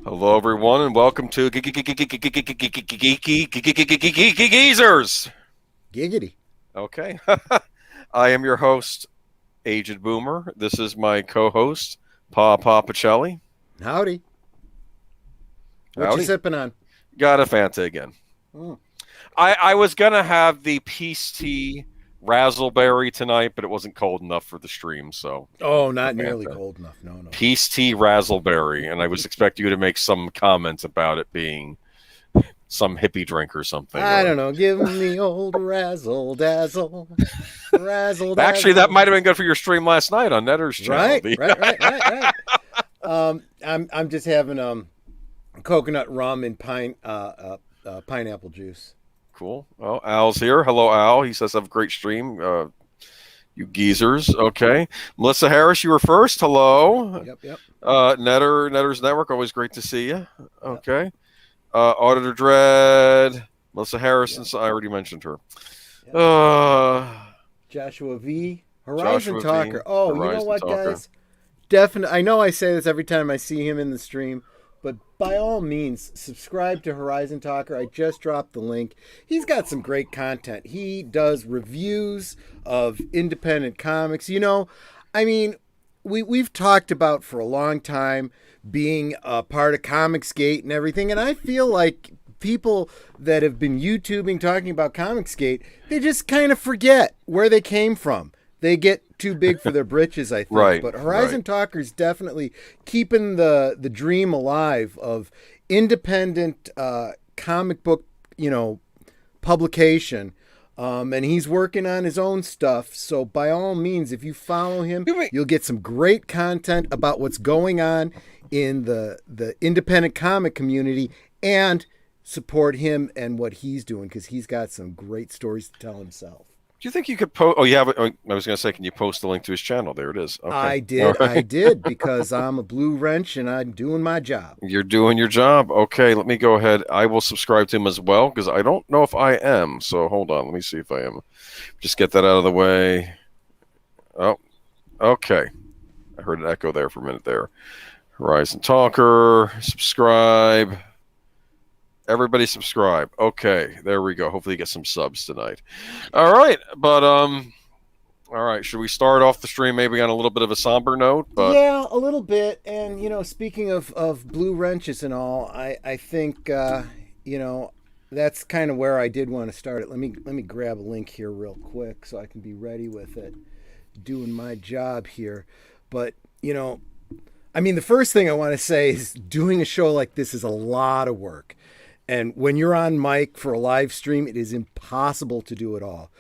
Hello, everyone, and welcome to Geeky Geezers. Giggity. Okay, I am your host, Aged Boomer. This is my co-host, PaPa Pacelli. Howdy. What you Howdy. sipping on? Got a Fanta again. Mm. I was gonna have the peace tea razzleberry tonight, but it wasn't cold enough for the stream, so Oh, the not nearly Fanta. cold enough. No, no. Peace tea razzleberry, and I was expecting you to make some comments about it being some hippie drink or something. I Or don't know. Give 'em the old razzle dazzle. Razzle actually, that dazzle. might have been good for your stream last night on Netter's channel. Right, right, right, right, right. I'm just having coconut rum and pineapple juice. Cool. Well, Al's here. Hello, Al. He says have a great stream. You geezers. Okay. Melissa Harris, you were first. Hello. Yep, yep. Netter's Network. Always great to see you. Okay. Auditor Dread. Melissa Harrison. Yep. So I already mentioned her. Yep. Joshua V. Horizon Joshua Talker. V. Oh, you know Horizon what, Talker. guys? Definitely. I know I say this every time I see him in the stream, but by all means, subscribe to Horizon Talker. I just dropped the link. He's got some great content. He does reviews of independent comics. I mean, we've talked about for a long time being a part of Comicsgate and everything, and I feel like people that have been YouTubing talking about Comicsgate, they just kind of forget where they came from. They get too big for their britches, I think. Right, But Horizon right. Talker's definitely keeping the dream alive of independent comic book, publication. And he's working on his own stuff. So by all means, if you follow him, you'll get some great content about what's going on in the independent comic community and support him and what he's doing because he's got some great stories to tell himself. Do you think you could post? Oh, you have it. I was going to say, can you post the link to his channel? There it is. Okay. I All did. right. I did because I'm a blue wrench and I'm doing my job. You're doing your job. Okay, let me go ahead. I will subscribe to him as well because I don't know if I am. So hold on. Let me see if I am. Just get that out of the way. Oh, okay. I heard an echo there for a minute there. Horizon Talker, subscribe. Everybody subscribe. Okay, there we go. Hopefully you get some subs tonight. All right, but all right, should we start off the stream maybe on a little bit of a somber note? But Yeah, a little bit. And speaking of blue wrenches and all, I think that's kind of where I did want to start it. Let me grab a link here real quick so I can be ready with it. Doing my job here, but the first thing I want to say is doing a show like this is a lot of work. And when you're on mic for a live stream, it is impossible to do it all.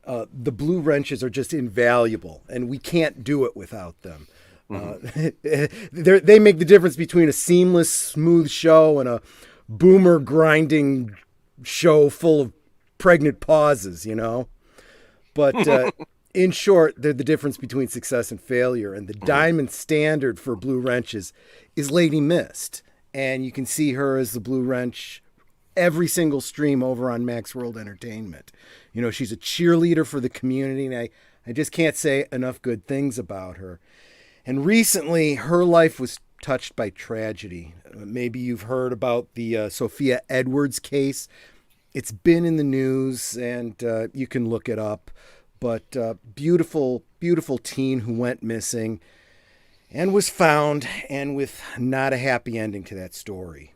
The blue wrenches are just invaluable, and we can't do it without them. They make the difference between a seamless, smooth show and a boomer grinding show full of pregnant pauses, But in short, they're the difference between success and failure. And the diamond standard for blue wrenches is Lady Mist. And you can see her as the blue wrench every single stream over on Max World Entertainment. She's a cheerleader for the community, and I just can't say enough good things about her. And recently, her life was touched by tragedy. Maybe you've heard about the Sophia Edwards case. It's been in the news, and you can look it up. But beautiful, beautiful teen who went missing and was found, and with not a happy ending to that story.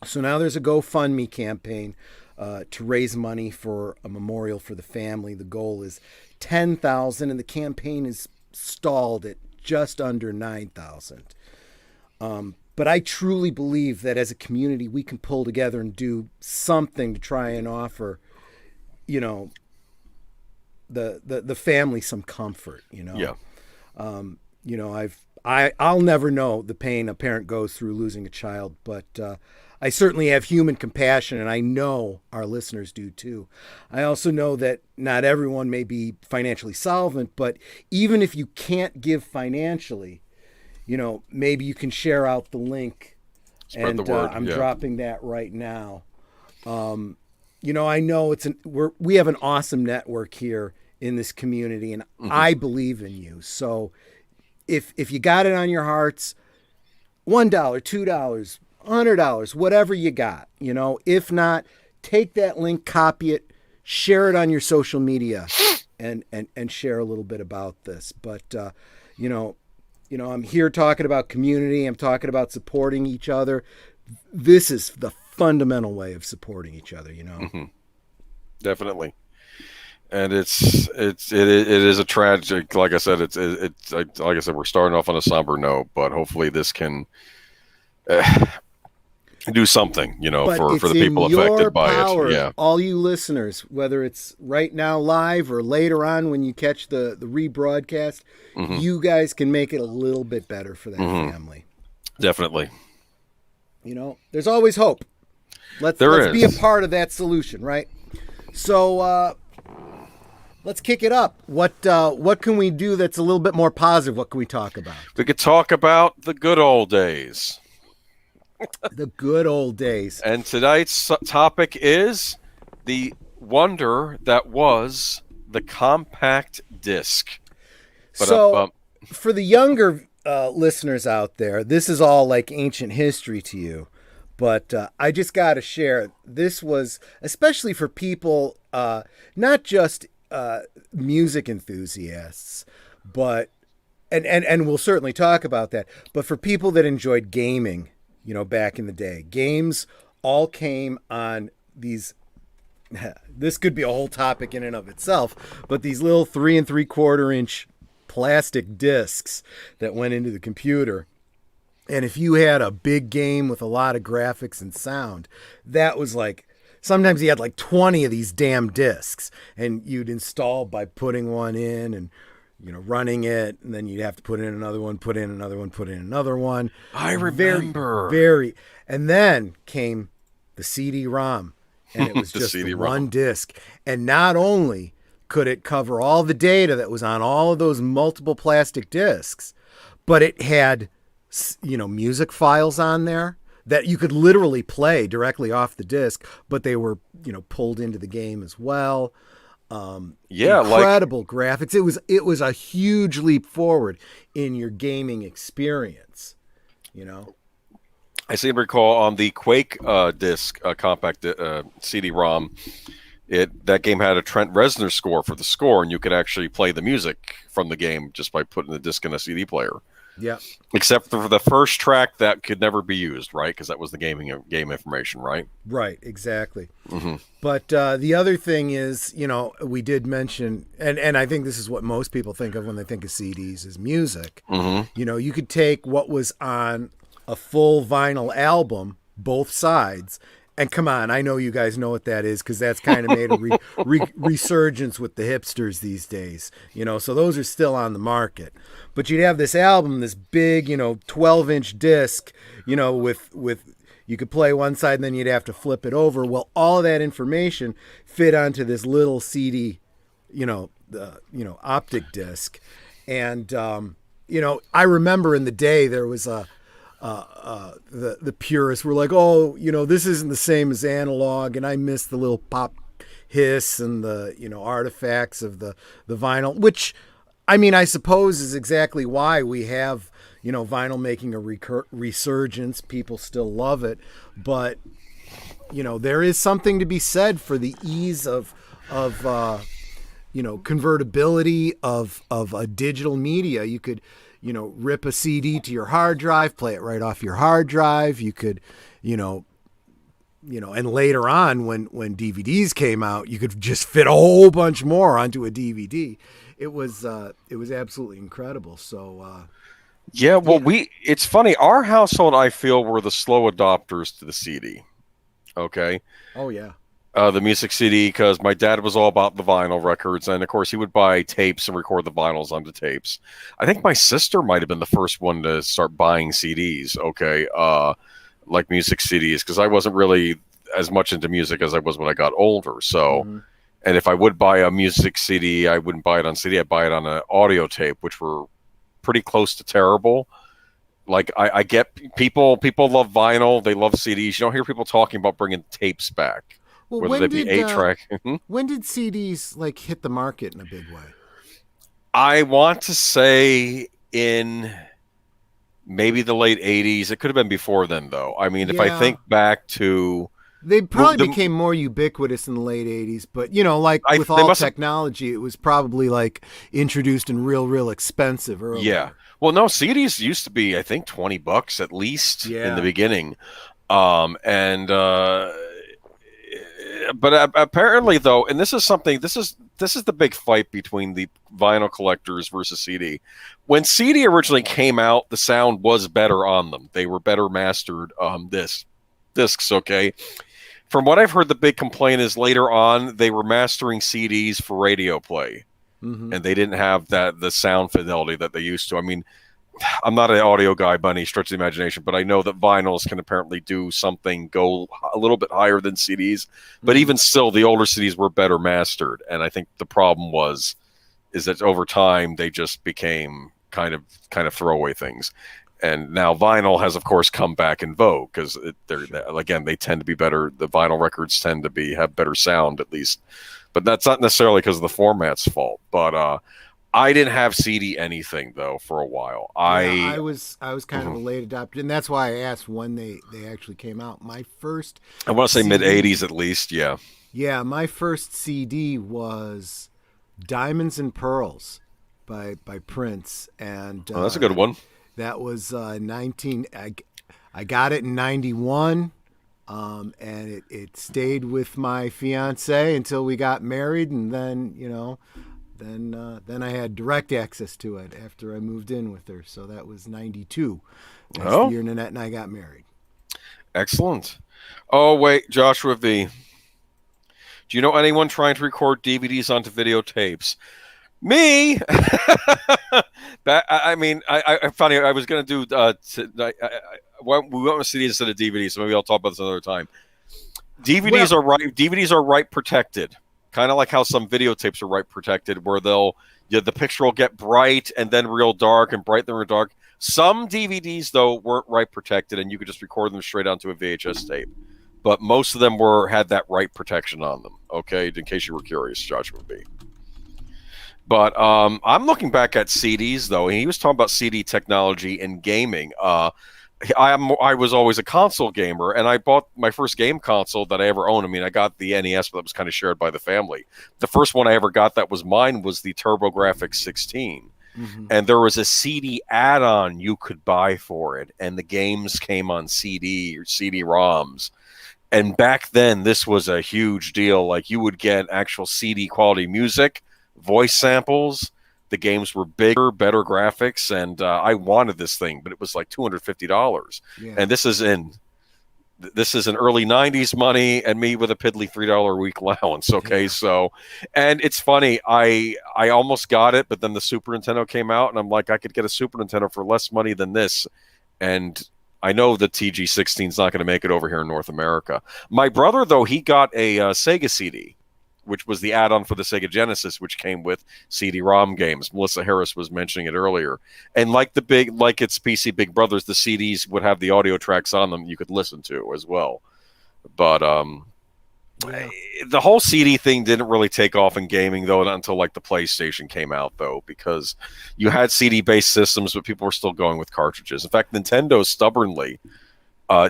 So now there's a GoFundMe campaign to raise money for a memorial for the family. The goal is 10,000, and the campaign is stalled at just under 9,000. But I truly believe that as a community, we can pull together and do something to try and offer, the family some comfort. yeah, I'll never know the pain a parent goes through losing a child, but I certainly have human compassion, and I know our listeners do too. I also know that not everyone may be financially solvent, but even if you can't give financially, maybe you can share out the link. spread the word. I'm Yeah. dropping that right now. I know we have an awesome network here in this community, and I believe in you. So if you got it on your hearts, $1, $2, $100, whatever you got, you know. If not, take that link, copy it, share it on your social media, and share a little bit about this. But you know, I'm here talking about community. I'm talking about supporting each other. This is the fundamental way of supporting each other, you know. Mm-hmm. Definitely. And it is a tragic, like I said, it's like I said, we're starting off on a somber note, but hopefully this can do something, you know, for the people affected by it. Yeah. All you listeners, whether it's right now live or later on when you catch the rebroadcast, you guys can make it a little bit better for that family. Definitely. You know, there's always hope. Let's be a part of that solution, right? So let's kick it up. What can we do that's a little bit more positive? What can we talk about? We could talk about the good old days. The good old days. And tonight's topic is the wonder that was the compact disc. So, for the younger listeners out there, this is all like ancient history to you. But I just got to share, this was, especially for people, not just music enthusiasts, but, and we'll certainly talk about that, but for people that enjoyed gaming, you know, back in the day. Games all came on these, this could be a whole topic in and of itself, but these little 3 3/4 inch plastic discs that went into the computer. And if you had a big game with a lot of graphics and sound, that was like, sometimes you had like 20 of these damn discs, and you'd install by putting one in and, you know, running it, and then you'd have to put in another one, put in another one, put in another one. I remember. Very. And then came the CD-ROM, and it was just one disc. And not only could it cover all the data that was on all of those multiple plastic discs, but it had, you know, music files on there that you could literally play directly off the disc, but they were, you know, pulled into the game as well. Incredible graphics. It was a huge leap forward in your gaming experience, you know. I seem to recall on the Quake disc, compact CD-ROM, that game had a Trent Reznor score for the score, and you could actually play the music from the game just by putting the disc in a CD player. Yeah. Except for the first track that could never be used, right? Because that was the game information, right? Right, exactly. But the other thing is, you know, we did mention, and I think this is what most people think of when they think of CDs, is music. You know, you could take what was on a full vinyl album, both sides, and come on, I know you guys know what that is, because that's kind of made a resurgence with the hipsters these days. You know, so those are still on the market. But you'd have this album, this big, you know, 12-inch disc, you know, with you could play one side and then you'd have to flip it over. Well, all of that information fit onto this little CD, you know, optic disc. And, you know, I remember in the day there was the purists were like, oh, you know, this isn't the same as analog, and I miss the little pop hiss and the, you know, artifacts of the vinyl, which, I mean, I suppose is exactly why we have, you know, vinyl making a resurgence. People still love it, but, you know, there is something to be said for the ease of you know, convertibility of a digital media. You could, you know, rip a CD to your hard drive, play it right off your hard drive. You could, you know, and later on when DVDs came out, you could just fit a whole bunch more onto a DVD. It was absolutely incredible. So, yeah, well, it's funny. Our household, I feel, were the slow adopters to the CD. Okay. Oh yeah. The music CD, because my dad was all about the vinyl records, and of course he would buy tapes and record the vinyls onto tapes. I think my sister might have been the first one to start buying CDs. Okay, like music CDs, because I wasn't really as much into music as I was when I got older. So, and if I would buy a music CD, I wouldn't buy it on CD. I'd buy it on an audio tape, which were pretty close to terrible. Like I get people love vinyl, they love CDs. You don't hear people talking about bringing tapes back. Well, whether they be 8-track. When did CDs like hit the market in a big way? I want to say in maybe the late 80s. It could have been before then, though. I mean, if I Yeah. think back to They probably the became more ubiquitous in the late 80s, but you know, like I with they all must have technology, it was probably like introduced and real expensive yeah. earlier. Well, no, CDs used to be I think $20 at least in the Yeah. beginning. And but apparently though, and this is something this is the big fight between the vinyl collectors versus CD. When CD originally came out, the sound was better on them. They were better mastered discs, okay? From what I've heard, the big complaint is later on they were mastering CDs for radio play, Mm-hmm. and they didn't have the sound fidelity that they used to. I mean, I'm not an audio guy by any stretch of the imagination, but I know that vinyls can apparently do something, go a little bit higher than CDs. But Mm-hmm. even still, the older CDs were better mastered, and I think the problem is that over time they just became kind of throwaway things. And now vinyl has, of course, come back in vogue because they're again they tend to be better. The vinyl records tend to have better sound at least, but that's not necessarily because of the format's fault. But I didn't have CD anything though for a while. Yeah, I I was kind of a mhm. late adopter, and that's why I asked when they actually came out. My first I want to say mid CD, '80s at least. Yeah. yeah, my first CD was Diamonds and Pearls by Prince, and Oh, that's a good one. that was 19. I got it in 91. And it stayed with my fiance until we got married, and then then I had direct access to it after I moved in with her. So that was 92. That's the Oh, year Nanette and I got married. excellent. Oh wait, Joshua V. Do you know anyone trying to record DVDs onto videotapes? Me. I mean, funny. I was gonna do. We went with CDs instead of DVDs, so maybe I'll talk about this another time. Well, DVDs are right protected, kind of like how some videotapes are right protected, where the picture will get bright and then real dark and bright then real dark. Some DVDs though weren't right protected, and you could just record them straight onto a VHS tape. But most of them had that right protection on them. Okay, in case you were curious, Joshua B. But I'm looking back at CDs though, and he was talking about CD technology and gaming. I was always a console gamer, and I bought my first game console that I ever owned. I mean, I got the NES, but that was kind of shared by the family. The first one I ever got that was mine was the TurboGrafx 16. mm-hmm. And there was a CD add-on you could buy for it, and the games came on CD or CD-ROMs. And back then, this was a huge deal. Like you would get actual CD quality music, voice samples. The games were bigger, better graphics, and I wanted this thing, but it was like $250. Yeah, And this is an early '90s money, and me with a piddly $3 a week allowance. Okay, yeah, so, and it's funny, I almost got it, but then the Super Nintendo came out, and I'm like, I could get a Super Nintendo for less money than this, and I know the TG16 is not going to make it over here in North America. My brother, though, he got a Sega CD, which was the add-on for the Sega Genesis, which came with CD-ROM games. Melissa Harris was mentioning it earlier. And like its PC Big Brothers, the CDs would have the audio tracks on them you could listen to as well. But yeah. the whole CD thing didn't really take off in gaming though until like the PlayStation came out though, because you had CD-based systems, but people were still going with cartridges. In fact, Nintendo stubbornly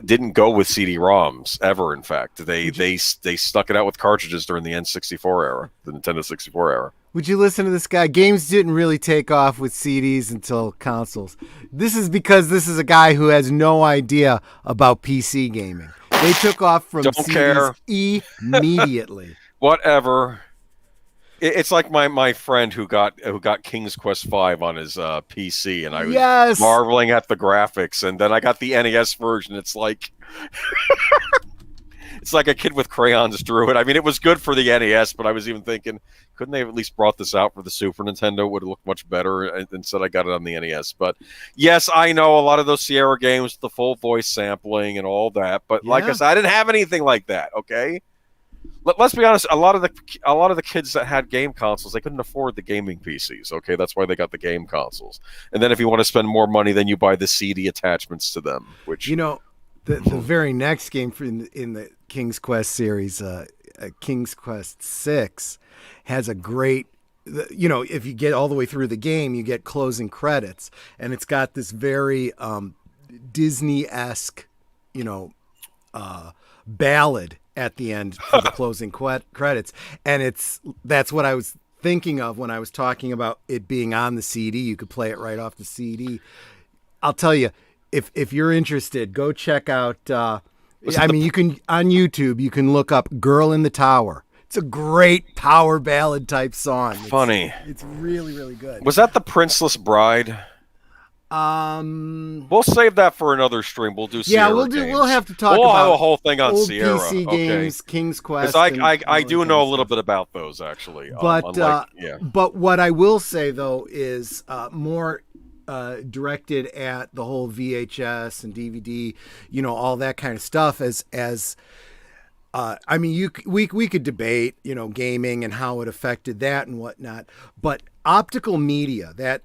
didn't go with CD-ROMs ever. In fact, they stuck it out with cartridges during the N64 era, the Nintendo 64 era. Would you listen to this guy? Games didn't really take off with CDs until consoles. This is because this is a guy who has no idea about PC gaming. They took off from Don't CDs care. immediately. Whatever. It's like my friend who got King's Quest V on his PC, and I was Yes. marveling at the graphics, and then I got the NES version. It's like it's like a kid with crayons drew it. I mean, it was good for the NES, but I was even thinking, couldn't they have at least brought this out for the Super Nintendo? It would have looked much better. And instead, I got it on the NES. But yes, I know a lot of those Sierra games, the full voice sampling and all that. But like I Yeah. said, I didn't have anything like that. Okay, let's be honest. A lot of the kids that had game consoles, they couldn't afford the gaming PCs. Okay, that's why they got the game consoles. And then if you want to spend more money, then you buy the CD attachments to them, which. You know, the very next game in the King's Quest series, King's Quest 6, has a great you know, if you get all the way through the game, you get closing credits, and it's got this very Disney-esque, you know, ballad at the end for the closing credits, and that's what I was thinking of when I was talking about it being on the CD. You could play it right off the CD. I'll tell you, if you're interested, go check out. You can on YouTube. You can look up "Girl in the Tower." It's a great power ballad type song. Funny. It's really, really good. Was that the Princeless Bride? We'll save that for another stream. We'll do Sierra games. We'll have to talk we'll about have a whole thing on old Sierra. PC games, King's Quest. I do know a little bit about those actually. But what I will say though is more directed at the whole VHS and DVD, you know, all that kind of stuff. We could debate, you know, gaming and how it affected that and whatnot, but optical media, that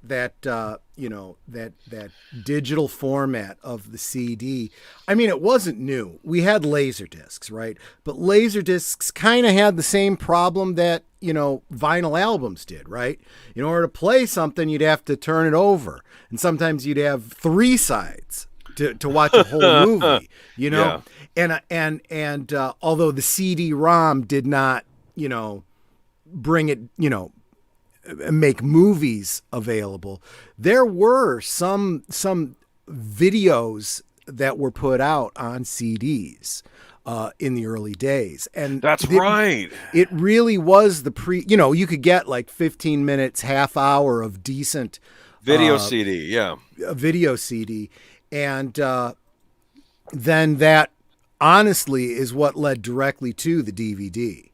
digital format of the CD, I mean, it wasn't new. We had laser discs, right? But laser discs kind of had the same problem that, you know, vinyl albums did, right? In order to play something, you'd have to turn it over, and sometimes you'd have 3 sides to watch a whole movie, you know. Yeah. And although the CD-ROM did not, you know, bring it, you know, make movies available, there were some videos that were put out on CDs in the early days, and right. It really was you know, you could get like 15 minutes, half hour of decent video CD, a video CD, and then that honestly is what led directly to the DVD.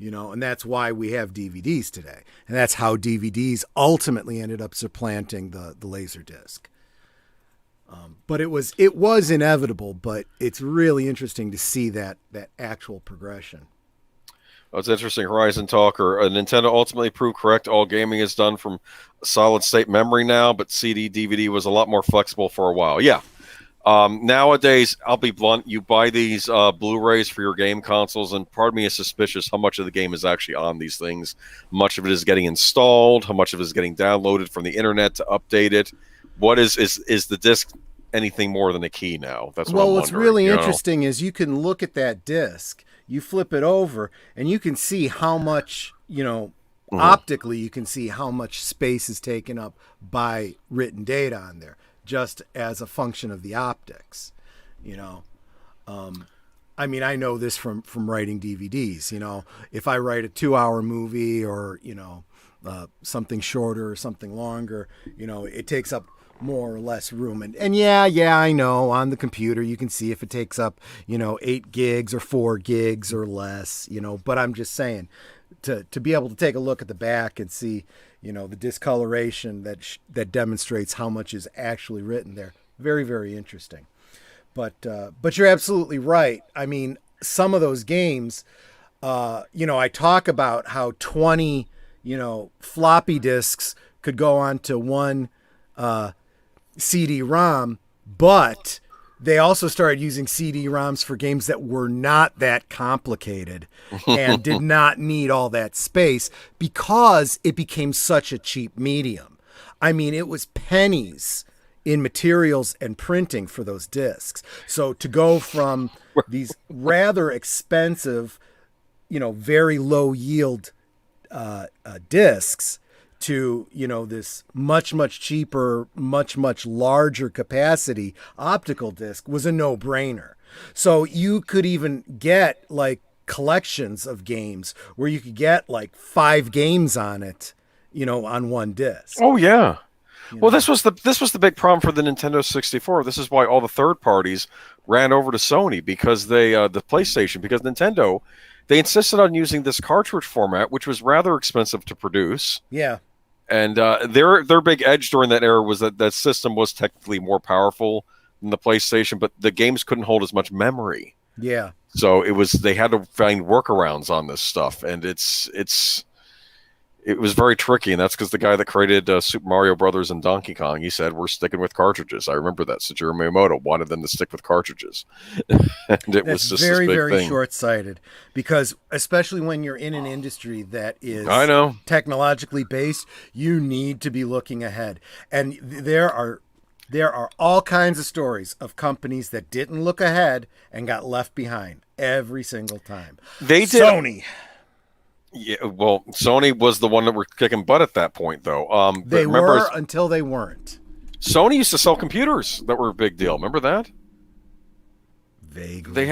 You know, and that's why we have DVDs today. And that's how DVDs ultimately ended up supplanting the Laserdisc. But it was inevitable, but it's really interesting to see that actual progression. Well, it's interesting. Horizon Talker, Nintendo ultimately proved correct. All gaming is done from solid state memory now, but CD, DVD was a lot more flexible for a while. Yeah. Nowadays, I'll be blunt, you buy these Blu-rays for your game consoles, and part of me is suspicious how much of the game is actually on these things. Much of it is getting installed, how much of it is getting downloaded from the internet to update it. What is the disc anything more than a key now? That's what I'm what's really interesting is you can look at that disc, you flip it over, and you can see how much, you know, optically you can see how much space is taken up by written data on there, just as a function of the optics, you know. I mean, I know this from writing DVDs, you know. If I write a 2-hour movie or, you know, something shorter or something longer, you know, it takes up more or less room. And yeah, I know on the computer you can see if it takes up, you know, 8 gigs or 4 gigs or less, you know. But I'm just saying, to be able to take a look at the back and see, you know, the discoloration that demonstrates how much is actually written there. Very, very interesting. But you're absolutely right. I mean, some of those games, you know, I talk about how 20, you know, floppy disks could go onto one CD-ROM, but they also started using CD-ROMs for games that were not that complicated and did not need all that space because it became such a cheap medium. I mean, it was pennies in materials and printing for those discs. So to go from these rather expensive, you know, very low yield discs to, you know, this much, much cheaper, much, much larger capacity optical disc was a no-brainer. So you could even get like collections of games where you could get like 5 games on it, you know, on one disc. Oh yeah. Well, this was the big problem for the Nintendo 64. This is why all the third parties ran over to Sony, because the PlayStation, because Nintendo, they insisted on using this cartridge format, which was rather expensive to produce. Yeah. And their big edge during that era was that system was technically more powerful than the PlayStation, but the games couldn't hold as much memory. Yeah. So they had to find workarounds on this stuff, and it it was very tricky, and that's because the guy that created Super Mario Brothers and Donkey Kong, he said, we're sticking with cartridges. I remember that. Satoru Miyamoto wanted them to stick with cartridges. And it was just very, this big very thing. short-sighted, because especially when you're in an industry that is I know. technologically based, you need to be looking ahead. And there are all kinds of stories of companies that didn't look ahead and got left behind every single time. They did. Sony. Yeah, well, Sony was the one that were kicking butt at that point, though. They remember, were until they weren't. Sony used to sell computers that were a big deal. Remember that? Vaguely. They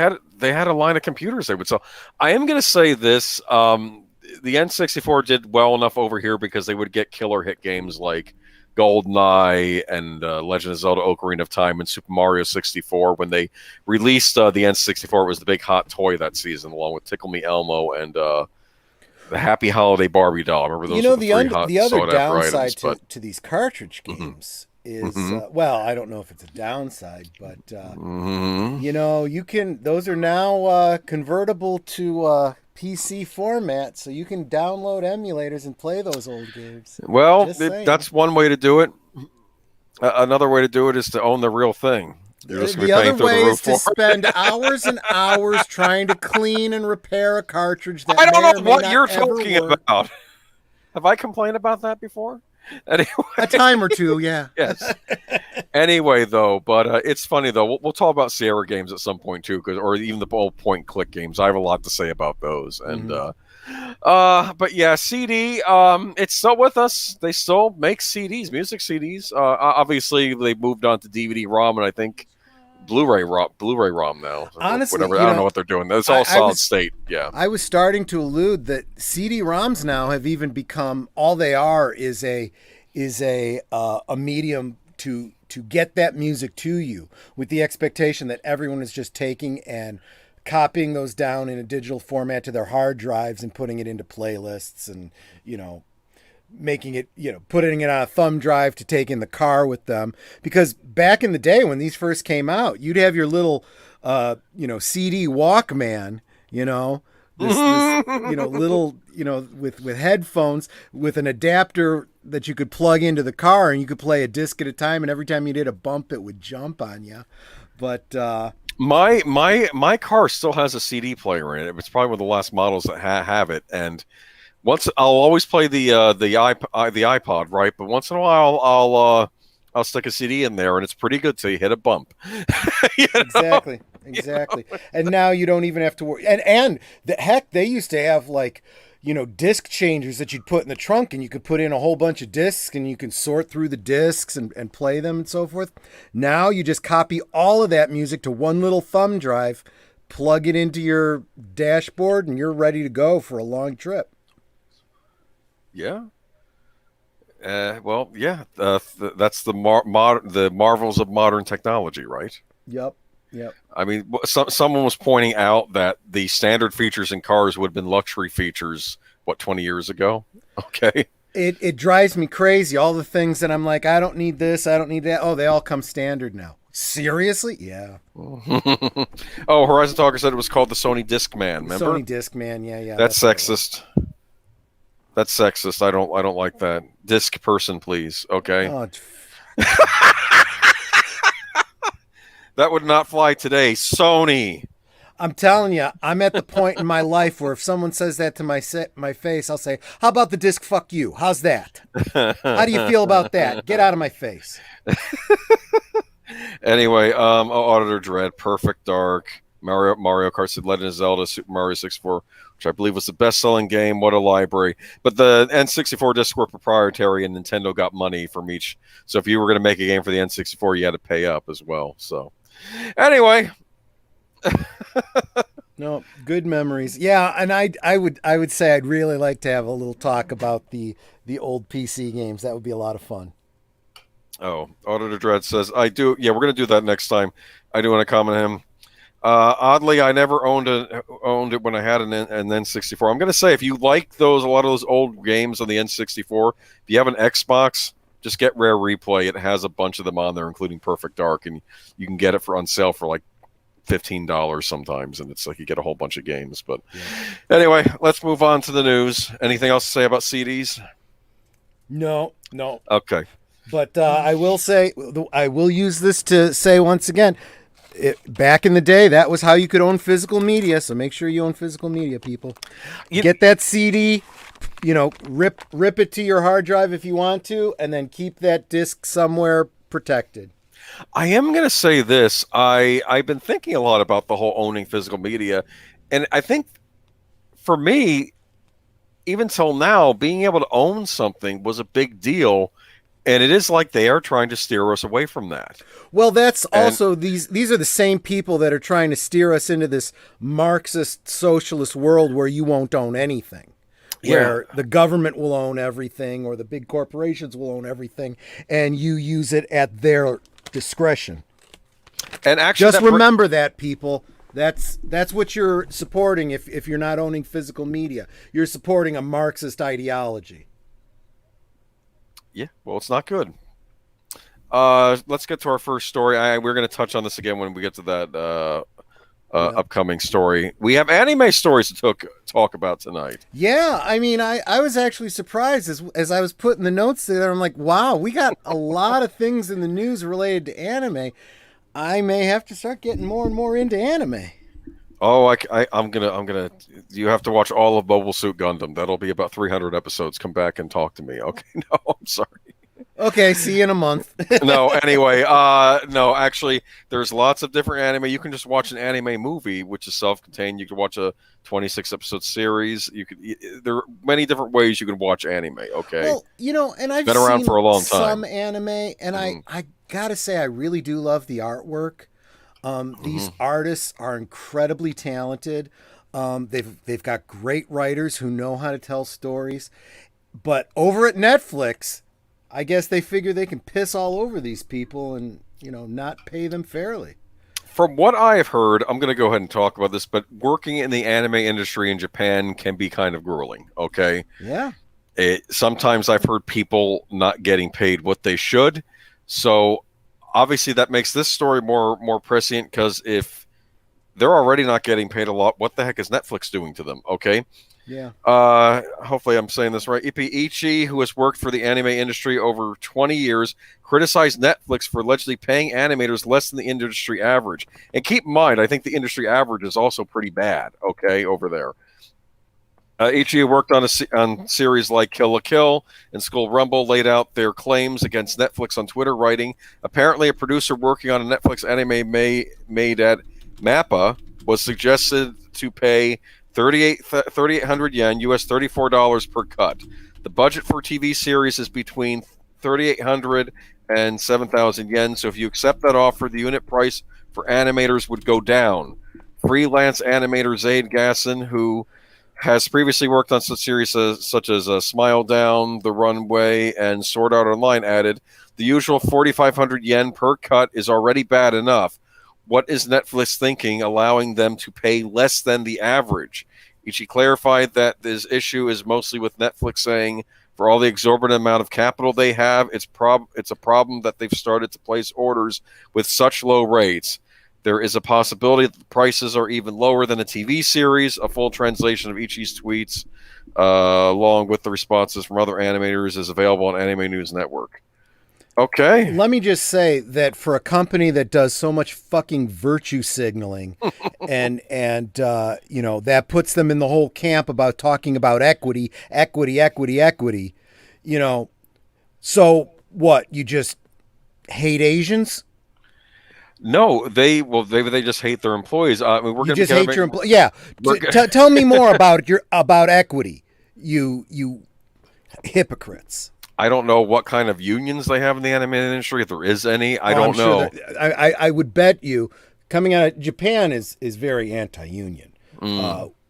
had a line of computers they would sell. I am going to say this: the N64 did well enough over here because they would get killer hit games like GoldenEye and Legend of Zelda: Ocarina of Time and Super Mario 64. When they released the N64, it was the big hot toy that season, along with Tickle Me Elmo and the Happy Holiday Barbie doll. Remember those? The other downside items, to these cartridge games is well, I don't know if it's a downside, but you can. Those are now convertible to PC format, so you can download emulators and play those old games. Well, that's one way to do it. Another way to do it is to own the real thing. The other way is to spend hours and hours trying to clean and repair a cartridge that I don't may or know may what not you're ever talking work. about. Have I complained about that before? Anyway. A time or two, yeah. Yes. Anyway, though, but it's funny though. We'll talk about Sierra games at some point too, or even the old point-click games. I have a lot to say about those, and but yeah, CD. It's still with us. They still make CDs, music CDs. Obviously, they moved on to DVD-ROM, and I think Blu-ray ROM now. Honestly, whatever. I don't know what they're doing. It's all solid state. Yeah. I was starting to allude that CD-ROMs now have even become, all they are is a medium to get that music to you, with the expectation that everyone is just taking and copying those down in a digital format to their hard drives and putting it into playlists, and making it, putting it on a thumb drive to take in the car with them. Because back in the day when these first came out, you'd have your little CD Walkman, this little, with headphones with an adapter that you could plug into the car, and you could play a disc at a time, and every time you did a bump it would jump on you. But my car still has a CD player in it. It's probably one of the last models that have it, and once I'll always play the iPod, right? But once in a while I'll stick a CD in there, and it's pretty good till you hit a bump. Exactly. And now you don't even have to worry. And they used to have disc changers that you'd put in the trunk, and you could put in a whole bunch of discs, and you can sort through the discs and play them and so forth. Now you just copy all of that music to one little thumb drive, plug it into your dashboard, and you're ready to go for a long trip. Yeah. Well, yeah. That's the marvels of modern technology, right? Yep. I mean, someone was pointing out that the standard features in cars would have been luxury features, 20 years ago? Okay. It drives me crazy. All the things that I'm like, I don't need this, I don't need that. Oh, they all come standard now. Seriously? Yeah. Oh, Horizon Talker said it was called the Sony Discman. Remember? Sony Discman. Yeah. That's sexist. That's sexist. I don't like that. Disc person, please. Okay. Oh, that would not fly today. Sony. I'm telling you, I'm at the point in my life where if someone says that to my face, I'll say, "How about the disc? Fuck you. How's that? How do you feel about that? Get out of my face." Anyway, Auditor Dread, Perfect Dark, Mario Kart, Legend of Zelda, Super Mario 64, which I believe was the best-selling game. What a library! But the N64 discs were proprietary, and Nintendo got money from each. So if you were going to make a game for the N64, you had to pay up as well. So anyway. No, good memories. Yeah, and I would say I'd really like to have a little talk about the old PC games. That would be a lot of fun. Oh, Auditor Dread says, I do. Yeah, we're going to do that next time. I do want to comment him. Oddly, I never owned it when I had an N64. I'm going to say, if you like a lot of those old games on the N64, if you have an Xbox, just get Rare Replay. It has a bunch of them on there, including Perfect Dark, and you can get it on sale for like $15 sometimes, and it's like you get a whole bunch of games. But anyway, let's move on to the news. Anything else to say about CDs? No. Okay. But I will say, I will use this to say once again, back in the day, that was how you could own physical media. So make sure you own physical media, people. Get that CD, rip it to your hard drive if you want to, and then keep that disc somewhere protected. I am going to say this. I've been thinking a lot about the whole owning physical media. And I think for me, even till now, being able to own something was a big deal. And it is like they are trying to steer us away from that. Well, that's also these are the same people that are trying to steer us into this Marxist socialist world where you won't own anything. Where the government will own everything or the big corporations will own everything and you use it at their discretion. And actually, just remember that, people. That's what you're supporting if you're not owning physical media. You're supporting a Marxist ideology. Yeah, well, it's not good. Let's get to our first story. We're going to touch on this again when we get to that upcoming story. We have anime stories to talk about tonight. Yeah, I mean, I was actually surprised as I was putting the notes together. I'm like, wow, we got a lot of things in the news related to anime. I may have to start getting more and more into anime. Oh, I'm gonna. You have to watch all of Mobile Suit Gundam. That'll be about 300 episodes. Come back and talk to me. Okay? No, I'm sorry. Okay, see you in a month. No, anyway, no, actually, there's lots of different anime. You can just watch an anime movie, which is self-contained. You can watch a 26-episode series. There are many different ways you can watch anime. Okay. Well, and I've been around seen for a long time. Some anime, and I gotta say, I really do love the artwork. These artists are incredibly talented. They've got great writers who know how to tell stories. But over at Netflix, I guess they figure they can piss all over these people and, not pay them fairly. From what I've heard, I'm going to go ahead and talk about this, but working in the anime industry in Japan can be kind of grueling, okay? Yeah. Sometimes I've heard people not getting paid what they should. So obviously that makes this story more prescient, because if they're already not getting paid a lot, what the heck is Netflix doing to them, okay? Yeah. Hopefully I'm saying this right. Ichi, who has worked for the anime industry over 20 years, criticized Netflix for allegedly paying animators less than the industry average. And keep in mind, I think the industry average is also pretty bad, okay, over there. Ichi worked on series like Kill la Kill and Skull Rumble, laid out their claims against Netflix on Twitter, writing, apparently a producer working on a Netflix anime made at MAPPA was suggested to pay 3,800 yen, US $34 per cut. The budget for TV series is between 3,800 and 7,000 yen. So if you accept that offer, the unit price for animators would go down. Freelance animator Zaid Gasson, who has previously worked on such series such as Smile Down, The Runway, and Sword Art Online, added, the usual 4,500 yen per cut is already bad enough. What is Netflix thinking, allowing them to pay less than the average? Ichi clarified that this issue is mostly with Netflix saying, for all the exorbitant amount of capital they have, it's a problem that they've started to place orders with such low rates. There is a possibility that the prices are even lower than a TV series. A full translation of Ichi's tweets, along with the responses from other animators, is available on Anime News Network. Okay. Let me just say that for a company that does so much fucking virtue signaling and that puts them in the whole camp about talking about equity. So what, you just hate Asians? No, they just hate their employees. I mean, you just hate your employees. Yeah. Tell me more about equity, you hypocrites. I don't know what kind of unions they have in the anime industry, if there is any. I don't know. Sure I would bet you coming out of Japan is very anti-union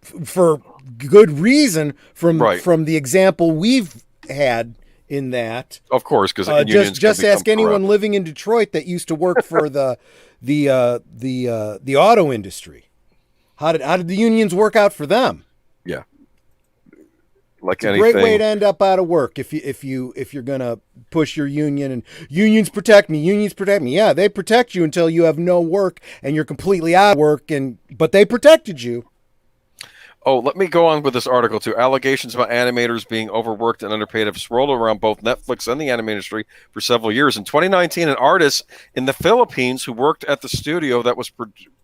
for good reason from the example we've had in that. Of course, because just ask anyone living in Detroit that used to work for the auto industry. How did the unions work out for them? Yeah. like It's a great way anything. to end up out of work if you're gonna push your union and unions protect me, unions protect me. Yeah, they protect you until you have no work and you're completely out of work, but they protected you. Oh, let me go on with this article too. Allegations about animators being overworked and underpaid have swirled around both Netflix and the anime industry for several years. In 2019, an artist in the Philippines who worked at the studio that was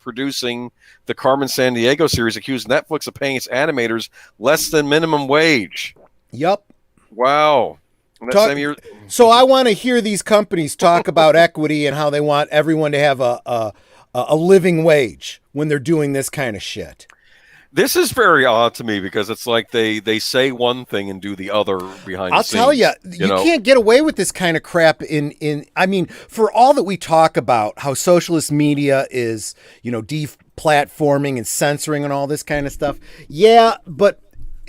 producing the Carmen Sandiego series accused Netflix of paying its animators less than minimum wage. Yep. Wow. And that same year. So I want to hear these companies talk about equity and how they want everyone to have a living wage when they're doing this kind of shit. This is very odd to me because it's like they say one thing and do the other behind the scenes. I'll tell you, you can't get away with this kind of crap I mean, for all that we talk about how socialist media is, deplatforming and censoring and all this kind of stuff. Yeah, but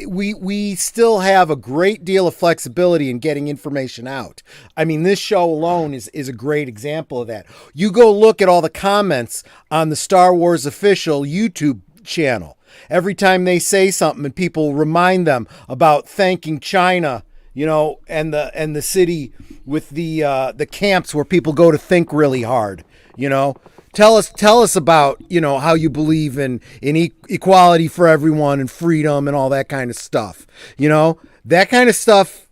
we still have a great deal of flexibility in getting information out. I mean, this show alone is a great example of that. You go look at all the comments on the Star Wars official YouTube channel. Every time they say something and people remind them about thanking China, and the city with the camps where people go to think really hard, Tell us about, how you believe in equality for everyone and freedom and all that kind of stuff. That kind of stuff,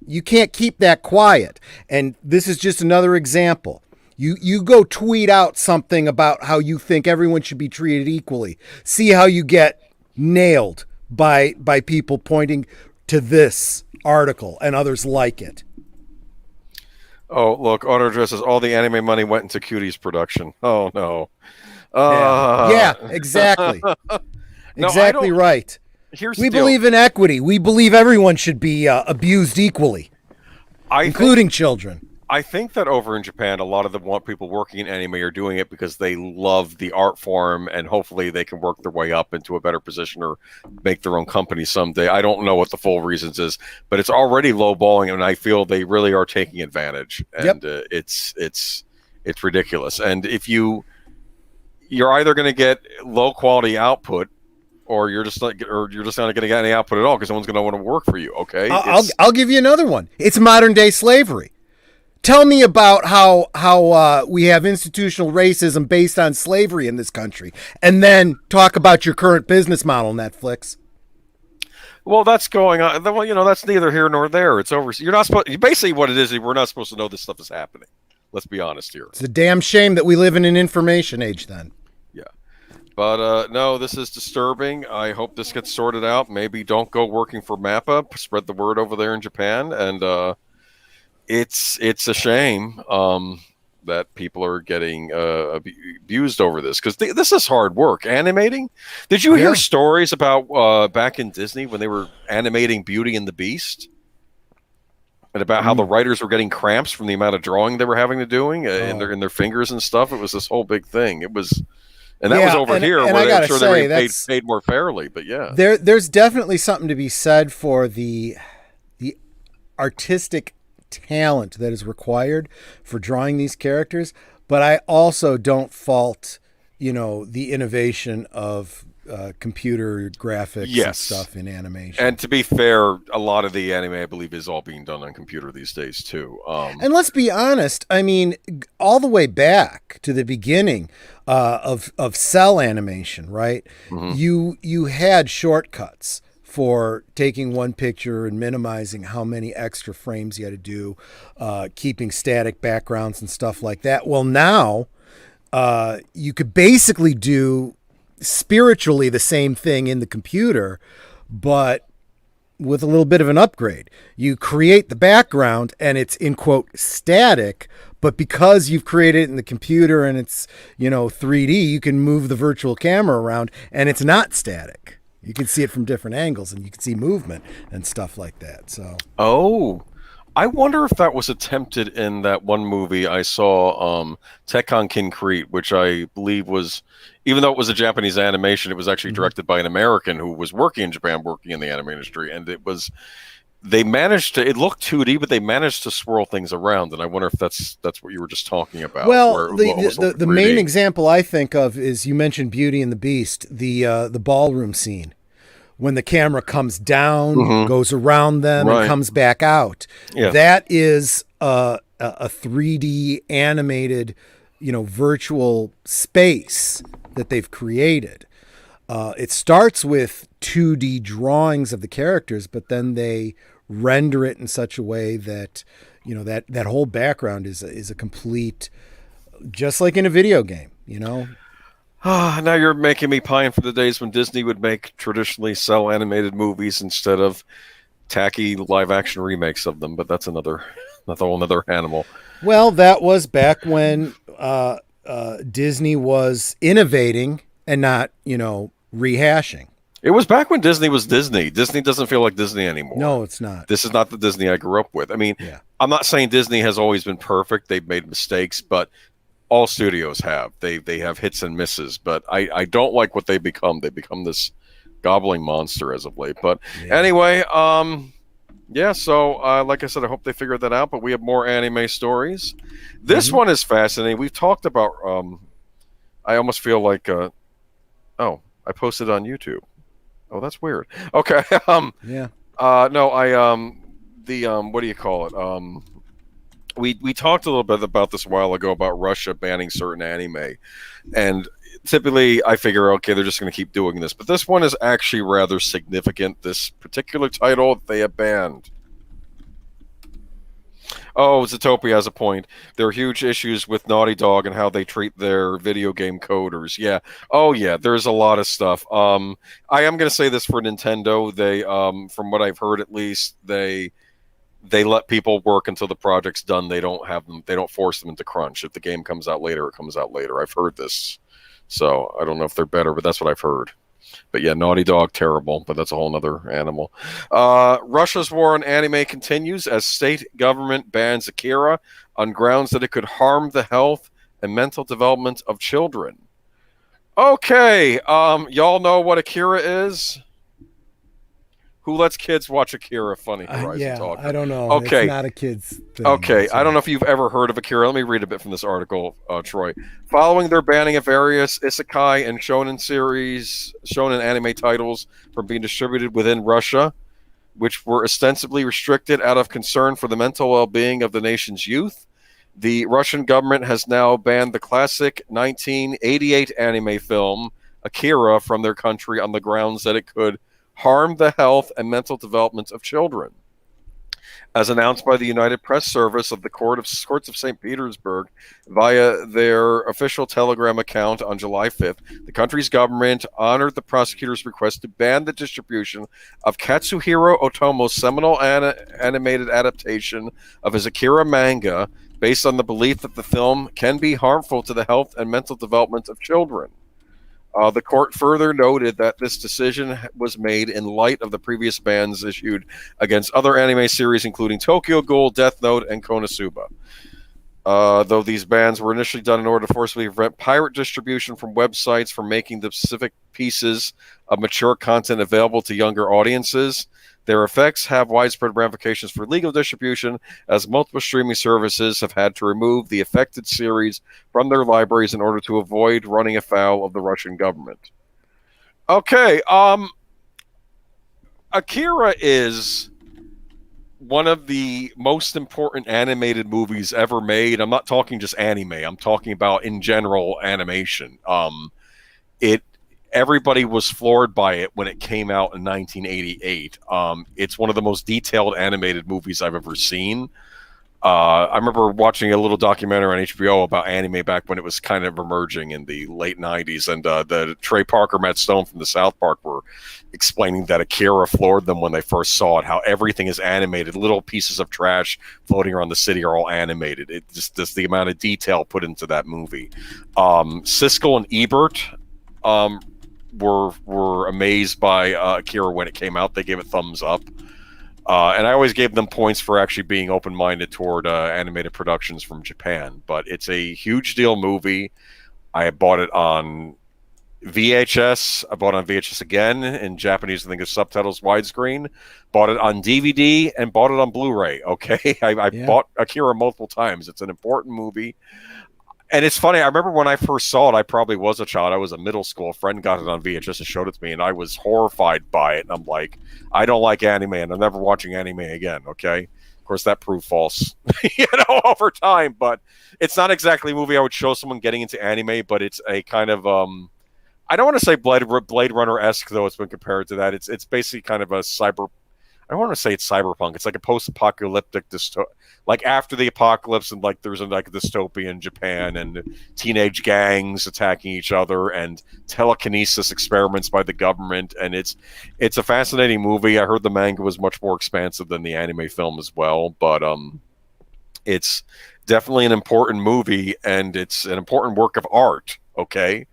you can't keep that quiet. And this is just another example. You go tweet out something about how you think everyone should be treated equally. See how you get nailed by people pointing to this article and others like it. Oh, look, auto addresses. All the anime money went into Cutie's production. Oh, no. Yeah, exactly. No, exactly right. We believe in equity. We believe everyone should be abused equally, including children. I think that over in Japan, a lot of the people working in anime are doing it because they love the art form and hopefully they can work their way up into a better position or make their own company someday. I don't know what the full reasons is, but it's already lowballing, and I feel they really are taking advantage. And it's ridiculous. And if you're either going to get low quality output, or you're just not going to get any output at all because no one's going to want to work for you. Okay, I'll give you another one. It's modern day slavery. Tell me about how we have institutional racism based on slavery in this country, and then talk about your current business model, Netflix. Well, that's going on. Well, that's neither here nor there. It's over. You're not supposed. Basically, what it is, we're not supposed to know this stuff is happening. Let's be honest here. It's a damn shame that we live in an information age. Then. Yeah, but no, this is disturbing. I hope this gets sorted out. Maybe don't go working for MAPPA. Spread the word over there in Japan, and. It's a shame that people are getting abused over this because this is hard work. Animating. Did you hear stories about back in Disney when they were animating Beauty and the Beast, and about how the writers were getting cramps from the amount of drawing they were having to doing in their fingers and stuff? It was this whole big thing. It was. And that was over here where I'm sure they were paid more fairly. But yeah, there's definitely something to be said for the artistic talent that is required for drawing these characters, but I also don't fault the innovation of computer graphics and stuff in animation. And to be fair, a lot of the anime I believe is all being done on computer these days too. And let's be honest, I mean, all the way back to the beginning of cell animation, right? Mm-hmm. You had shortcuts for taking one picture and minimizing how many extra frames you had to do, keeping static backgrounds and stuff like that. Well, now you could basically do spiritually the same thing in the computer, but with a little bit of an upgrade. You create the background and it's in quote static, but because you've created it in the computer and it's 3D, you can move the virtual camera around and it's not static. You can see it from different angles, and you can see movement and stuff like that. So, I wonder if that was attempted in that one movie I saw, Tekken Concrete, which I believe was, even though it was a Japanese animation, it was actually directed by an American who was working in Japan, working in the anime industry, and it looked 2D, but they managed to swirl things around, and I wonder if that's what you were just talking about. Well, the main example I think of is, you mentioned Beauty and the Beast, the ballroom scene when the camera comes down, Mhm. goes around them, and Right. comes back out. Yeah. That is a 3D animated, virtual space that they've created. It starts with 2D drawings of the characters, but then they render it in such a way that that whole background is a complete, just like in a video game. Now you're making me pine for the days when Disney would make traditionally cell animated movies instead of tacky live action remakes of them. But that's a whole another animal. Well, that was back when Disney was innovating and not, rehashing. It was back when Disney was Disney. Disney doesn't feel like Disney anymore. No, it's not. This is not the Disney I grew up with. I mean, Yeah. I'm not saying Disney has always been perfect. They've made mistakes, but all studios have. They have hits and misses. But I don't like what they become. They become this gobbling monster as of late. But anyway, yeah. So like I said, I hope they figure that out. But we have more anime stories. This one is fascinating. We've talked about. I almost feel like. Oh, I posted on YouTube. Oh, that's weird. Okay. Yeah. No, what do you call it? We talked a little bit about this a while ago about Russia banning certain anime, and typically I figure, okay, they're just going to keep doing this, but this one is actually rather significant. This particular title they have banned. Oh, Zootopia has a point. There are huge issues with Naughty Dog and how they treat their video game coders. Yeah. Oh, yeah. There's a lot of stuff. I am going to say this for Nintendo. They, from what I've heard, at least they let people work until the project's done. They don't have them. They don't force them into crunch. If the game comes out later, it comes out later. I've heard this, so I don't know if they're better, but that's what I've heard. But yeah, Naughty Dog, terrible, but that's a whole nother animal. Russia's war on anime continues as state government bans Akira on grounds that it could harm the health and mental development of children. Okay, y'all know what Akira is? Who lets kids watch Akira? Funny Horizon Yeah, talk. I don't know. Okay. It's not a kid's thing. Okay, I don't know if you've ever heard of Akira. Let me read a bit from this article, Troy. Following their banning of various isekai and shonen anime titles from being distributed within Russia, which were ostensibly restricted out of concern for the mental well-being of the nation's youth, the Russian government has now banned the classic 1988 anime film Akira from their country on the grounds that it could harm the health and mental development of children. As announced by the United Press Service of the Courts of St. Petersburg via their official Telegram account on July 5th, the country's government honored the prosecutor's request to ban the distribution of Katsuhiro Otomo's seminal animated adaptation of his Akira manga based on the belief that the film can be harmful to the health and mental development of children. The court further noted that this decision was made in light of the previous bans issued against other anime series, including Tokyo Ghoul, Death Note, and Konosuba. Though these bans were initially done in order to forcibly prevent pirate distribution from websites from making the specific pieces of mature content available to younger audiences, their effects have widespread ramifications for legal distribution, as multiple streaming services have had to remove the affected series from their libraries in order to avoid running afoul of the Russian government. Okay, Akira is one of the most important animated movies ever made. I'm not talking just anime. I'm talking about in general animation. Everybody was floored by it when it came out in 1988. It's one of the most detailed animated movies I've ever seen. I remember watching a little documentary on HBO about anime back when it was kind of emerging in the late 90s, and the Trey Parker, Matt Stone from the South Park were explaining that Akira floored them when they first saw it, how everything is animated. Little pieces of trash floating around the city are all animated. It just the amount of detail put into that movie. Siskel and Ebert were amazed by Akira when it came out. They gave it thumbs up. And I always gave them points for actually being open-minded toward animated productions from Japan. But it's a huge deal movie. I bought it on VHS. I bought it on VHS again in Japanese. I think it's subtitles widescreen. Bought it on DVD and bought it on Blu-ray. Okay, I bought Akira multiple times. It's an important movie. And it's funny. I remember when I first saw it, I probably was a child. I was in middle school. A friend got it on VHS and showed it to me, and I was horrified by it. And I'm like, I don't like anime, and I'm never watching anime again. Okay. Of course, that proved false, over time. But it's not exactly a movie I would show someone getting into anime, but it's a kind of I don't want to say Blade Runner-esque, though it's been compared to that. It's basically kind of a cyber. I don't want to say it's cyberpunk. It's like a post-apocalyptic like after the apocalypse, and like there's like a dystopian Japan and teenage gangs attacking each other and telekinesis experiments by the government, and it's a fascinating movie. I heard the manga was much more expansive than the anime film as well, but it's definitely an important movie, and it's an important work of art. Okay.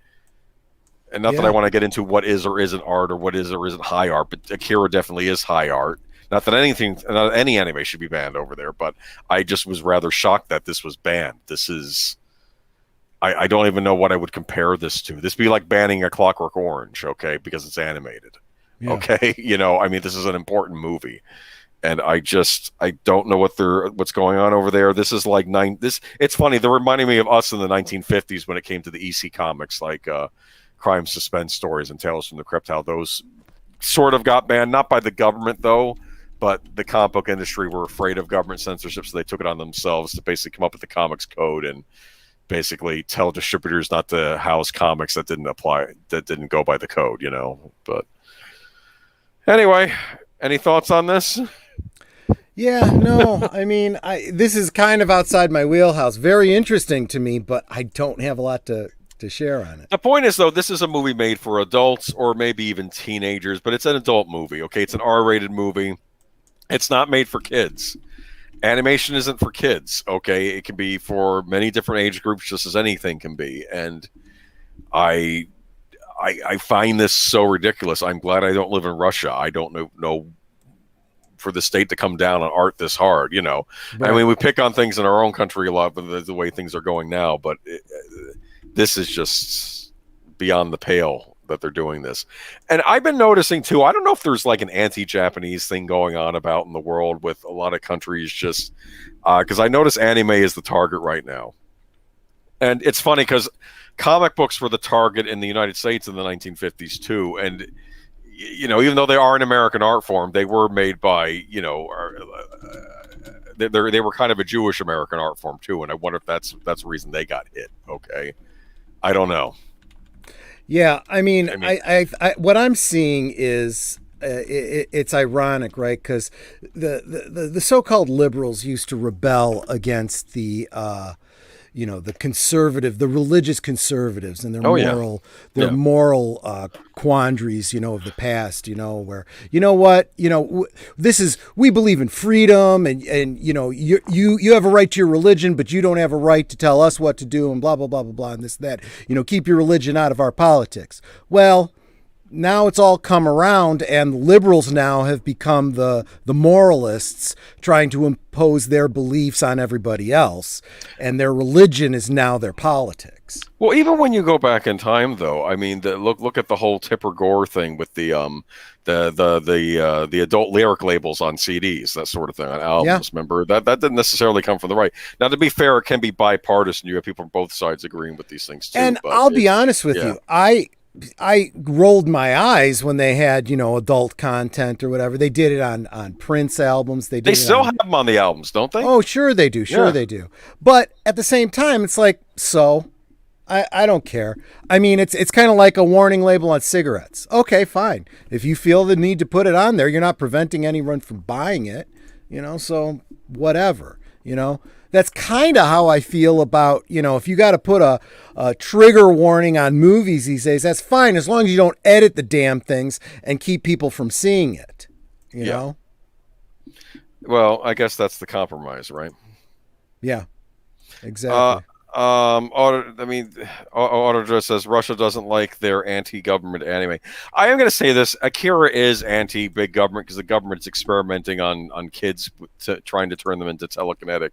And not that I want to get into what is or isn't art or what is or isn't high art, but Akira definitely is high art. Not that not any anime should be banned over there, but I just was rather shocked that this was banned. This is, I don't even know what I would compare this to. This would be like banning A Clockwork Orange, okay, because it's animated. Yeah. Okay, I mean, this is an important movie, and I don't know what's going on over there. This is like it's funny. They're reminding me of us in the 1950s when it came to the EC comics, like crime suspense stories and Tales from the Crypt, how those sort of got banned, not by the government though, but the comic book industry were afraid of government censorship, so they took it on themselves to basically come up with the comics code and basically tell distributors not to house comics that didn't go by the code, But anyway, any thoughts on this? Yeah, no, I mean, this is kind of outside my wheelhouse. Very interesting to me, but I don't have a lot to share on it. The point is, though, this is a movie made for adults or maybe even teenagers, but it's an adult movie, okay? It's an R-rated movie. It's not made for kids. Animation isn't for kids, okay? It can be for many different age groups, just as anything can be. And I find this so ridiculous. I'm glad I don't live in Russia. I don't know for the state to come down on art this hard, Right. I mean, we pick on things in our own country a lot, but the way things are going now, but this is just beyond the pale that they're doing this. And I've been noticing too, I don't know if there's like an anti-Japanese thing going on about in the world with a lot of countries, just because I notice anime is the target right now. And it's funny because comic books were the target in the United States in the 1950s too. And, even though they are an American art form, they were made by, they were kind of a Jewish American art form too. And I wonder if that's the reason they got hit. Okay. I don't know. Yeah, I mean, I what I'm seeing is it's ironic, right? Because the so-called liberals used to rebel against the the religious conservatives and their moral quandaries, of the past, where, we believe in freedom and you have a right to your religion, but you don't have a right to tell us what to do and blah, blah, blah, blah, blah, and this, that, keep your religion out of our politics. Well, now it's all come around, and liberals now have become the moralists trying to impose their beliefs on everybody else, and their religion is now their politics. Well, even when you go back in time, though, I mean, look at the whole Tipper Gore thing with the adult lyric labels on CDs, that sort of thing, on albums. Yeah. Remember that didn't necessarily come from the right. Now, to be fair, it can be bipartisan. You have people from both sides agreeing with these things too. And I'll be honest with you, I rolled my eyes when they had, adult content or whatever. They did it on Prince albums. They still have them on the albums, don't they? Oh, sure they do. Sure they do. But at the same time, it's like, so I don't care. I mean, it's kind of like a warning label on cigarettes. Okay, fine. If you feel the need to put it on there, you're not preventing anyone from buying it, so whatever, That's kind of how I feel about, if you got to put a trigger warning on movies these days, that's fine as long as you don't edit the damn things and keep people from seeing it, you know? Well, I guess that's the compromise, right? Yeah, exactly. Autodress says Russia doesn't like their anti-government anime. I am going to say this: Akira is anti-big government because the government's experimenting on kids, trying to turn them into telekinetic.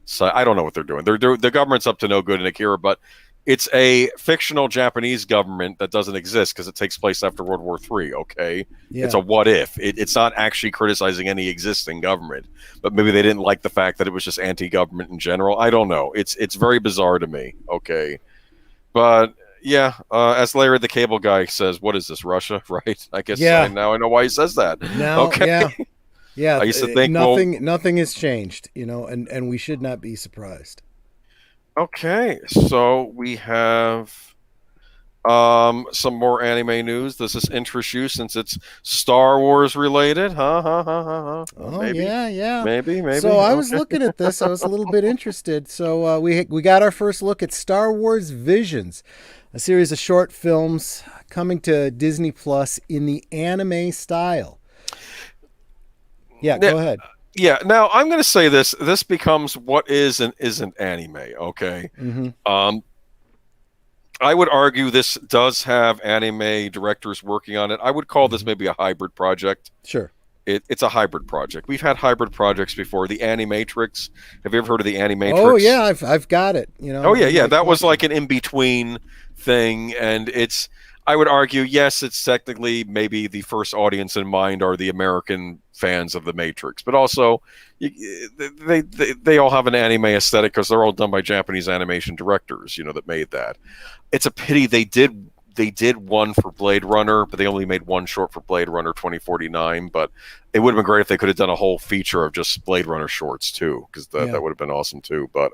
So I don't know what they're doing. The government's up to no good in Akira, but it's a fictional Japanese government that doesn't exist because it takes place after World War III. Okay, it's a what if. It's not actually criticizing any existing government, but maybe they didn't like the fact that it was just anti-government in general. I don't know. It's very bizarre to me. Okay, but yeah, as Larry the Cable Guy says, what is this, Russia? Right? I guess now I know why he says that. Now, okay. Yeah. I used to think nothing has changed, and we should not be surprised. Okay, so we have some more anime news. Does this interest you since it's Star Wars related? Oh, maybe. yeah. Maybe. So I was looking at this. I was a little bit interested. So we got our first look at Star Wars Visions, a series of short films coming to Disney Plus in the anime style. Yeah, go ahead. Yeah, now I'm going to say this. This becomes what is and isn't anime, okay? Mm-hmm. I would argue this does have anime directors working on it. I would call this maybe a hybrid project. Sure. It's a hybrid project. We've had hybrid projects before. The Animatrix. Have you ever heard of the Animatrix? Oh, yeah, I've got it. Oh, yeah. That was like an in-between thing, and it's... I would argue, yes, it's technically maybe the first audience in mind are the American fans of the Matrix, but also they all have an anime aesthetic because they're all done by Japanese animation directors, that made that. It's a pity they did one for Blade Runner, but they only made one short for Blade Runner 2049. But it would have been great if they could have done a whole feature of just Blade Runner shorts too, because that would have been awesome too. But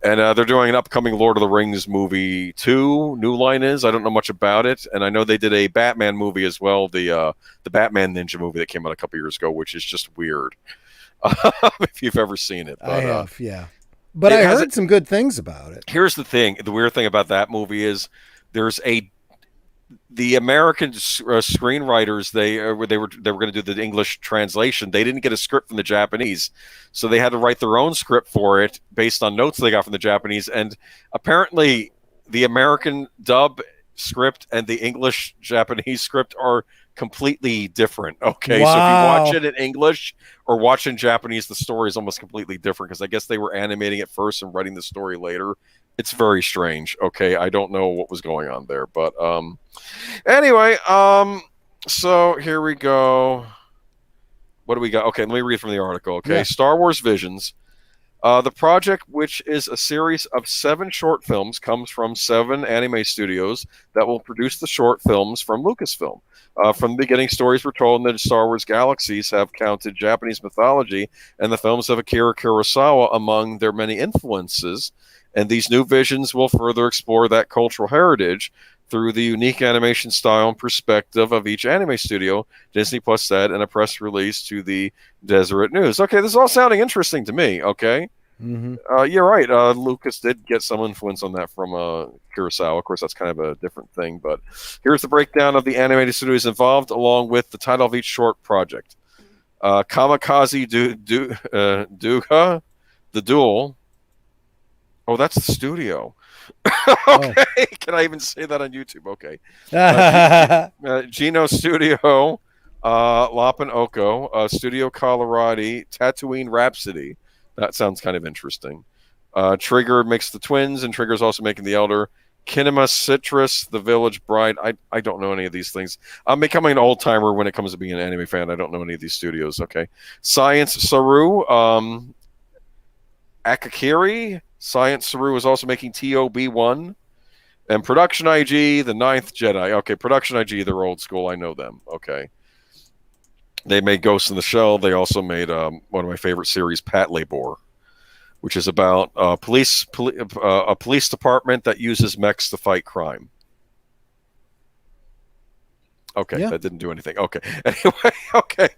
and they're doing an upcoming Lord of the Rings movie too. New Line is. I don't know much about it. And I know they did a Batman movie as well, the Batman Ninja movie that came out a couple years ago, which is just weird. If you've ever seen it. But, I have, yeah. But I heard some good things about it. Here's the thing. The weird thing about that movie is the American screenwriters, they were going to do the English translation. They didn't get a script from the Japanese, so they had to write their own script for it based on notes they got from the Japanese. And apparently, the American dub script and the English Japanese script are completely different. Okay, wow. So if you watch it in English or watch in Japanese, the story is almost completely different because I guess they were animating it first and writing the story later. It's very strange. Okay, I don't know what was going on there, but anyway, so here we go. What do we got? Okay, let me read from the article. Okay, yeah. Star Wars Visions. The project, which is a series of 7 short films, comes from 7 anime studios that will produce the short films from Lucasfilm. From the beginning, stories were told in the Star Wars galaxies have counted Japanese mythology and the films of Akira Kurosawa among their many influences. And these new visions will further explore that cultural heritage through the unique animation style and perspective of each anime studio, Disney Plus said in a press release to the Deseret News. Okay, this is all sounding interesting to me, okay? Mm-hmm. You're right. Lucas did get some influence on that from Kurosawa. Of course, that's kind of a different thing. But here's the breakdown of the animated studios involved, along with the title of each short project. Kamikaze Duga, The Duel. Oh, that's the studio. Okay. Oh. Can I even say that on YouTube? Okay. Geno Studio, Lapan Oko, Studio Colorado, Tatooine Rhapsody. That sounds kind of interesting. Trigger makes the twins, and Trigger's also making the Elder. Kinema Citrus, The Village Bride. I don't know any of these things. I'm becoming an old timer when it comes to being an anime fan. I don't know any of these studios. Okay. Science Saru, Akakiri. Science Saru is also making TOB1. And Production IG, The Ninth Jedi. Okay, Production IG, they're old school. I know them. Okay. They made Ghost in the Shell. They also made one of my favorite series, Pat Labor, which is about a police department that uses mechs to fight crime. Okay, yeah. That didn't do anything. Okay. Anyway, okay.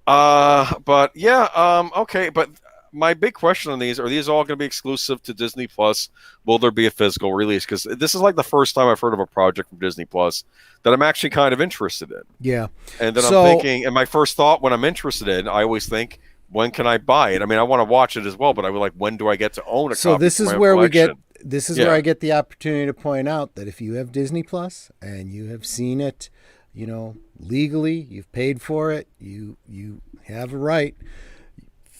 But yeah, okay, but my big question on these, are these all going to be exclusive to Disney Plus? Will there be a physical release? Because this is like the first time I've heard of a project from Disney Plus that I'm actually kind of interested in. Yeah. And then I'm thinking, and my first thought when I'm interested in, I always think, when can I buy it? I mean, I want to watch it as well, but I would like, when do I get to own a copy? So this is where where I get the opportunity to point out that if you have Disney Plus and you have seen it, legally, you've paid for it, you have a right.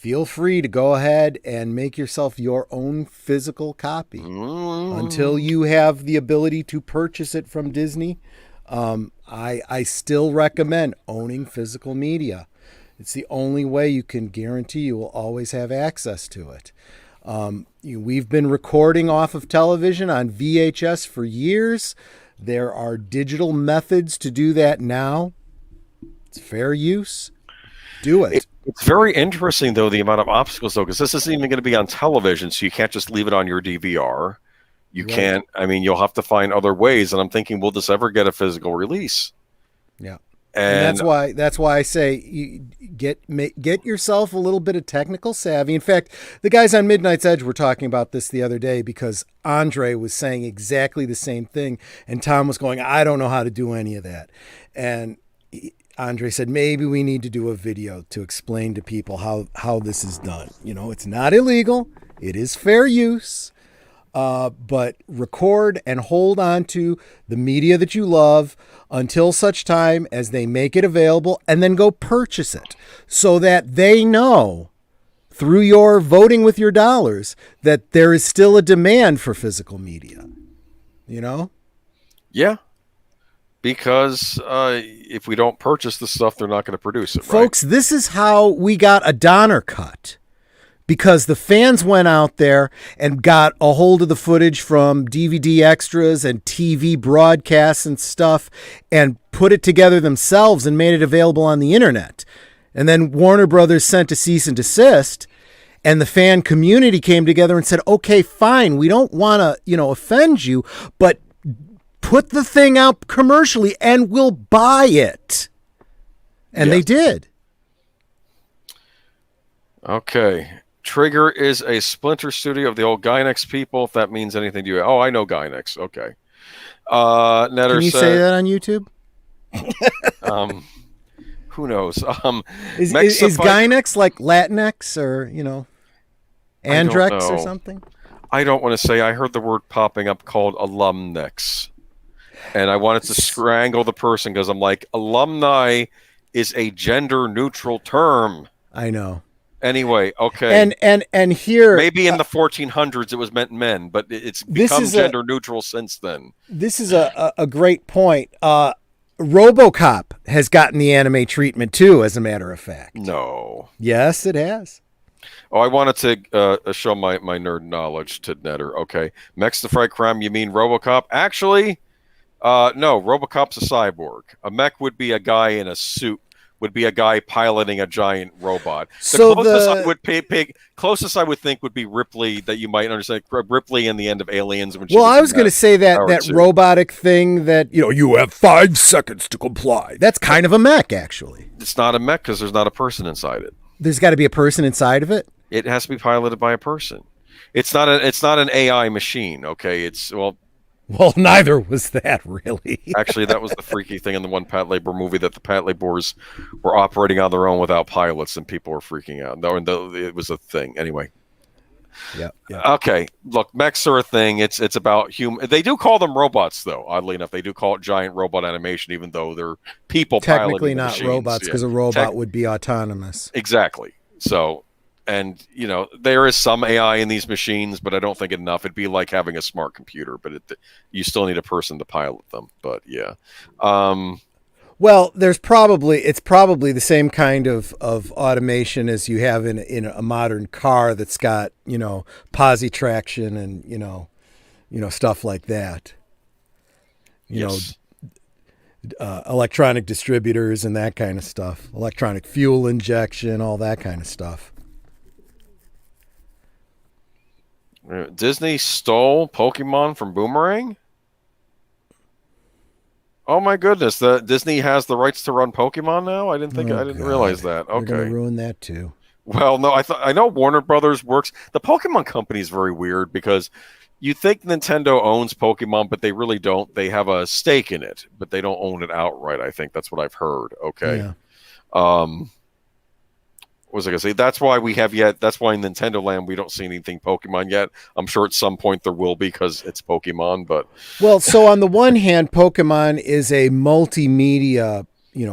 feel free to go ahead and make yourself your own physical copy. Until you have the ability to purchase it from Disney, I still recommend owning physical media. It's the only way you can guarantee you will always have access to it. We've been recording off of television on VHS for years. There are digital methods to do that now. It's fair use. Do it. It's very interesting, though, the amount of obstacles, though, because this isn't even going to be on television, so you can't just leave it on your DVR. You can't. I mean, you'll have to find other ways. And I'm thinking, will this ever get a physical release? Yeah. And that's why I say you get yourself a little bit of technical savvy. In fact, the guys on Midnight's Edge were talking about this the other day because Andre was saying exactly the same thing, and Tom was going, "I don't know how to do any of that." And Andre said, maybe we need to do a video to explain to people how this is done. It's not illegal. It is fair use. But record and hold on to the media that you love until such time as they make it available, and then go purchase it so that they know through your voting with your dollars that there is still a demand for physical media. Yeah. Because if we don't purchase the stuff, they're not going to produce it, Folks, this is how we got a Donner cut. Because the fans went out there and got a hold of the footage from DVD extras and TV broadcasts and stuff and put it together themselves and made it available on the internet. And then Warner Brothers sent a cease and desist, and the fan community came together and said, okay, fine, we don't want to, offend you, but put the thing out commercially and we'll buy it. And they did. Okay. Trigger is a splinter studio of the old Gynex people, if that means anything to you. Oh, I know Gynex. Okay. Netter Can you say that on YouTube? Who knows? Is Gynex like Latinx or, Andrex or something? I don't want to say. I heard the word popping up called alumnex. And I wanted to strangle the person because I'm like, alumni is a gender neutral term. I know. Anyway, okay. And here, maybe in the 1400s it was meant men, but it's become gender neutral since then. This is a great point. RoboCop has gotten the anime treatment too, as a matter of fact. No. Yes, it has. Oh, I wanted to show my nerd knowledge to Netter. Okay. Mechs the Fright Crime, you mean RoboCop? Actually, no, RoboCop's a cyborg. A mech would be a guy in a suit. Would be a guy piloting a giant robot. Closest I would think would be Ripley, that you might understand. Ripley in the end of Aliens. When I was going to say that robotic thing that you have 5 seconds to comply. That's kind of a mech, actually. It's not a mech because there's not a person inside it. There's got to be a person inside of it. It has to be piloted by a person. It's not an AI machine. Okay, Well, neither was that, really. Actually, that was the freaky thing in the one Pat Labor movie, that the Pat Labors were operating on their own without pilots, and people were freaking out. It was a thing. Anyway. Yeah. Okay. Look, mechs are a thing. It's about human. They do call them robots, though. Oddly enough, they do call it giant robot animation, even though they're people technically piloting not machines. Robots, because a robot would be autonomous. Exactly. So. And, there is some AI in these machines, but I don't think enough. It'd be like having a smart computer, but you still need a person to pilot them. But, yeah. Well, it's probably the same kind of automation as you have in a modern car that's got, posi traction and, stuff like that. Yes. Electronic distributors and that kind of stuff. Electronic fuel injection, all that kind of stuff. Disney stole Pokemon from Boomerang? Oh my goodness! Disney has the rights to run Pokemon now. I didn't realize that. Okay, they're gonna ruin that too. Well, no, I know Warner Brothers works. The Pokemon company is very weird because you think Nintendo owns Pokemon, but they really don't. They have a stake in it, but they don't own it outright. I think that's what I've heard. Okay. Yeah. What was I gonna say? That's why in Nintendo Land we don't see anything Pokemon yet. I'm sure at some point there will be because it's Pokemon. But so on the one hand, Pokemon is a multimedia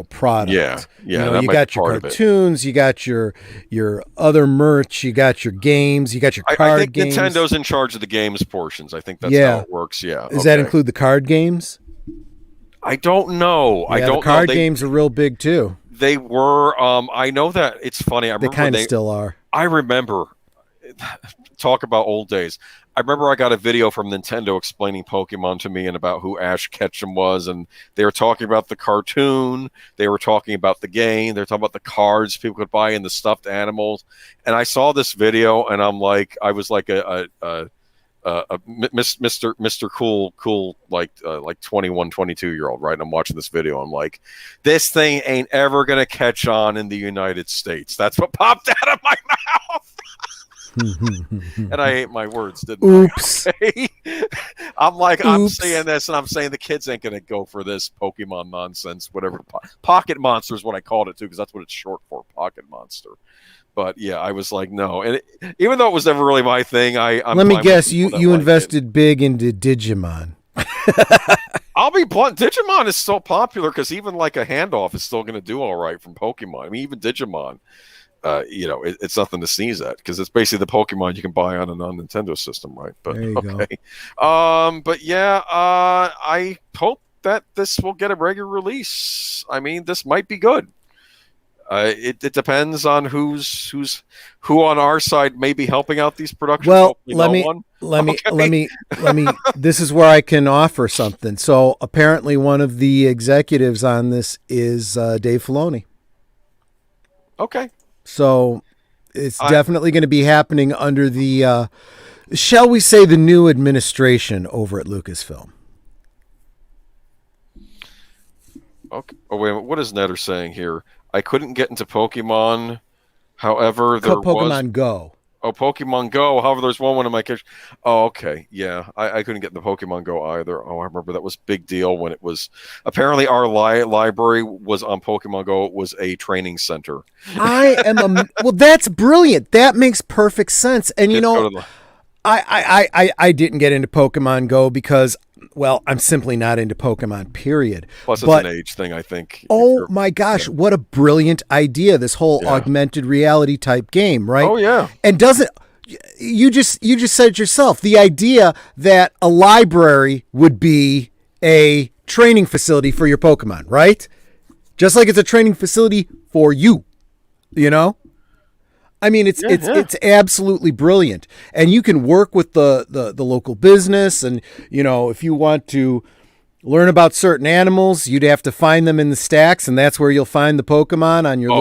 product. Yeah, that You might got be your part of it. cartoons, you got your other merch, you got your games, you got your I card think games. Nintendo's in charge of the games portions. I think that's how it works. Yeah. Does that include the card games? I don't know. Yeah, the card games are real big too. They were. I know that it's funny. I They remember kind of still are. I remember. Talk about old days. I remember I got a video from Nintendo explaining Pokemon to me and about who Ash Ketchum was, and they were talking about the cartoon, they were talking about the game, they were talking about the cards people could buy and the stuffed animals. And I saw this video, and I was like Mr. Cool, like 21, 22-year old, right? And I'm watching this video. I'm like, this thing ain't ever gonna catch on in the United States. That's what popped out of my mouth. And I ate my words, didn't Oops. I? Okay? I'm saying this, and I'm saying the kids ain't gonna go for this Pokemon nonsense, whatever. Pocket Monster is what I called it too, because that's what it's short for, Pocket Monster. But yeah, I was like, no. And even though it was never really my thing, let me guess, you invested big into Digimon. I'll be blunt. Digimon is so popular because even like a handoff is still going to do all right from Pokemon. I mean, even Digimon, it's nothing to sneeze at because it's basically the Pokemon you can buy on a non-Nintendo system, right? But there you okay. But yeah, I hope that this will get a regular release. I mean, this might be good. It depends on who on our side may be helping out these productions. Well, let me. This is where I can offer something. So apparently, one of the executives on this is Dave Filoni. Okay. So it's definitely going to be happening under the, shall we say, the new administration over at Lucasfilm. Okay. Oh wait, what is Netter saying here? I couldn't get into Pokemon. However, there Pokemon Go. Oh, Pokemon Go. However, there's one in my kitchen. Oh, okay. Yeah, I couldn't get into Pokemon Go either. Oh, I remember that was a big deal when it was. Apparently, our library was on Pokemon Go. It was a training center. Well, that's brilliant. That makes perfect sense. And I didn't get into Pokemon Go because, well, I'm simply not into Pokemon, period. Plus, it's an age thing, I think. Oh, my gosh. Yeah. What a brilliant idea, this whole augmented reality type game, right? Oh, yeah. And you just said it yourself, the idea that a library would be a training facility for your Pokemon, right? Just like it's a training facility for you, I mean, it's absolutely brilliant, and you can work with the local business, and if you want to learn about certain animals, you'd have to find them in the stacks, and that's where you'll find the Pokemon on your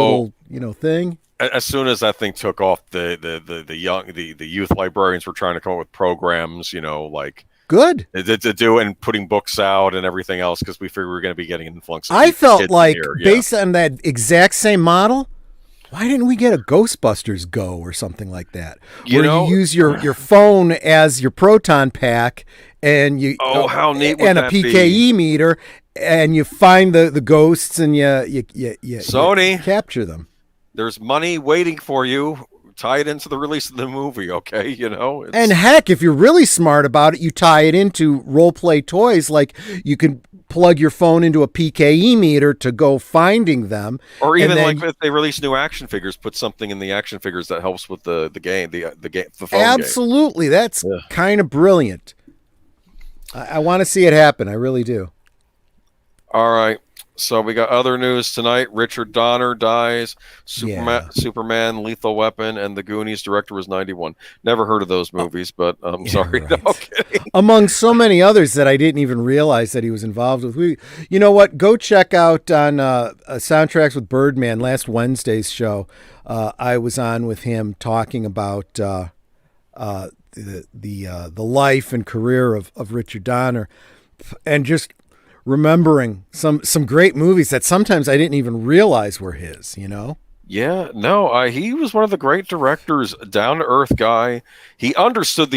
little thing. As soon as that thing took off, the youth librarians were trying to come up with programs, like good to do and putting books out and everything else because we figured we were going to be getting an influx. I felt like based on that exact same model. Why didn't we get a Ghostbusters Go or something like that? Where you use your phone as your proton pack and how neat would and a that PKE meter, and you find the ghosts and you Sony, capture them. There's money waiting for you. Tie it into the release of the movie, okay? And heck, if you're really smart about it, you tie it into role play toys. Like you can plug your phone into a PKE meter to go finding them, or even like if they release new action figures, put something in the action figures that helps with the game, the phone Absolutely, game. That's kind of brilliant. I want to see it happen. I really do. All right. So we got other news tonight. Richard Donner dies. Superman, Lethal Weapon, and The Goonies. Director was 91. Never heard of those movies, but I'm sorry. Right. No kidding. Among so many others that I didn't even realize that he was involved with. You know what? Go check out on Soundtracks with Birdman, last Wednesday's show. I was on with him talking about the life and career of Richard Donner, and just remembering some great movies that sometimes I didn't even realize were his, Yeah, no, he was one of the great directors, down to earth guy. He understood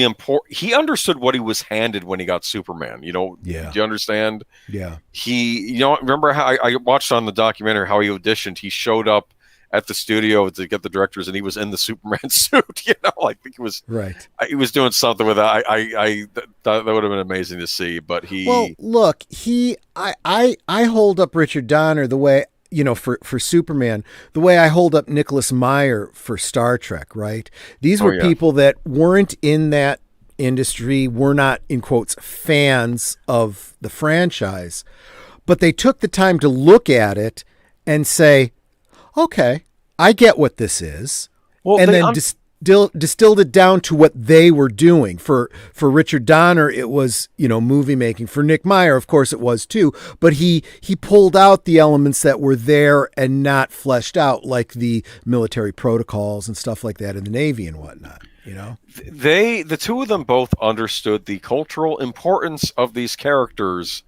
he understood what he was handed when he got Superman. Do you understand? Yeah. He, remember how I watched on the documentary how he auditioned. He showed up at the studio to get the directors, and he was in the Superman suit. I think he was right. He was doing something with that. That would have been amazing to see. But look, I hold up Richard Donner the way for Superman, the way I hold up Nicholas Meyer for Star Trek, right? These were people that weren't in that industry, were not, in quotes, fans of the franchise, but they took the time to look at and say, okay, I get what this is. Well, and then distilled it down to what they were doing. For Richard Donner, it was, movie making. For Nick Meyer, of course, it was too. But he pulled out the elements that were there and not fleshed out, like the military protocols and stuff like that in the Navy and whatnot. The two of them both understood the cultural importance of these characters.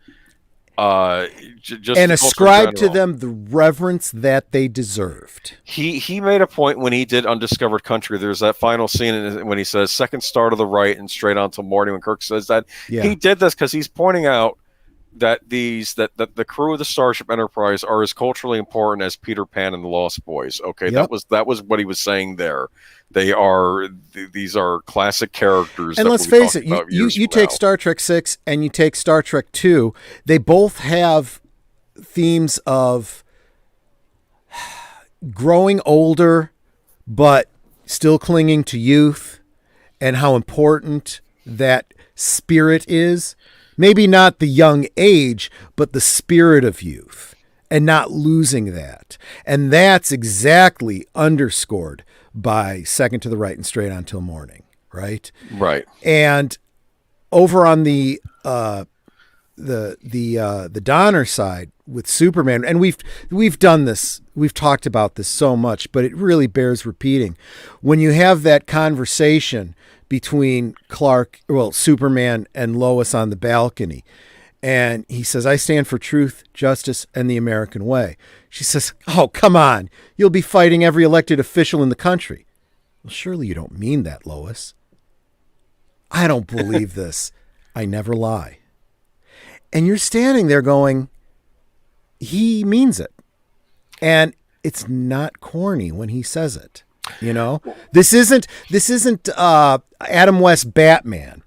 And ascribe to them the reverence that they deserved. He made a point when he did Undiscovered Country. There's that final scene when he says "second star to the right" and straight on till morning. When Kirk says that, he did this because he's pointing out that the crew of the Starship Enterprise are as culturally important as Peter Pan and the Lost Boys. Okay, that was what he was saying there. These are classic characters. And let's face it, you take Star Trek 6 and you take Star Trek 2, they both have themes of growing older but still clinging to youth, and how important that spirit is. Maybe not the young age, but the spirit of youth, and not losing that. And that's exactly underscored by Second to the Right and Straight on Till Morning, right? Right. And over on the Donner side with Superman, and we've done this, we've talked about this so much, but it really bears repeating. When you have that conversation between Superman and Lois on the balcony, and he says, "I stand for truth, justice, and the American way." She says, "Oh, come on. You'll be fighting every elected official in the country." "Well, surely you don't mean that, Lois." "I don't believe this. I never lie." And you're standing there going, he means it. And it's not corny when he says it. This isn't Adam West Batman,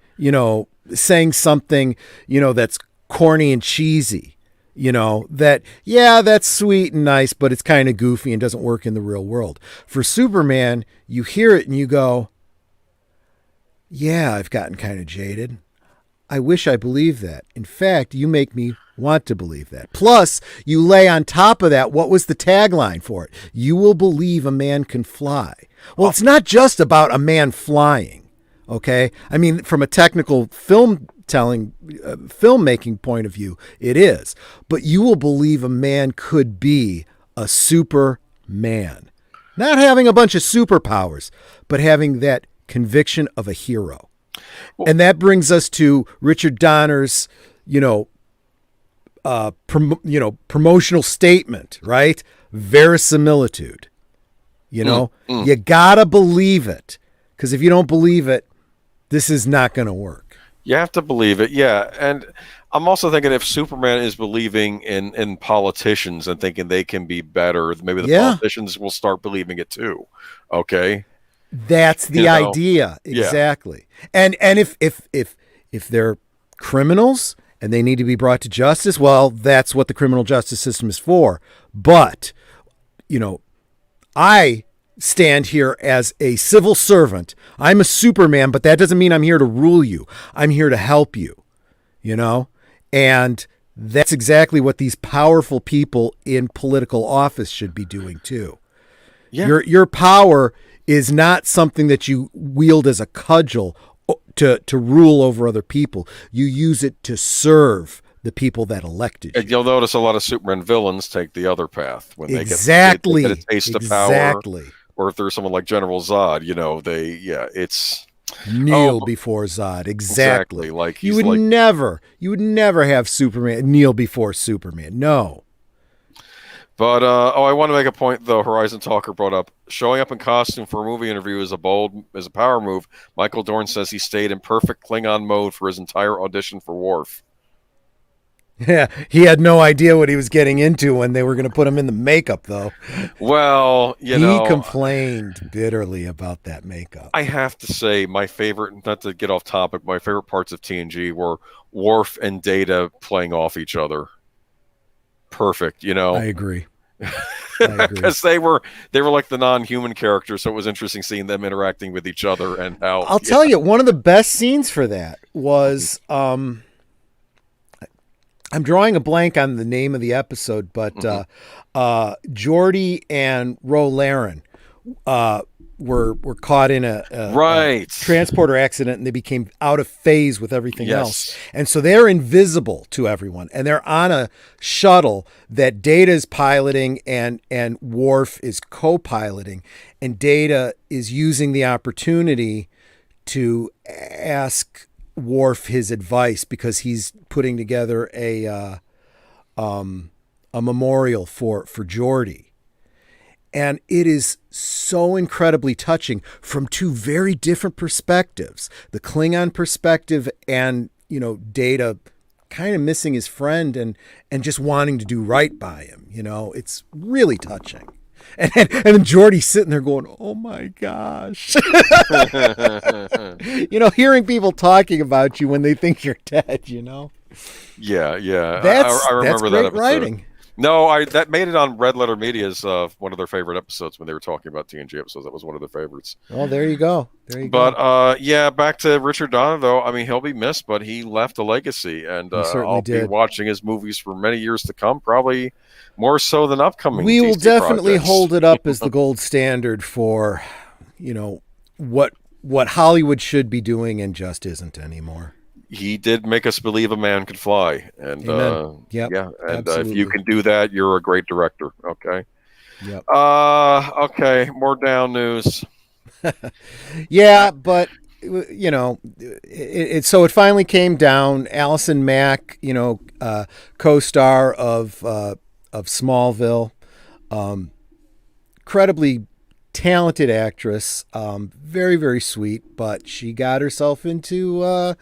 saying something, that's corny and cheesy, that's sweet and nice, but it's kind of goofy and doesn't work in the real world. For Superman, you hear it and you go, yeah, I've gotten kind of jaded. I wish I believed that. In fact, you make me want to believe that. Plus, you lay on top of that, what was the tagline for it? You will believe a man can fly. Well, it's not just about a man flying, okay? I mean, from a technical filmmaking point of view, it is. But you will believe a man could be a Superman. Not having a bunch of superpowers, but having that conviction of a hero. And that brings us to Richard Donner's, promotional statement, right? Verisimilitude. You gotta believe it, because if you don't believe it, this is not going to work. You have to believe it, yeah. And I'm also thinking if Superman is believing in politicians and thinking they can be better, maybe the politicians will start believing it too. Okay. That's the idea. Exactly. Yeah. And if they're criminals and they need to be brought to justice, well, that's what the criminal justice system is for. But, I stand here as a civil servant. I'm a Superman, but that doesn't mean I'm here to rule you. I'm here to help you, and that's exactly what these powerful people in political office should be doing too. Yeah. Your power is not something that you wield as a cudgel to rule over other people. You use it to serve the people that elected you. And you'll notice a lot of Superman villains take the other path when they get a taste of power. Or if there's someone like General Zod, it's kneel before Zod. Exactly. Like you would never have Superman kneel before Superman. No. But I want to make a point though. Horizon Talker brought up showing up in costume for a movie interview is a power move. Michael Dorn says he stayed in perfect Klingon mode for his entire audition for Worf. Yeah, he had no idea what he was getting into when they were going to put him in the makeup, though. Well, he complained bitterly about that makeup. I have to say, my favorite, not to get off topic, my favorite parts of TNG were Worf and Data playing off each other. Perfect, I agree. I agree. Because they were like the non-human characters, so it was interesting seeing them interacting with each other and how. I'll tell you, one of the best scenes for that was I'm drawing a blank on the name of the episode, but Geordi and Ro Laren were caught in a Right. transporter accident, and they became out of phase with everything Yes. else. And so they're invisible to everyone, and they're on a shuttle that Data is piloting and Worf is co-piloting, and Data is using the opportunity to ask Worf his advice because he's putting together a memorial for Geordi. And it is so incredibly touching from two very different perspectives. The Klingon perspective and, Data kind of missing his friend and just wanting to do right by him. It's really touching. And then Geordi's sitting there going, oh my gosh. Hearing people talking about you when they think you're dead, Yeah. That's I remember that's that great episode. writing. No, that made it on Red Letter Media's one of their favorite episodes when they were talking about TNG episodes. That was one of their favorites. Well, there you go. But yeah, back to Richard Donner though. I mean, he'll be missed, but he left a legacy, and He certainly I'll be did. watching his movies for many years to come. Probably more so than upcoming. We will DC definitely projects. hold it up as the gold standard for, what Hollywood should be doing and just isn't anymore. He did make us believe a man could fly, and Amen. Yep, yeah, and if absolutely. you can do that, you're a great director. Okay. Yep. Okay, more down news. Yeah, but so it finally came down. Allison Mack, co-star of Smallville, incredibly talented actress, very, very sweet, but she got herself into a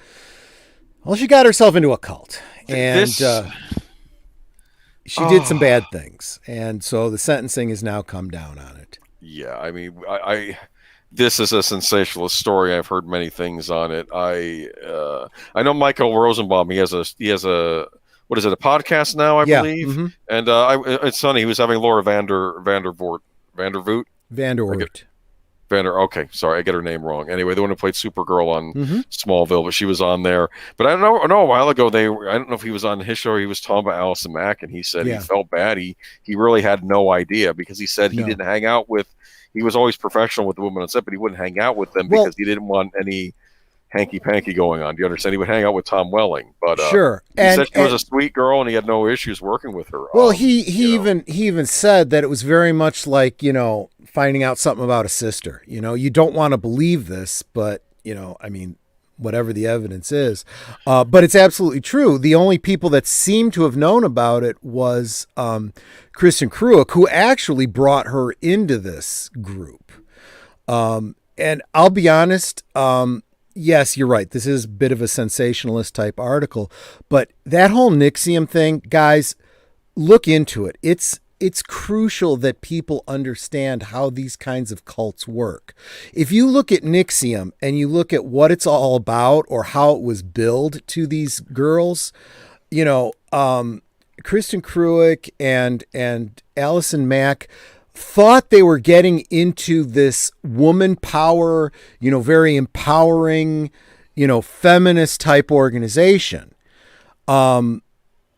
cult, and she did some bad things, and so the sentencing has now come down on it. Yeah, I mean, I this is a sensationalist story. I've heard many things on it. I know Michael Rosenbaum. He has a what is it, a podcast now, I believe. Mm-hmm. And it's funny. He was having Laura Vandervoort. Okay, sorry, I get her name wrong. Anyway, the one who played Supergirl on Smallville, but she was on there. But I know a while ago I don't know if he was on his show or he was talking about Allison Mack, and he said he felt bad. He really had no idea because he said he didn't hang out with. He was always professional with the women on set, but he wouldn't hang out with them because he didn't want any hanky-panky going on. Do you understand? He would hang out with Tom Welling, but sure. He said she was a sweet girl, and he had no issues working with her. Well, he even said that it was very much like finding out something about a sister. You don't want to believe this, but I mean, whatever the evidence is, but it's absolutely true. The only people that seem to have known about it was Kristen Kruick, who actually brought her into this group. And I'll be honest. Yes, you're right. This is a bit of a sensationalist type article, but that whole Nixium thing, guys, look into it. It's crucial that people understand how these kinds of cults work. If you look at Nixium and you look at what it's all about or how it was billed to these girls, Kristen Kruick and Allison Mack thought they were getting into this woman power, very empowering, feminist type organization. And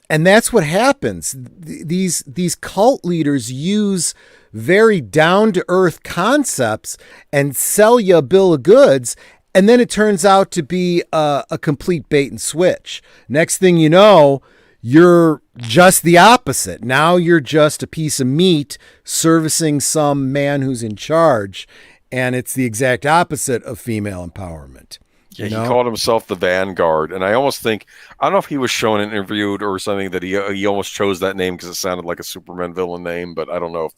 that's what happens. These cult leaders use very down to earth concepts and sell you a bill of goods. And then it turns out to be a complete bait and switch. Next thing you know, you're just the opposite. Now you're just a piece of meat servicing some man who's in charge. And it's the exact opposite of female empowerment. Yeah, he called himself the Vanguard. And I almost think, I don't know if he was shown and interviewed or something that he almost chose that name because it sounded like a Superman villain name, but I don't know if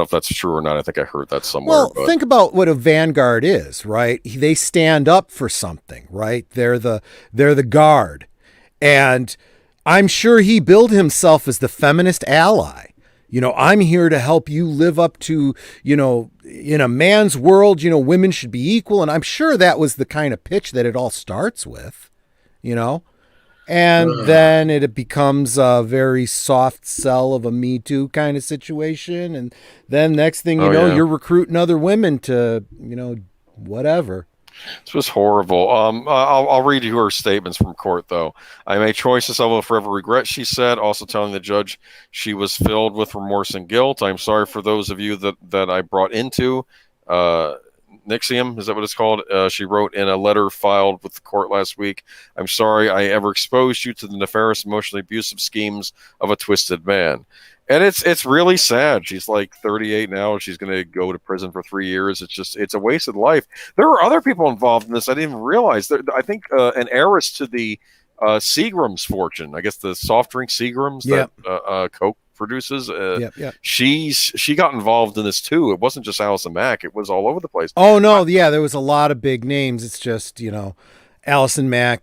that's true or not. I think I heard that somewhere. Well, think about what a Vanguard is, right? They stand up for something, right? They're the guard. And I'm sure he billed himself as the feminist ally. I'm here to help you live up to, in a man's world, women should be equal. And I'm sure that was the kind of pitch that it all starts with, And then it becomes a very soft sell of a Me Too kind of situation. And then next thing you know, you're recruiting other women to, whatever. This was horrible. I'll read you her statements from court, though. I made choices I will forever regret, she said, also telling the judge she was filled with remorse and guilt. I'm sorry for those of you that I brought into Nixium, is that what it's called? She wrote in a letter filed with the court last week. I'm sorry I ever exposed you to the nefarious, emotionally abusive schemes of a twisted man. And it's really sad. She's like 38 now. She's going to go to prison for 3 years. It's a wasted life. There are other people involved in this. I didn't even realize. I think an heiress to the CDroms fortune, I guess the soft drink CDroms that Coke produces. She got involved in this too. It wasn't just Allison Mack. It was all over the place. Oh no, there was a lot of big names. It's just Allison Mack.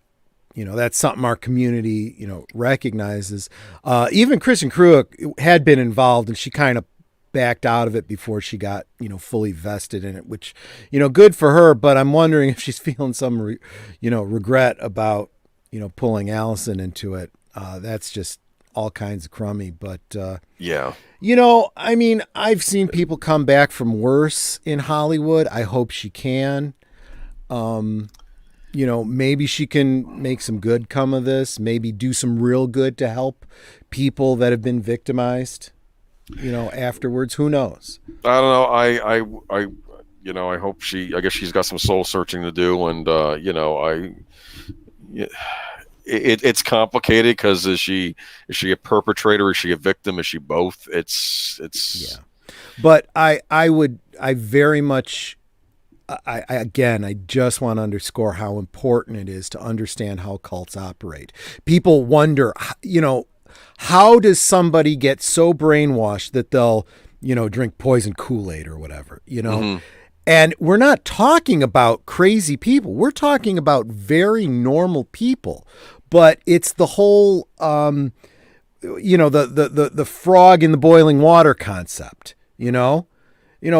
That's something our community recognizes. Even Kristen Kruick had been involved, and she kind of backed out of it before she got fully vested in it. Which good for her. But I'm wondering if she's feeling some regret about pulling Allison into it. That's just all kinds of crummy, but I've seen people come back from worse in Hollywood. I hope she can. Maybe she can make some good come of this, maybe do some real good to help people that have been victimized, afterwards. Who knows? I don't know. I hope I guess she's got some soul searching to do. And, it's complicated because is she a perpetrator? Is she a victim? Is she both? It's But I very much, I just want to underscore how important it is to understand how cults operate. People wonder, how does somebody get so brainwashed that they'll, drink poison Kool-Aid or whatever, Mm-hmm. And we're not talking about crazy people. We're talking about very normal people. But it's the whole, the frog in the boiling water concept, a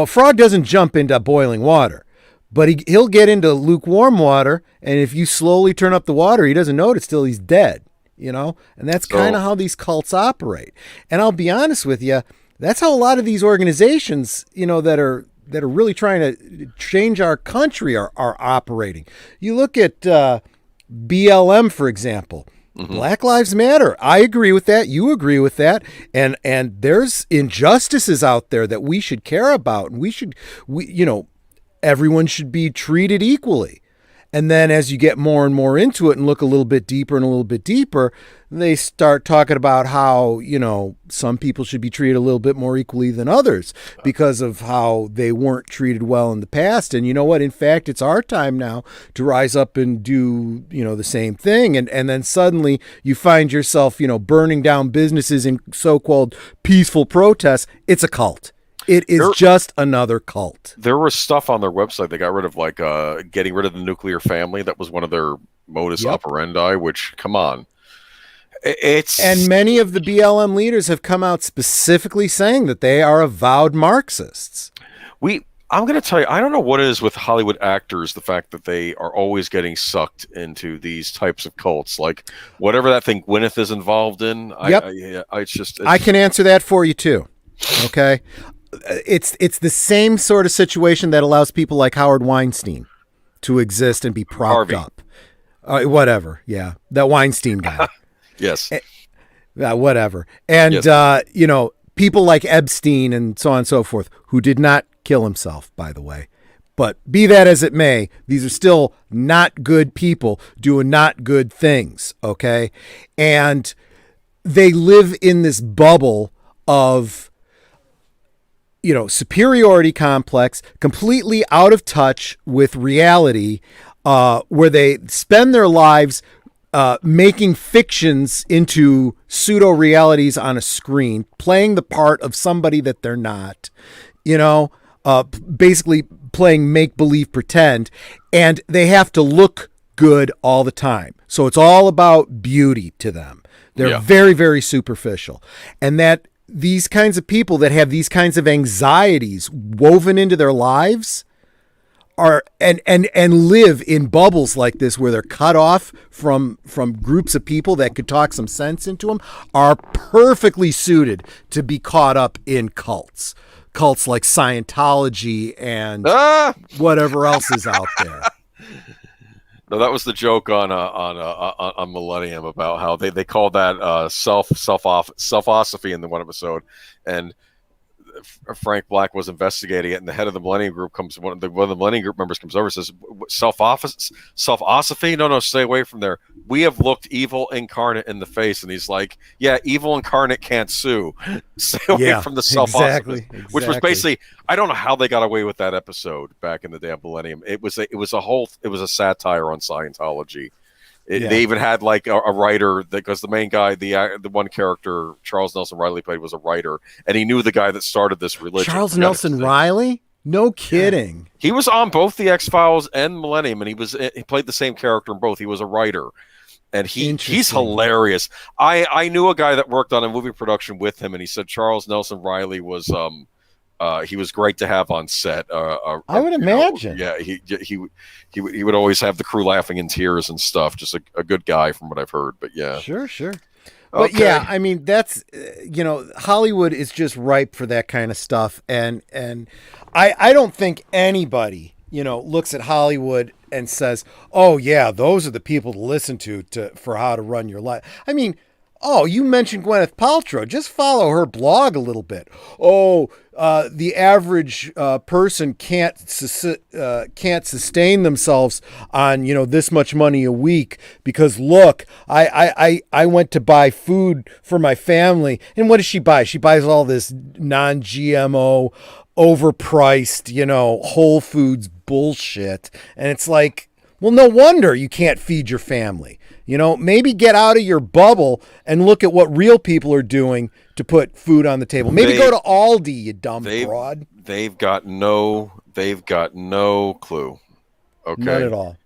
frog doesn't jump into boiling water, but he'll get into lukewarm water. And if you slowly turn up the water, he doesn't notice till he's dead, and that's kind of how these cults operate. And I'll be honest with you, that's how a lot of these organizations, that are really trying to change our country are operating. You look at BLM, for example. Mm-hmm. Black Lives Matter. I agree with that. You agree with that. And there's injustices out there that we should care about. And everyone should be treated equally. And then as you get more and more into it and look a little bit deeper and a little bit deeper, they start talking about how, some people should be treated a little bit more equally than others because of how they weren't treated well in the past. And you know what? In fact, it's our time now to rise up and do, the same thing. And then suddenly you find yourself, burning down businesses in so-called peaceful protests. It's a cult. It is just another cult. There was stuff on their website. They got rid of getting rid of the nuclear family. That was one of their modus operandi, which, come on. And many of the BLM leaders have come out specifically saying that they are avowed Marxists. I'm going to tell you, I don't know what it is with Hollywood actors, the fact that they are always getting sucked into these types of cults. Like whatever that thing Gwyneth is involved in. I can answer that for you too. Okay. It's the same sort of situation that allows people like Howard Weinstein to exist and be propped up. Whatever. Yeah. That Weinstein guy. Yes. Whatever. And, people like Epstein and so on and so forth, who did not kill himself, by the way. But be that as it may, these are still not good people doing not good things. Okay. And they live in this bubble of, superiority complex, completely out of touch with reality, where they spend their lives making fictions into pseudo realities on a screen, playing the part of somebody that they're not, basically playing make-believe pretend, and they have to look good all the time. So it's all about beauty to them. They're very, very superficial. And that these kinds of people that have these kinds of anxieties woven into their lives are and live in bubbles like this where they're cut off from groups of people that could talk some sense into them are perfectly suited to be caught up in cults like Scientology and whatever else is out there. No, that was the joke on Millennium about how they called that self-osophy in the one episode, and Frank Black was investigating it, and the head of the Millennium Group comes. One of the Millennium Group members comes over and says, "Self-osophy? No, stay away from there. We have looked evil incarnate in the face." And he's like, "Yeah, evil incarnate can't sue. Stay away from the self-osophy." Exactly. Which was basically, I don't know how they got away with that episode back in the day of Millennium. It was a satire on Scientology. They even had like a writer, because the main guy, the one character Charles Nelson Riley played, was a writer, and he knew the guy that started this religion. Charles Nelson Riley? No kidding. Yeah. He was on both the X-Files and Millennium, and he played the same character in both. He was a writer, and he's hilarious. I knew a guy that worked on a movie production with him, and he said Charles Nelson Riley was he was great to have on set. I would imagine. He would always have the crew laughing in tears and stuff. Just a good guy from what I've heard. But yeah, sure. But yeah, I mean, that's Hollywood is just ripe for that kind of stuff, and I don't think anybody looks at Hollywood and says, "Oh yeah, those are the people to listen to for how to run your life." I mean, oh, you mentioned Gwyneth Paltrow. Just follow her blog a little bit. Oh, the average person can't sustain themselves on this much money a week because look, I went to buy food for my family, and what does she buy? She buys all this non-GMO, overpriced, Whole Foods bullshit, and it's like, well, no wonder you can't feed your family. Maybe get out of your bubble and look at what real people are doing to put food on the table. Maybe go to Aldi, you dumb broad. They've got no clue. Okay. Not at all.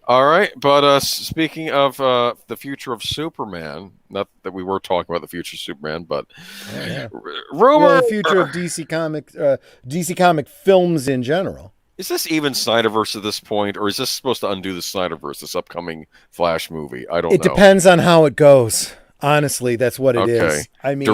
All right, but speaking of the future of Superman, not that we were talking about the future of Superman, but rumor, well, the future of DC Comic films in general. Is this even Snyderverse at this point, or is this supposed to undo the Snyderverse, this upcoming Flash movie? I don't know. It depends on how it goes. Honestly, that's what it is. I mean,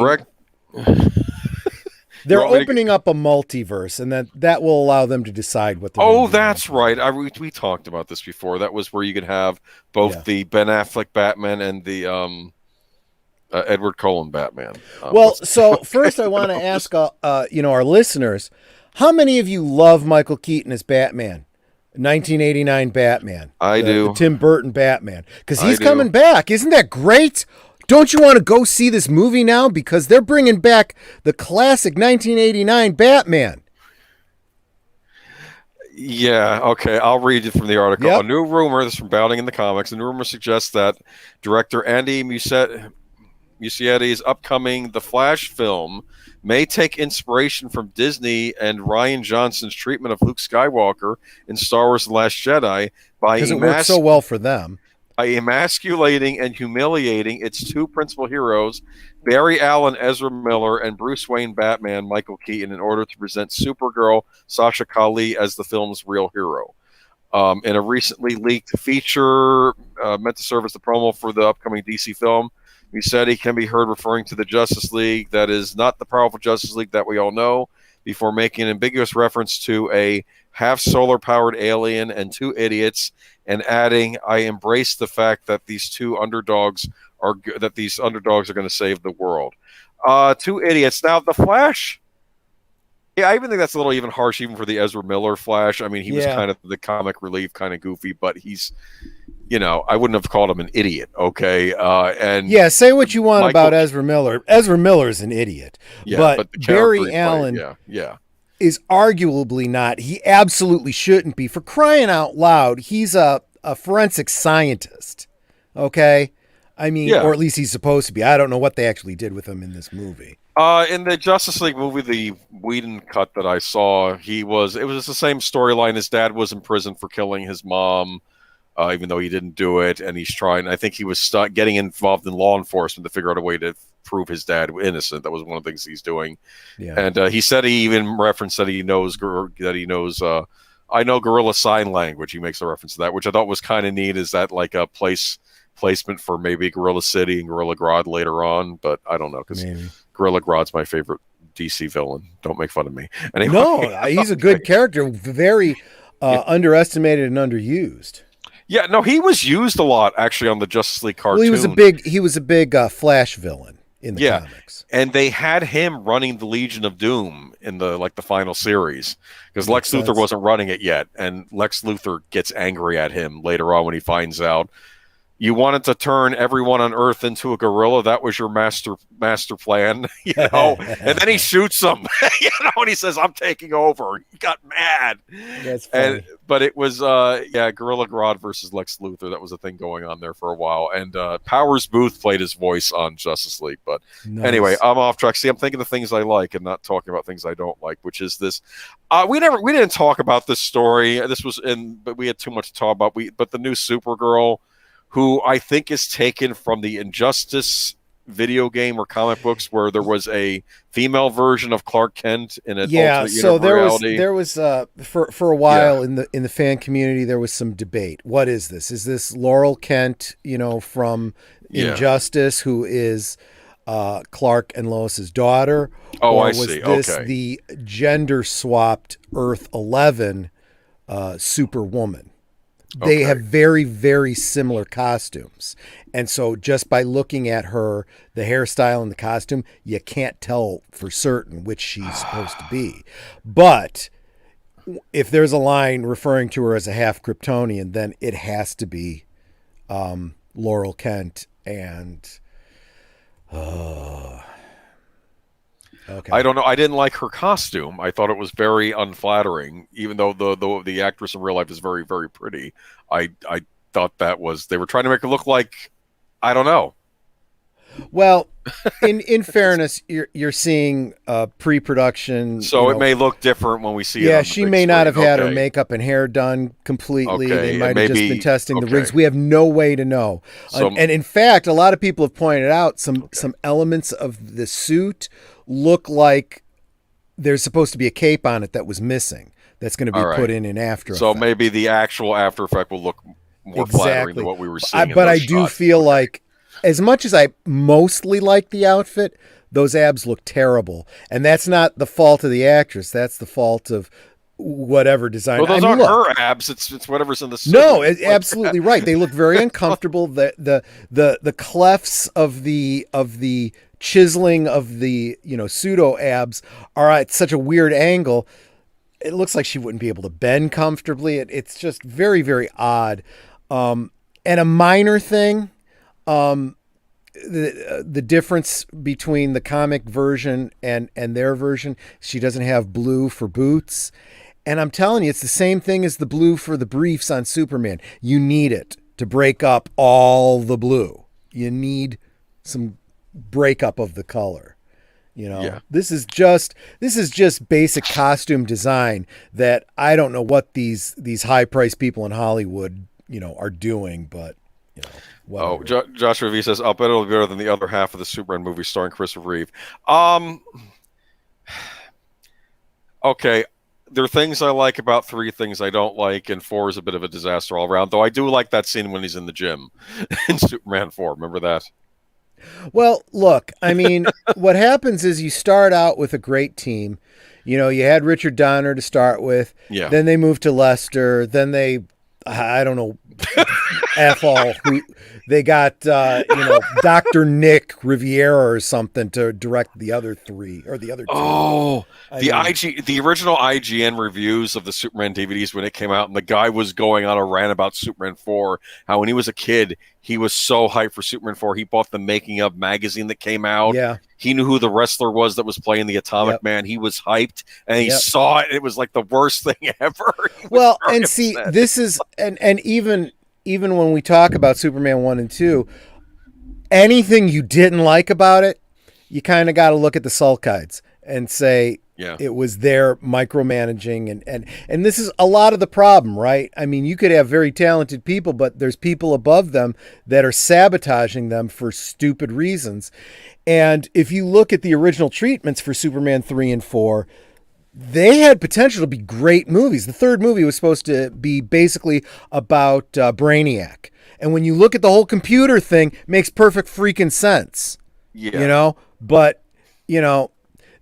they're opening up a multiverse, and that will allow them to decide what they're doing. That's right. We talked about this before. That was where you could have both the Ben Affleck Batman and the Edward Cullen Batman. So first I want to ask our listeners, how many of you love Michael Keaton as Batman? 1989 Batman. I do. The Tim Burton Batman. Because he's coming back. Isn't that great? Don't you want to go see this movie now? Because they're bringing back the classic 1989 Batman. Yeah, okay. I'll read it from the article. Yep. A new rumor, this is from Bounding in the Comics, a new rumor suggests that director Andy Muschietti's upcoming The Flash film may take inspiration from Disney and Rian Johnson's treatment of Luke Skywalker in Star Wars The Last Jedi because it worked so well for them. By emasculating and humiliating its two principal heroes, Barry Allen, Ezra Miller, and Bruce Wayne Batman, Michael Keaton, in order to present Supergirl, Sasha Calle, as the film's real hero. In a recently leaked feature meant to serve as the promo for the upcoming DC film, he said he can be heard referring to the Justice League that is not the powerful Justice League that we all know, before making an ambiguous reference to a half-solar-powered alien and two idiots, and adding, "I embrace the fact that these underdogs are going to save the world." Two idiots. Now, the Flash. Yeah, I even think that's a little even harsh, even for the Ezra Miller Flash. I mean, he was kind of the comic relief, kind of goofy, but he's, I wouldn't have called him an idiot, okay? Say what you want about Ezra Miller. Ezra Miller's an idiot, but Barry Allen is arguably not. He absolutely shouldn't be. For crying out loud, he's a forensic scientist, okay? I mean, or at least he's supposed to be. I don't know what they actually did with him in this movie. In the Justice League movie, the Whedon cut that I saw, it was the same storyline. His dad was in prison for killing his mom, even though he didn't do it, and he's trying. I think he was getting involved in law enforcement to figure out a way to prove his dad innocent. That was one of the things he's doing. Yeah. And he said he even referenced that he knows I know Gorilla Sign Language. He makes a reference to that, which I thought was kind of neat. Is that like a placement for maybe Gorilla City and Gorilla Grodd later on? But I don't know, because Gorilla Grodd's my favorite DC villain. Don't make fun of me. Anyway, no, he's a good character. Very underestimated and underused. Yeah, no, he was used a lot actually on the Justice League cartoon. Well, he was a big Flash villain in the comics. And they had him running the Legion of Doom in the final series, because Lex Luthor wasn't running it yet, and Lex Luthor gets angry at him later on when he finds out, you wanted to turn everyone on Earth into a gorilla. That was your master plan, And then he shoots him, and he says, "I'm taking over." He got mad. That's funny. But it was, Gorilla Grodd versus Lex Luthor. That was a thing going on there for a while. And Powers Booth played his voice on Justice League. But anyway, I'm off track. See, I'm thinking of things I like and not talking about things I don't like, which is this. We didn't talk about this story. This was but we had too much to talk about. But the new Supergirl, who I think is taken from the Injustice video game or comic books, where there was a female version of Clark Kent in an alternate so reality. there was for a while in the fan community, there was some debate. What is this? Is this Laurel Kent, from Injustice, who is Clark and Lois's daughter? Oh, or I was see. This okay. the gender swapped Earth 11 Superwoman? They have very, very similar costumes. And so just by looking at her, the hairstyle and the costume, you can't tell for certain which she's supposed to be. But if there's a line referring to her as a half Kryptonian, then it has to be Laurel Kent and... Okay. I don't know. I didn't like her costume. I thought it was very unflattering, even though the actress in real life is very, very pretty. I thought they were trying to make her look like, I don't know. Well, in fairness, you're seeing pre-production. So it may look different when we see it. Yeah, she may not have had her makeup and hair done completely. They might have just been testing the rigs. We have no way to know. And in fact, a lot of people have pointed out some elements of the suit look like there's supposed to be a cape on it that was missing. That's going to be put in After Effects. So maybe the actual After Effect will look more flattering than what we were seeing. But I do feel like, as much as I mostly like the outfit, those abs look terrible. And that's not the fault of the actress. That's the fault of whatever design. Well, those aren't her abs. It's whatever's in the suit. No, absolutely right. They look very uncomfortable. The clefts of the chiseling of the pseudo abs are at such a weird angle. It looks like she wouldn't be able to bend comfortably. It's just very, very odd. And a minor thing, the difference between the comic version and their version, she doesn't have blue for boots. And I'm telling you, it's the same thing as the blue for the briefs on Superman. You need it to break up all the blue. You need some breakup of the color. This is just basic costume design that I don't know what these high priced people in Hollywood are doing, but whatever. Joshua V says, I'll bet it'll be better than the other half of the Superman movie starring Christopher Reeve. Okay, there are things I like about 3, things I don't like, and 4 is a bit of a disaster all around, though I do like that scene when he's in the gym in Superman 4. Remember that? Well, look, I mean, what happens is you start out with a great team. You had Richard Donner to start with. Yeah. Then they moved to Lester. Then they, I don't know, they got, Dr. Nick Riviera or something to direct the other 3 or the other 2. Oh, the original IGN reviews of the Superman DVDs when it came out, and the guy was going on a rant about Superman 4, how when he was a kid, he was so hyped for Superman 4, he bought the Making of magazine that came out. Yeah. He knew who the wrestler was that was playing the Atomic Man. He was hyped, and he saw it. It was like the worst thing ever. Well, and see, this is, and even when we talk about Superman 1 and 2, anything you didn't like about it, you kind of got to look at the sulkites and say, it was their micromanaging. And this is a lot of the problem, right? I mean, you could have very talented people, but there's people above them that are sabotaging them for stupid reasons. And if you look at the original treatments for Superman 3 and 4, they had potential to be great movies. The third movie was supposed to be basically about Brainiac. And when you look at the whole computer thing, it makes perfect freaking sense. You Yeah. know? But, you know,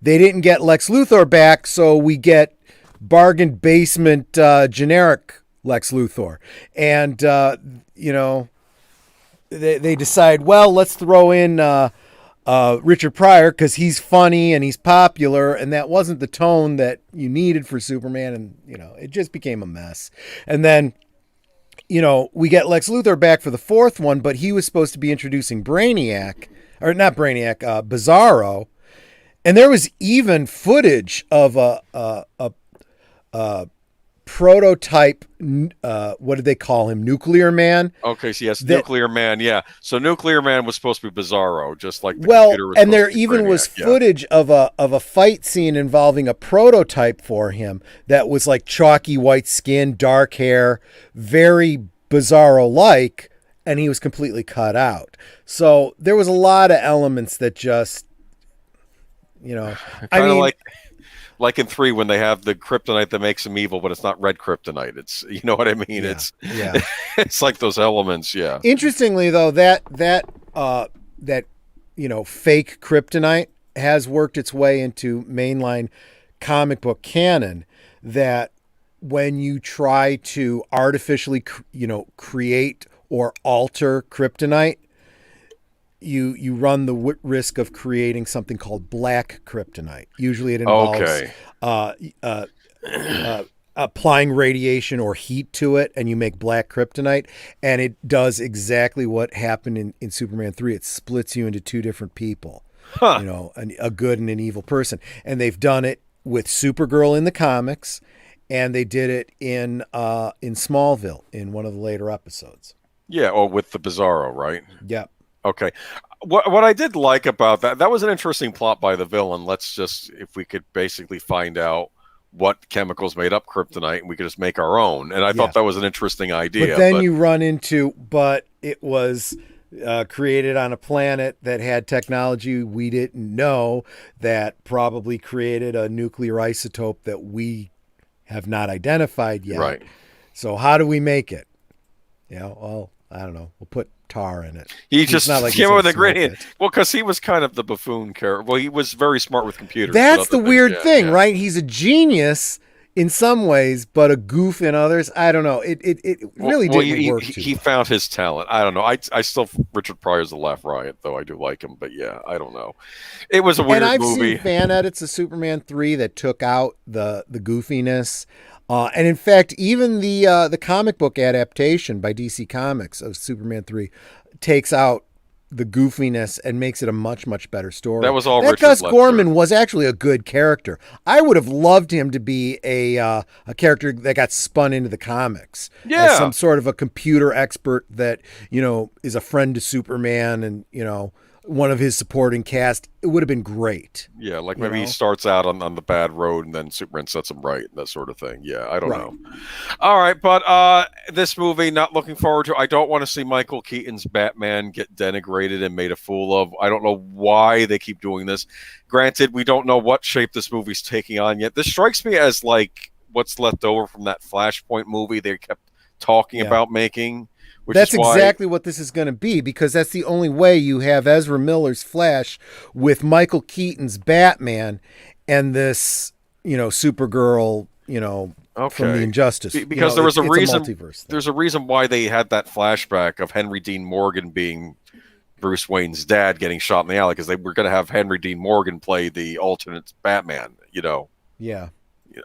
they didn't get Lex Luthor back, so we get bargain basement generic Lex Luthor. And, you know, they decide, well, let's throw in Richard Pryor because he's funny and he's popular, and that wasn't the tone that you needed for Superman, and you know it just became a mess. And then, you know, we get Lex Luthor back for the fourth one, but he was supposed to be introducing Brainiac, or not Brainiac, Bizarro, and there was even footage of a prototype. What did they call him? Nuclear Man. Okay, so yes, Nuclear Man, yeah. So Nuclear Man was supposed to be Bizarro, just like the Well, computer was and supposed there to be even was Brainiac, yeah. footage of a fight scene involving a prototype for him that was like chalky white skin, dark hair, very Bizarro-like, and he was completely cut out. So there was a lot of elements that just, you know, I Kind of mean, like in 3 when they have the kryptonite that makes him evil, but it's not red kryptonite. It's, you know what I mean? yeah, It's yeah. it's like those elements, yeah. Interestingly, though, that you know, fake kryptonite has worked its way into mainline comic book canon. That when you try to artificially, you know, create or alter kryptonite, you run the risk of creating something called black kryptonite. Usually, it involves Okay. uh, uh, applying radiation or heat to it, and you make black kryptonite, and it does exactly what happened in Superman 3. It splits you into two different people, Huh. you know, a good and an evil person. And they've done it with Supergirl in the comics, and they did it in Smallville in one of the later episodes. Yeah, or with the Bizarro, right? Yep. Okay. What I did like about that was an interesting plot by the villain. Let's just, if we could basically find out what chemicals made up kryptonite and we could just make our own. And I Yeah. thought that was an interesting idea. But then you run into, but it was created on a planet that had technology we didn't know, that probably created a nuclear isotope that we have not identified yet. Right. So how do we make it? You know, well, I don't know. We'll put tar in it. He It's just not like came he's up with gonna a great smoke idea. it. Well, because he was kind of the buffoon character. Well, he was very smart with computers. That's but the other weird things, thing, yeah. right? He's a genius in some ways, but a goof in others. I don't know. It really didn't work too he well. found his talent. I don't know. I still, Richard Pryor's the Laugh Riot, though. I do like him, but yeah, I don't know. It was a weird And I've movie. seen fan edits of Superman 3 that took out the goofiness. And in fact, even the comic book adaptation by DC Comics of Superman 3 takes out the goofiness and makes it a much, much better story. That was all That Richard Gus Lester. Gorman was actually a good character. I would have loved him to be a character that got spun into the comics. Yeah. As some sort of a computer expert that, you know, is a friend to Superman and, you know, one of his supporting cast. It would have been great. Yeah, like You maybe he know? starts out on the bad road and then Superman sets him right, that sort of thing. Yeah, I don't Right. know. All right, but this movie, not looking forward to. I don't want to see Michael Keaton's Batman get denigrated and made a fool of. I don't know why they keep doing this. Granted, we don't know what shape this movie's taking on yet. This strikes me as like what's left over from that Flashpoint movie they kept talking Yeah. about making. Which That's is why, exactly what this is going to be, because that's the only way you have Ezra Miller's Flash with Michael Keaton's Batman and this, you know, Supergirl, you know, from the okay. Injustice. Because You know, there was a it's reason. multiverse thing. There's a reason why they had that flashback of Henry Dean Morgan being Bruce Wayne's dad getting shot in the alley, because they were going to have Henry Dean Morgan play the alternate Batman. You know, Yeah.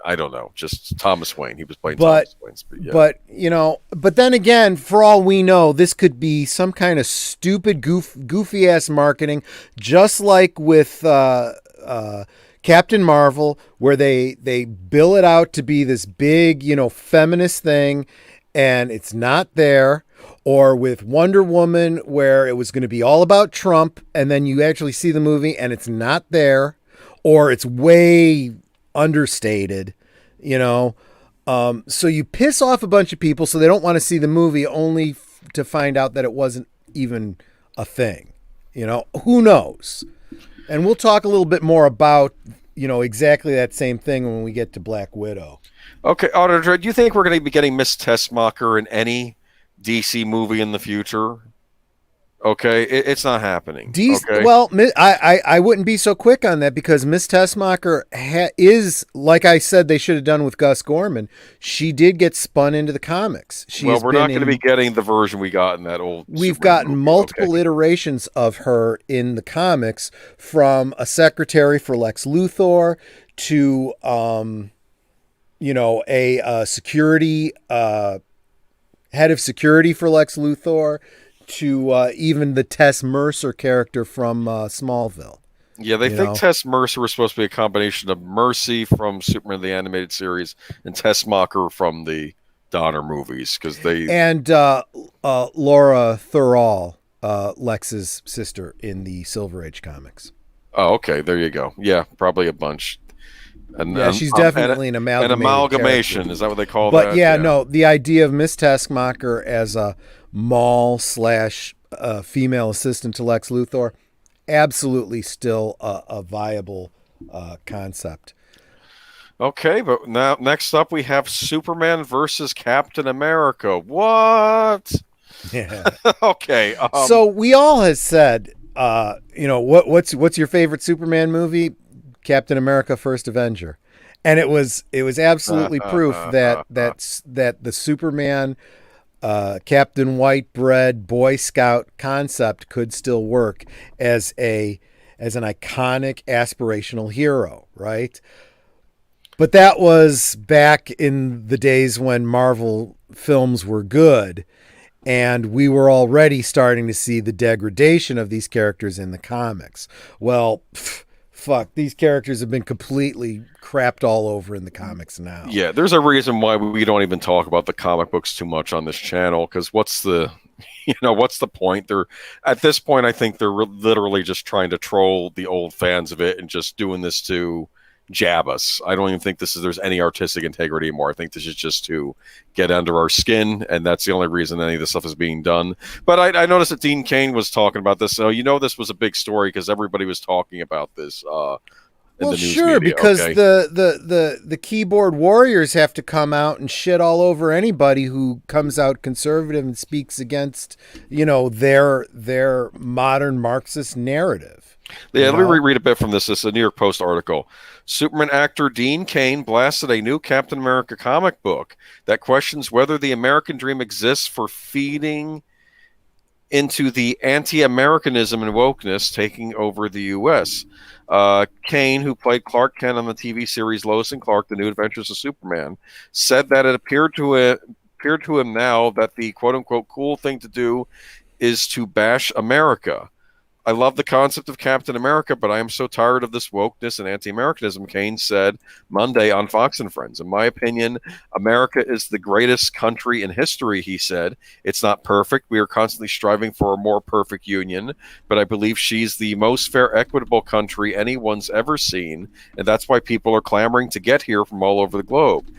I don't know, just Thomas Wayne. He was playing But- Thomas Wayne. But, yeah. But, you know, but then again, for all we know, this could be some kind of stupid, goofy ass marketing, just like with Captain Marvel, where they bill it out to be this big, you know, feminist thing, and it's not there. Or with Wonder Woman, where it was going to be all about Trump, and then you actually see the movie and it's not there, or it's way understated, you know. So you piss off a bunch of people so they don't want to see the movie, only to find out that it wasn't even a thing. You know, who knows? And we'll talk a little bit more about exactly that same thing when we get to Black Widow. Okay, Auditor, do you think we're going to be getting Miss Tessmacher in any DC movie in the future? Okay, it's not happening. Okay. Well, I wouldn't be so quick on that because Miss Tessmacher is, like I said, they should have done with Gus Gorman. She did get spun into the comics. Well, we're not going to be getting the version we got in that old. We've Superman gotten movie. multiple Okay. iterations of her in the comics, from a secretary for Lex Luthor to, a security head of security for Lex Luthor, to even the Tess Mercer character from Smallville. Yeah, they think Tess Mercer was supposed to be a combination of Mercy from Superman the Animated Series and Tessmacher from the Donner movies because they and Laura Thurall, Lex's sister in the Silver Age comics. Oh, okay, there you go. Yeah, probably a bunch. And yeah, she's definitely an amalgamation. Character. Is that what they call but that? But yeah, no, the idea of Miss Taskmacher as a mall / female assistant to Lex Luthor, absolutely still a viable concept. Okay, but now next up we have Superman versus Captain America. What? Yeah. Okay. So we all has said, what's your favorite Superman movie? Captain America: First Avenger, and it was absolutely proof that the Superman, Captain White bread Boy Scout concept could still work as an iconic aspirational hero, right? But that was back in the days when Marvel films were good, and we were already starting to see the degradation of these characters in the comics. Well, fuck, these characters have been completely crapped all over in the comics now. Yeah, there's a reason why we don't even talk about the comic books too much on this channel, because what's the point? They're at this point, I think they're literally just trying to troll the old fans of it and just doing this to jab us. I don't even think there's any artistic integrity anymore. I think this is just to get under our skin, and that's the only reason any of this stuff is being done. But I noticed that Dean Cain was talking about this, so this was a big story because everybody was talking about this. Well, sure, media. Because the keyboard warriors have to come out and shit all over anybody who comes out conservative and speaks against, their modern Marxist narrative. Yeah, let me reread a bit from this. This is a New York Post article. Superman actor Dean Cain blasted a new Captain America comic book that questions whether the American dream exists for feeding into the anti-Americanism and wokeness taking over the U.S. Cain, who played Clark Kent on the TV series Lois and Clark: The New Adventures of Superman, said that it appeared to him now that the quote-unquote cool thing to do is to bash America. I love the concept of Captain America, but I am so tired of this wokeness and anti-Americanism, Cain said Monday on Fox and Friends. In my opinion, America is the greatest country in history, he said. It's not perfect. We are constantly striving for a more perfect union, but I believe she's the most fair, equitable country anyone's ever seen, and that's why people are clamoring to get here from all over the globe.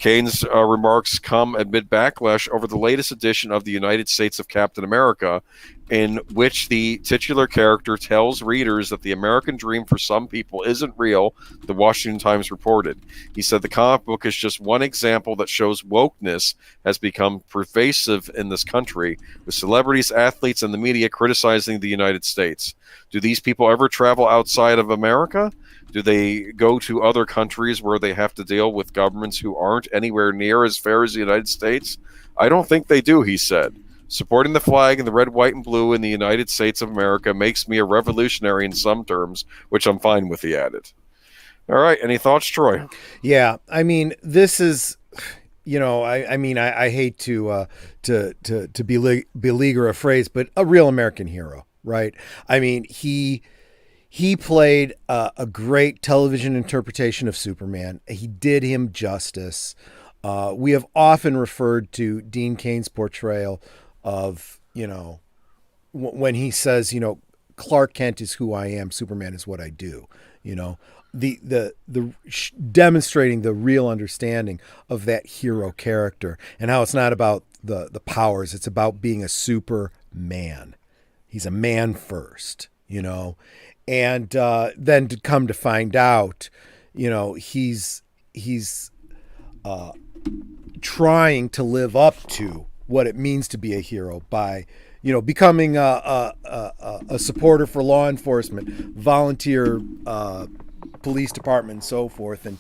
Cain's remarks come amid backlash over the latest edition of the United States of Captain America, in which the titular character tells readers that the American dream for some people isn't real, the Washington Times reported. He said the comic book is just one example that shows wokeness has become pervasive in this country, with celebrities, athletes, and the media criticizing the United States. Do these people ever travel outside of America? Do they go to other countries where they have to deal with governments who aren't anywhere near as fair as the United States? I don't think they do, he said. Supporting the flag in the red, white, and blue in the United States of America makes me a revolutionary in some terms, which I'm fine with, he added. All right, any thoughts, Troy? Yeah, I mean, this is, I hate to beleaguer a phrase, but a real American hero, right? I mean, he played a great television interpretation of Superman. He did him justice. We have often referred to Dean Cain's portrayal of, when he says, Clark Kent is who I am, Superman is what I do, the demonstrating the real understanding of that hero character and how it's not about the powers. It's about being a Superman. He's a man first, and then to come to find out, he's trying to live up to what it means to be a hero by, becoming a supporter for law enforcement, volunteer police department, and so forth, and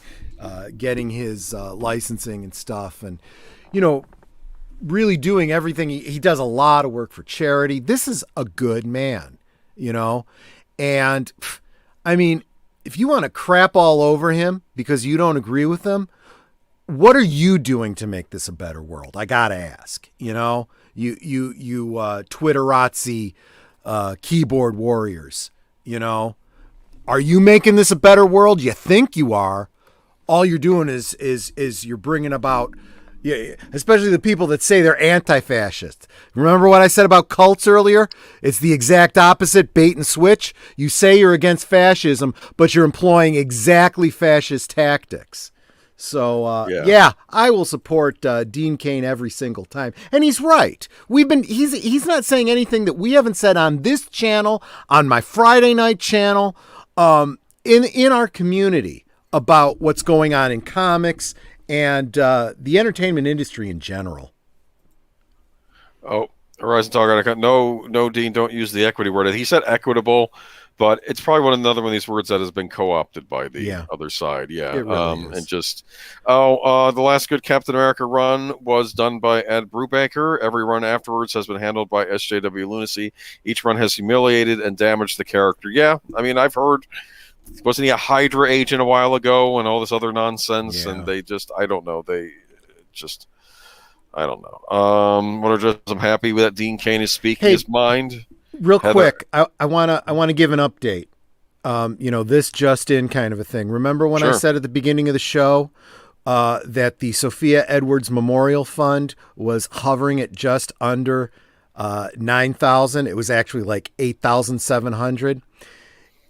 getting his licensing and stuff, and really doing everything. He does a lot of work for charity. This is a good man, and I mean, if you want to crap all over him because you don't agree with him, what are you doing to make this a better world? I gotta ask. You Twitterazzi keyboard warriors. Are you making this a better world? You think you are. All you're doing is you're bringing about, especially the people that say they're anti-fascist. Remember what I said about cults earlier? It's the exact opposite, bait and switch. You say you're against fascism, but you're employing exactly fascist tactics. So, I will support Dean Cain every single time. And he's right. He's not saying anything that we haven't said on this channel, on my Friday night channel, in our community about what's going on in comics and the entertainment industry in general. Oh, Horizon Talk. No, Dean, don't use the equity word. He said equitable, but it's probably another one of these words that has been co-opted by the other side. Yeah. It really is. And just, the last good Captain America run was done by Ed Brubaker. Every run afterwards has been handled by SJW Lunacy. Each run has humiliated and damaged the character. Yeah. I mean, I've heard, wasn't he a Hydra agent a while ago and all this other nonsense? Yeah. And I don't know. I don't know. I'm happy that Dean Cain is speaking his mind. Real quick, I want to give an update. This just in kind of a thing. Remember when I said at the beginning of the show that the Sophia Edwards Memorial Fund was hovering at just under 9,000? It was actually like 8,700.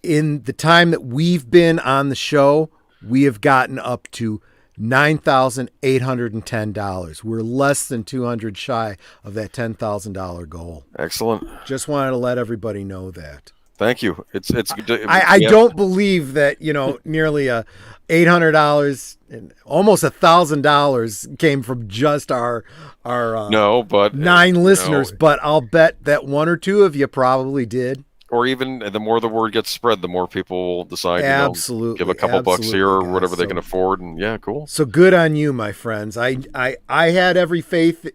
In the time that we've been on the show, we have gotten up to $9,810. We're less than 200 shy of that $10,000 goal. Excellent. Just wanted to let everybody know that. Thank you. It's good. I don't believe that nearly $800 and almost $1,000 came from just our no, but 9 listeners. But I'll bet that 1 or 2 of you probably did. Or even the more the word gets spread, the more people will decide to give a couple bucks here or whatever they can afford. And cool. So good on you, my friends. I had every faith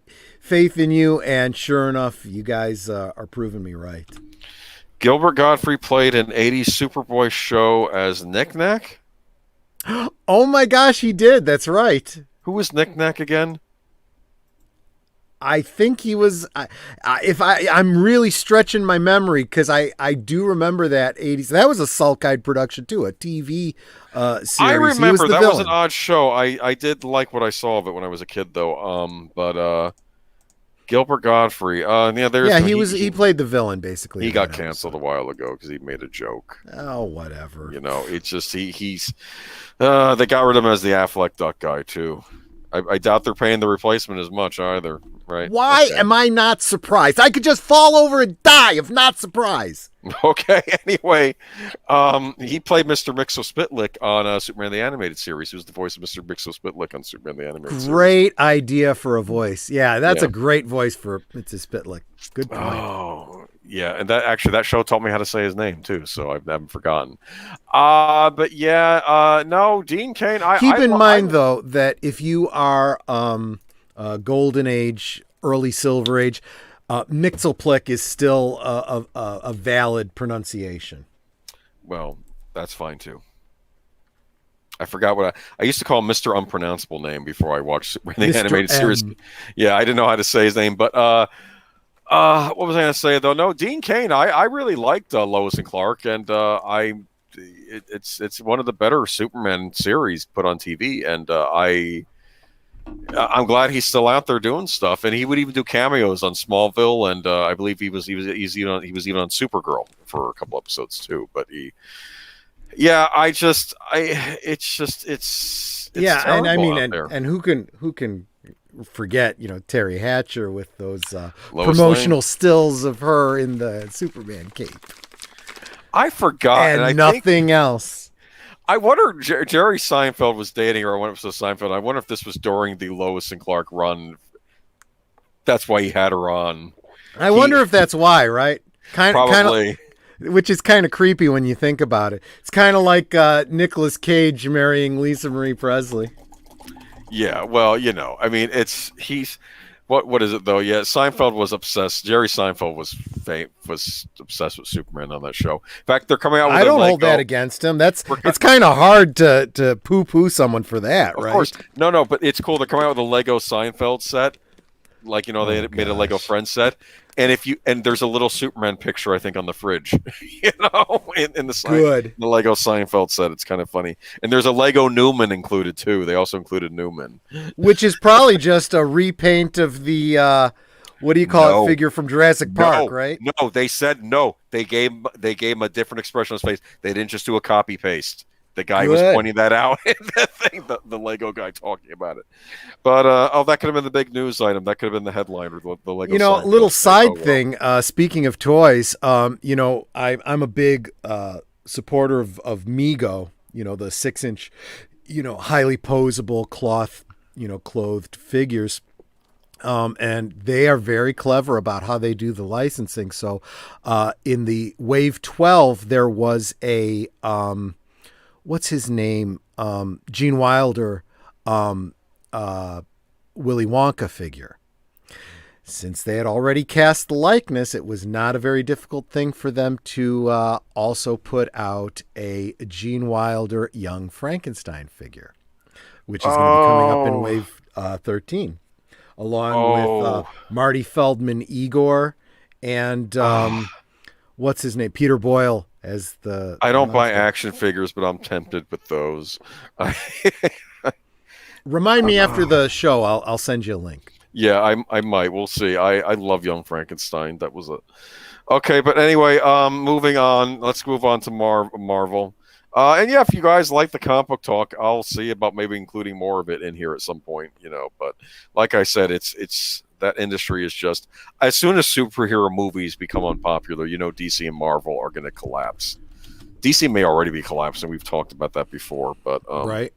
in you, and sure enough, you guys are proving me right. Gilbert Gottfried played an 80s Superboy show as Knick Knack? Oh my gosh, he did. That's right. Who was Knick Knack again? I think he was. I'm really stretching my memory because I do remember that 80s. That was a Sulkide production too, a TV series. I remember that was an odd show. I did like what I saw of it when I was a kid, though. But Gilbert Gottfried, he played the villain basically. He got canceled a while ago because he made a joke. Oh, whatever. It's just he's. They got rid of him as the Affleck Duck guy too. I doubt they're paying the replacement as much either, right? Why am I not surprised? I could just fall over and die of not surprise. Okay, anyway, he played Mr. Mxyzptlk on Superman the Animated Series. He was the voice of Mr. Mxyzptlk on Superman the Animated Series. Great idea for a voice. Yeah, that's a great voice for Mxyzptlk. Good point. Oh, yeah, and that show taught me how to say his name too, so I haven't forgotten. But no, Dean Cain. Keep in mind though that if you are Golden Age, early Silver Age, Mxyzptlk is still a valid pronunciation. Well, that's fine too. I forgot what I used to call him Mr. Unpronounceable Name before I watched Superman the Animated Series. Yeah, I didn't know how to say his name, but what was I going to say though? No, Dean Cain. I really liked Lois and Clark, and it's one of the better Superman series put on TV, and I'm glad he's still out there doing stuff, and he would even do cameos on Smallville, and I believe he was even on Supergirl for a couple episodes too. But it's and I mean, and who can forget, Terry Hatcher with those promotional stills of her in the Superman cape. I forgot, and and I think nothing else. I wonder Jerry Seinfeld was dating her on one episode of Seinfeld. I wonder if this was during the Lois and Clark run. That's why he had her on. I He wonder if that's why, right? Kind of, probably, which is kind of creepy when you think about it. It's kind of like Nicolas Cage marrying Lisa Marie Presley. yeah. Well, I mean, he's what is it though? Yeah, Seinfeld was obsessed. Jerry Seinfeld was obsessed with Superman on that show. In fact, they're coming out with I a don't Lego. hold that against him. We're It's kind of hard to poo-poo someone for that, Of right? course, no, but it's cool. They're coming out with a Lego Seinfeld set. Like they Oh made a Lego gosh. Friends set, and there's a little Superman picture I think on the fridge, in Good. the Lego Seinfeld set. It's kind of funny, and there's a Lego Newman included too. They also included Newman. Which is probably just a repaint of the what do you call No. it, figure from Jurassic Park, right? No, they said no. They gave him a different expression on his face. They didn't just do a copy paste. The guy was Good. pointing that out in that thing, the Lego guy talking about it. But that could have been the big news item. That could have been the headline or the Lego. You know, Seinfeld little set. side Oh, well. thing. Speaking of toys, I'm a big supporter of Mego. You know, the 6-inch, highly posable cloth, clothed figures. And they are very clever about how they do the licensing. So, in the Wave 12, there was a what's his name? Gene Wilder, Willy Wonka figure. Since they had already cast the likeness, it was not a very difficult thing for them to also put out a Gene Wilder Young Frankenstein figure, which is going to be coming up in Wave 13, along with Marty Feldman, Igor, and what's his name? Peter Boyle as the. I don't buy action figures, but I'm tempted with those. Remind me after the show. I'll send you a link. Yeah, I might. We'll see. I love Young Frankenstein. That was okay. But anyway, moving on. Let's move on to Marvel. And yeah, if you guys like the comic book talk, I'll see about maybe including more of it in here at some point. But like I said, it's that industry is just as soon as superhero movies become unpopular, DC and Marvel are going to collapse. DC may already be collapsing. We've talked about that before, but Right.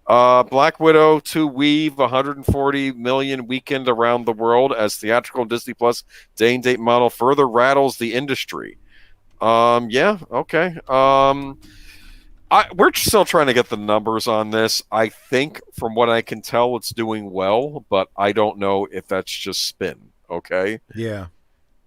Black Widow to weave 140 million weekend around the world as theatrical Disney Plus day and date model further rattles the industry. Yeah, okay. We're still trying to get the numbers on this. I think, from what I can tell, it's doing well, but I don't know if that's just spin. Okay. Yeah.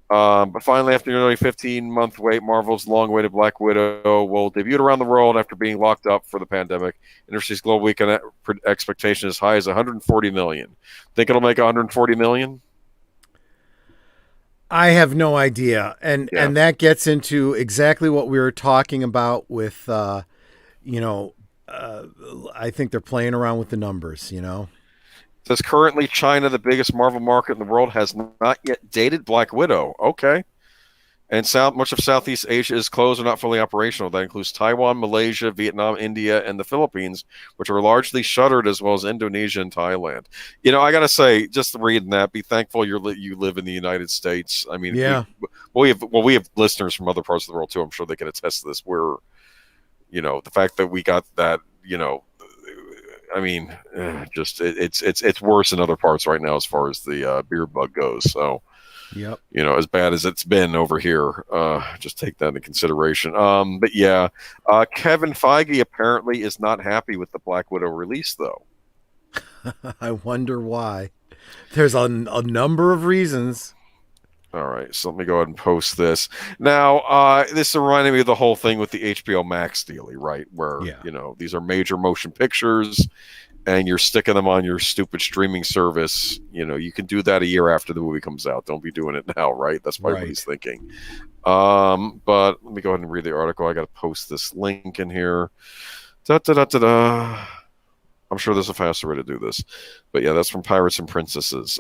But finally, after nearly 15-month wait, Marvel's long-awaited Black Widow will debut around the world after being locked up for the pandemic. Industry's global weekend expectation is as high as 140 million. Think it'll make 140 million? I have no idea, and that gets into exactly what we were talking about with, I think they're playing around with the numbers. Says currently China, the biggest Marvel market in the world, has not yet dated Black Widow. Okay. And much of Southeast Asia is closed or not fully operational. That includes Taiwan, Malaysia, Vietnam, India, and the Philippines, which are largely shuttered, as well as Indonesia and Thailand. I got to say, just reading that, be thankful you live in the United States. I mean, yeah. we have listeners from other parts of the world, too. I'm sure they can attest to this. We're, the fact that we got that, I mean, it's worse in other parts right now as far as the beer bug goes. So, yep. As bad as it's been over here, just take that into consideration. But yeah, Kevin Feige apparently is not happy with the Black Widow release, though. I wonder why. There's a number of reasons. All right, so let me go ahead and post this. Now, this reminded me of the whole thing with the HBO Max deal, right? Where, these are major motion pictures and you're sticking them on your stupid streaming service. You can do that a year after the movie comes out. Don't be doing it now, right? That's probably what he's thinking. But let me go ahead and read the article. I got to post this link in here. Da-da-da-da-da. I'm sure there's a faster way to do this. But yeah, that's from Pirates and Princesses.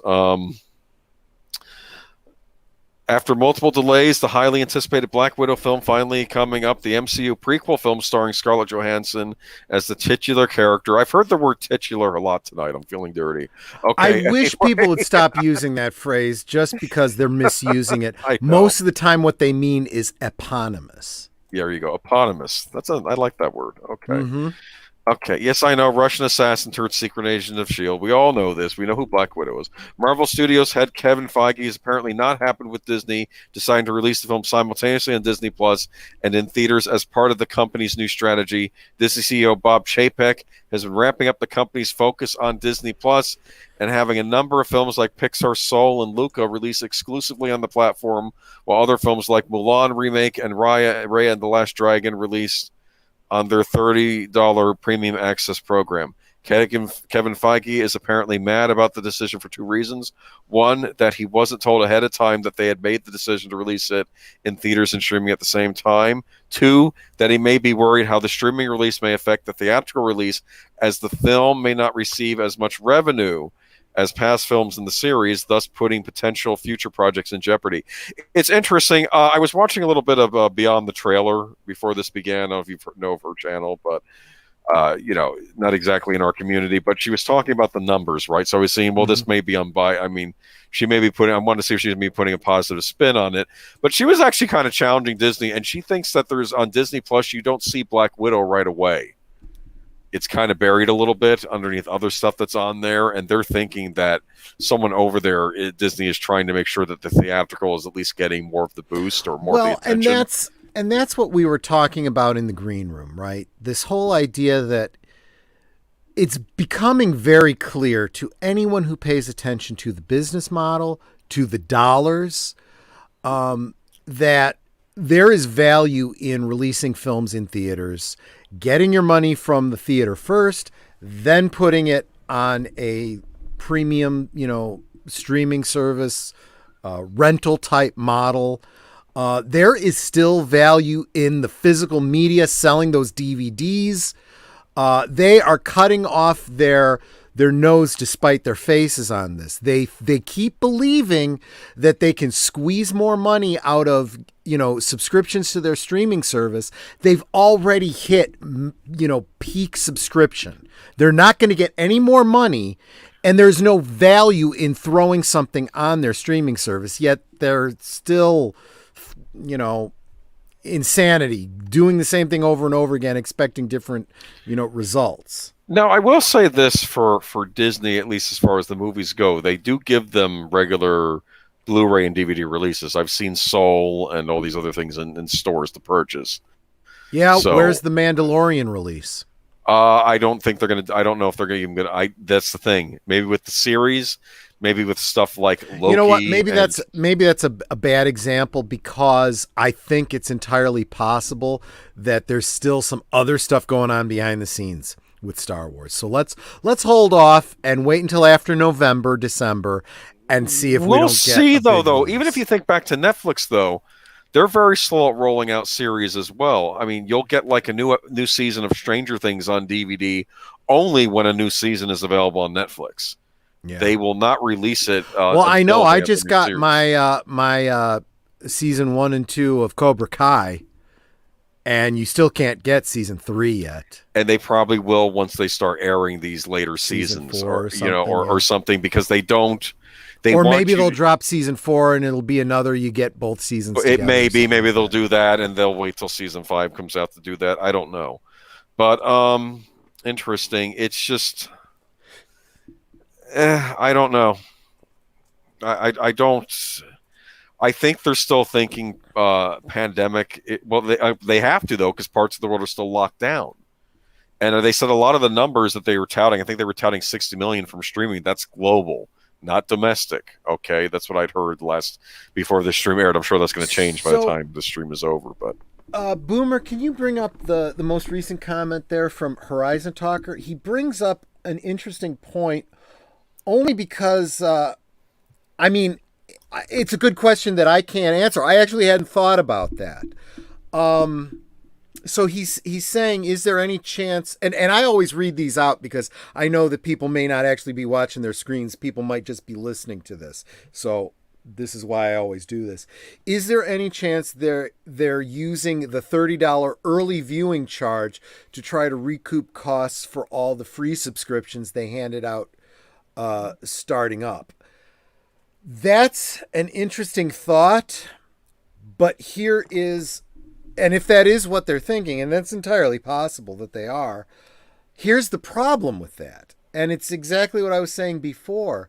After multiple delays, the highly anticipated Black Widow film finally coming up. The MCU prequel film starring Scarlett Johansson as the titular character. I've heard the word titular a lot tonight. I'm feeling dirty. Okay. I wish people would stop using that phrase just because they're misusing it. Most of the time what they mean is eponymous. There you go. Eponymous. I like that word. Okay. Mm-hmm. Okay, yes, I know. Russian assassin turned secret agent of S.H.I.E.L.D. We all know this. We know who Black Widow is. Marvel Studios head Kevin Feige is apparently not happy with Disney deciding to release the film simultaneously on Disney Plus and in theaters as part of the company's new strategy. Disney CEO Bob Chapek has been ramping up the company's focus on Disney Plus and having a number of films like Pixar's Soul and Luca released exclusively on the platform, while other films like Mulan remake and Raya and the Last Dragon released on their $30 premium access program. Kevin Feige is apparently mad about the decision for two reasons. One, that he wasn't told ahead of time that they had made the decision to release it in theaters and streaming at the same time. Two, that he may be worried how the streaming release may affect the theatrical release, as the film may not receive as much revenue as past films in the series, thus putting potential future projects in jeopardy. It's interesting. I was watching a little bit of Beyond the Trailer before this began. I don't know if you know of her channel, but not exactly in our community. But she was talking about the numbers, right? So I was saying, well, this may be I mean, she may be putting. I wanted to see if she's going to be putting a positive spin on it. But she was actually kind of challenging Disney, and she thinks that there's on Disney Plus you don't see Black Widow right away. It's kind of buried a little bit underneath other stuff that's on there, and they're thinking that someone over there at Disney is trying to make sure that the theatrical is at least getting more of the boost or more of the attention. And that's what we were talking about in the green room, right? This whole idea that it's becoming very clear to anyone who pays attention to the business model, to the dollars, that there is value in releasing films in theaters, getting your money from the theater first, then putting it on a premium, streaming service, rental type model. There is still value in the physical media, selling those DVDs. They are cutting off their nose to spite their faces on this. They keep believing that they can squeeze more money out of, subscriptions to their streaming service. They've already hit, peak subscription. They're not going to get any more money, and there's no value in throwing something on their streaming service, yet they're still, insanity, doing the same thing over and over again, expecting different, results. Now, I will say this for Disney, at least as far as the movies go, they do give them regular Blu-ray and DVD releases. I've seen Soul and all these other things in stores to purchase. Yeah, so, where's the Mandalorian release? I don't think they're gonna. I don't know if they're even gonna. That's the thing. Maybe with the series, maybe with stuff like Loki. You know what? Maybe that's a bad example, because I think it's entirely possible that there's still some other stuff going on behind the scenes with Star Wars. So let's hold off and wait until after November, December, and see if we don't get. We'll see though. Even if you think back to Netflix, though, they're very slow at rolling out series as well. I mean, you'll get like a new season of Stranger Things on DVD only when a new season is available on Netflix. Yeah. They will not release it. Well, I know. I just got my season 1 and 2 of Cobra Kai, and you still can't get season 3 yet. And they probably will once they start airing these later seasons, or something, because they don't. Or maybe they'll drop season 4 and it'll be another. You get both seasons. It may be. Maybe they'll do that, and they'll wait till season 5 comes out to do that. I don't know, but interesting. It's just. I don't know. I don't. I think they're still thinking pandemic. They have to, though, because parts of the world are still locked down. And they said a lot of the numbers that they were touting, I think they were touting 60 million from streaming. That's global, not domestic. Okay, that's what I'd heard before the stream aired. I'm sure that's going to change by the time the stream is over. But Boomer, can you bring up the most recent comment there from Horizon Talker? He brings up an interesting point. Only because, it's a good question that I can't answer. I actually hadn't thought about that. So he's saying, is there any chance, and I always read these out because I know that people may not actually be watching their screens. People might just be listening to this. So this is why I always do this. Is there any chance they're using the $30 early viewing charge to try to recoup costs for all the free subscriptions they handed out starting up? That's an interesting thought, but here is And if that is what they're thinking, and that's entirely possible that they are, here's the problem with that. And it's exactly what I was saying before.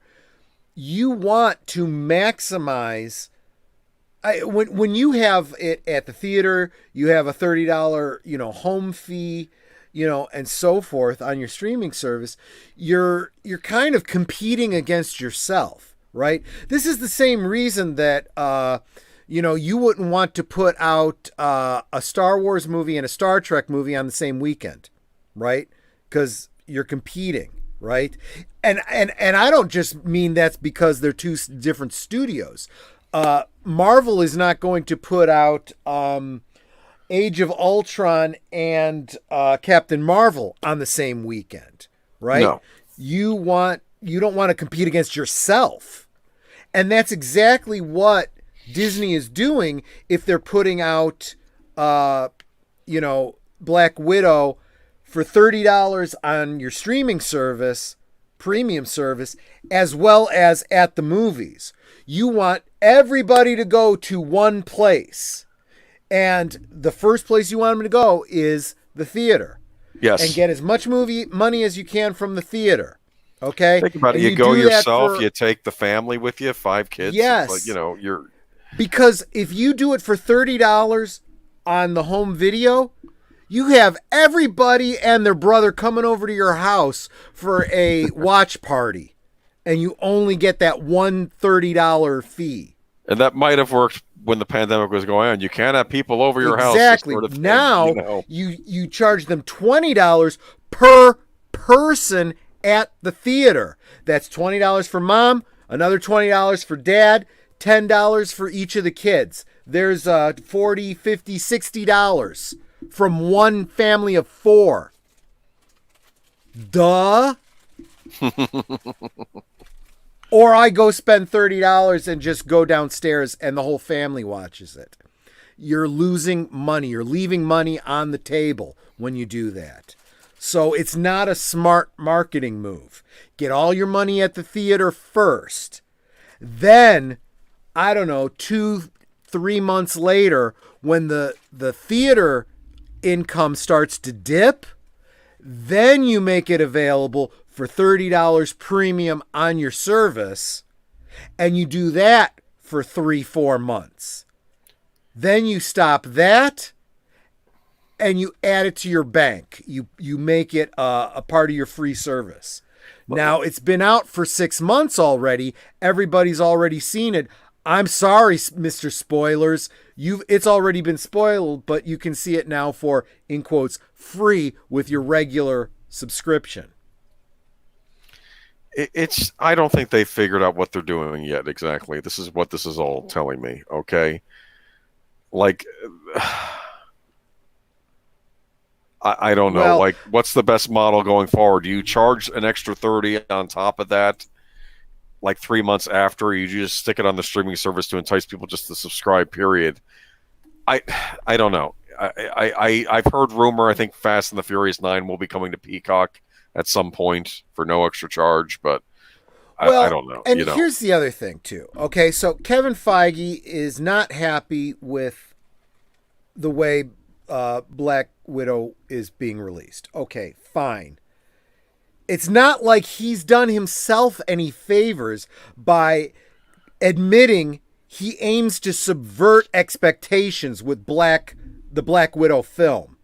You want to maximize. When you have it at the theater, you have a $30, home fee, and so forth on your streaming service. You're kind of competing against yourself, right? This is the same reason that you wouldn't want to put out a Star Wars movie and a Star Trek movie on the same weekend, right? Because you're competing, right? And I don't just mean that's because they're two different studios. Marvel is not going to put out Age of Ultron and Captain Marvel on the same weekend, right? No. You don't want to compete against yourself. And that's exactly what Disney is doing if they're putting out Black Widow for $30 on your streaming service, premium service, as well as at the movies. You want everybody to go to one place. And the first place you want them to go is the theater. Yes. And get as much movie money as you can from the theater. Okay? Think about it. And You go yourself, for, you take the family with you, 5 kids. Yes. Like, you're... Because if you do it for $30 on the home video, you have everybody and their brother coming over to your house for a watch party. And you only get that one $30 fee. And that might have worked when the pandemic was going on. You can't have people over your house. Exactly. Sort of now, thing, you charge them $20 per person at the theater. That's $20 for mom, another $20 for dad, $10 for each of the kids. There's $40, $50, $60 from one family of 4. Duh. Or I go spend $30 and just go downstairs and the whole family watches it. You're losing money. You're leaving money on the table when you do that. So it's not a smart marketing move. Get all your money at the theater first. Then, 2-3 months later, when the theater income starts to dip, then you make it available for $30 premium on your service, and you do that for 3-4 months. Then you stop that, and you add it to your bank. You make it a part of your free service. Now, it's been out for 6 months already. Everybody's already seen it. I'm sorry, Mr. Spoilers. It's already been spoiled, but you can see it now for, in quotes, free with your regular subscription. I don't think they figured out what they're doing yet exactly. This is what this is all telling me, okay? Like, I don't know. Well, like, what's the best model going forward? Do you charge an extra $30 on top of that, like 3 months after? Or you just stick it on the streaming service to entice people just to subscribe, period? I don't know. I've heard rumor, I think Fast and the Furious 9 will be coming to Peacock at some point for no extra charge, but I don't know. And here's the other thing, too. Okay, so Kevin Feige is not happy with the way Black Widow is being released. Okay, fine. It's not like he's done himself any favors by admitting he aims to subvert expectations with the Black Widow film.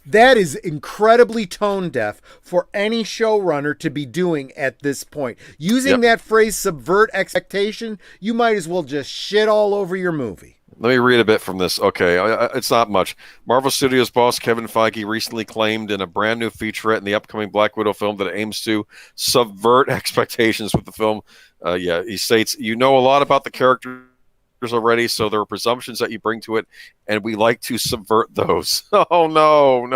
That is incredibly tone deaf for any showrunner to be doing at this point. Using that phrase, subvert expectation, you might as well just shit all over your movie. Let me read a bit from this. Okay, it's not much. Marvel Studios boss Kevin Feige recently claimed in a brand new featurette in the upcoming Black Widow film that it aims to subvert expectations with the film. He states, "You know a lot about the characters already, so there are presumptions that you bring to it, and we like to subvert those." Oh, no.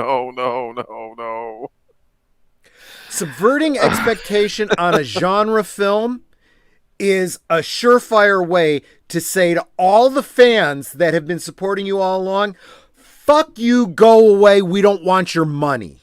Subverting expectation on a genre film is a surefire way to say to all the fans that have been supporting you all along, fuck you, go away, we don't want your money.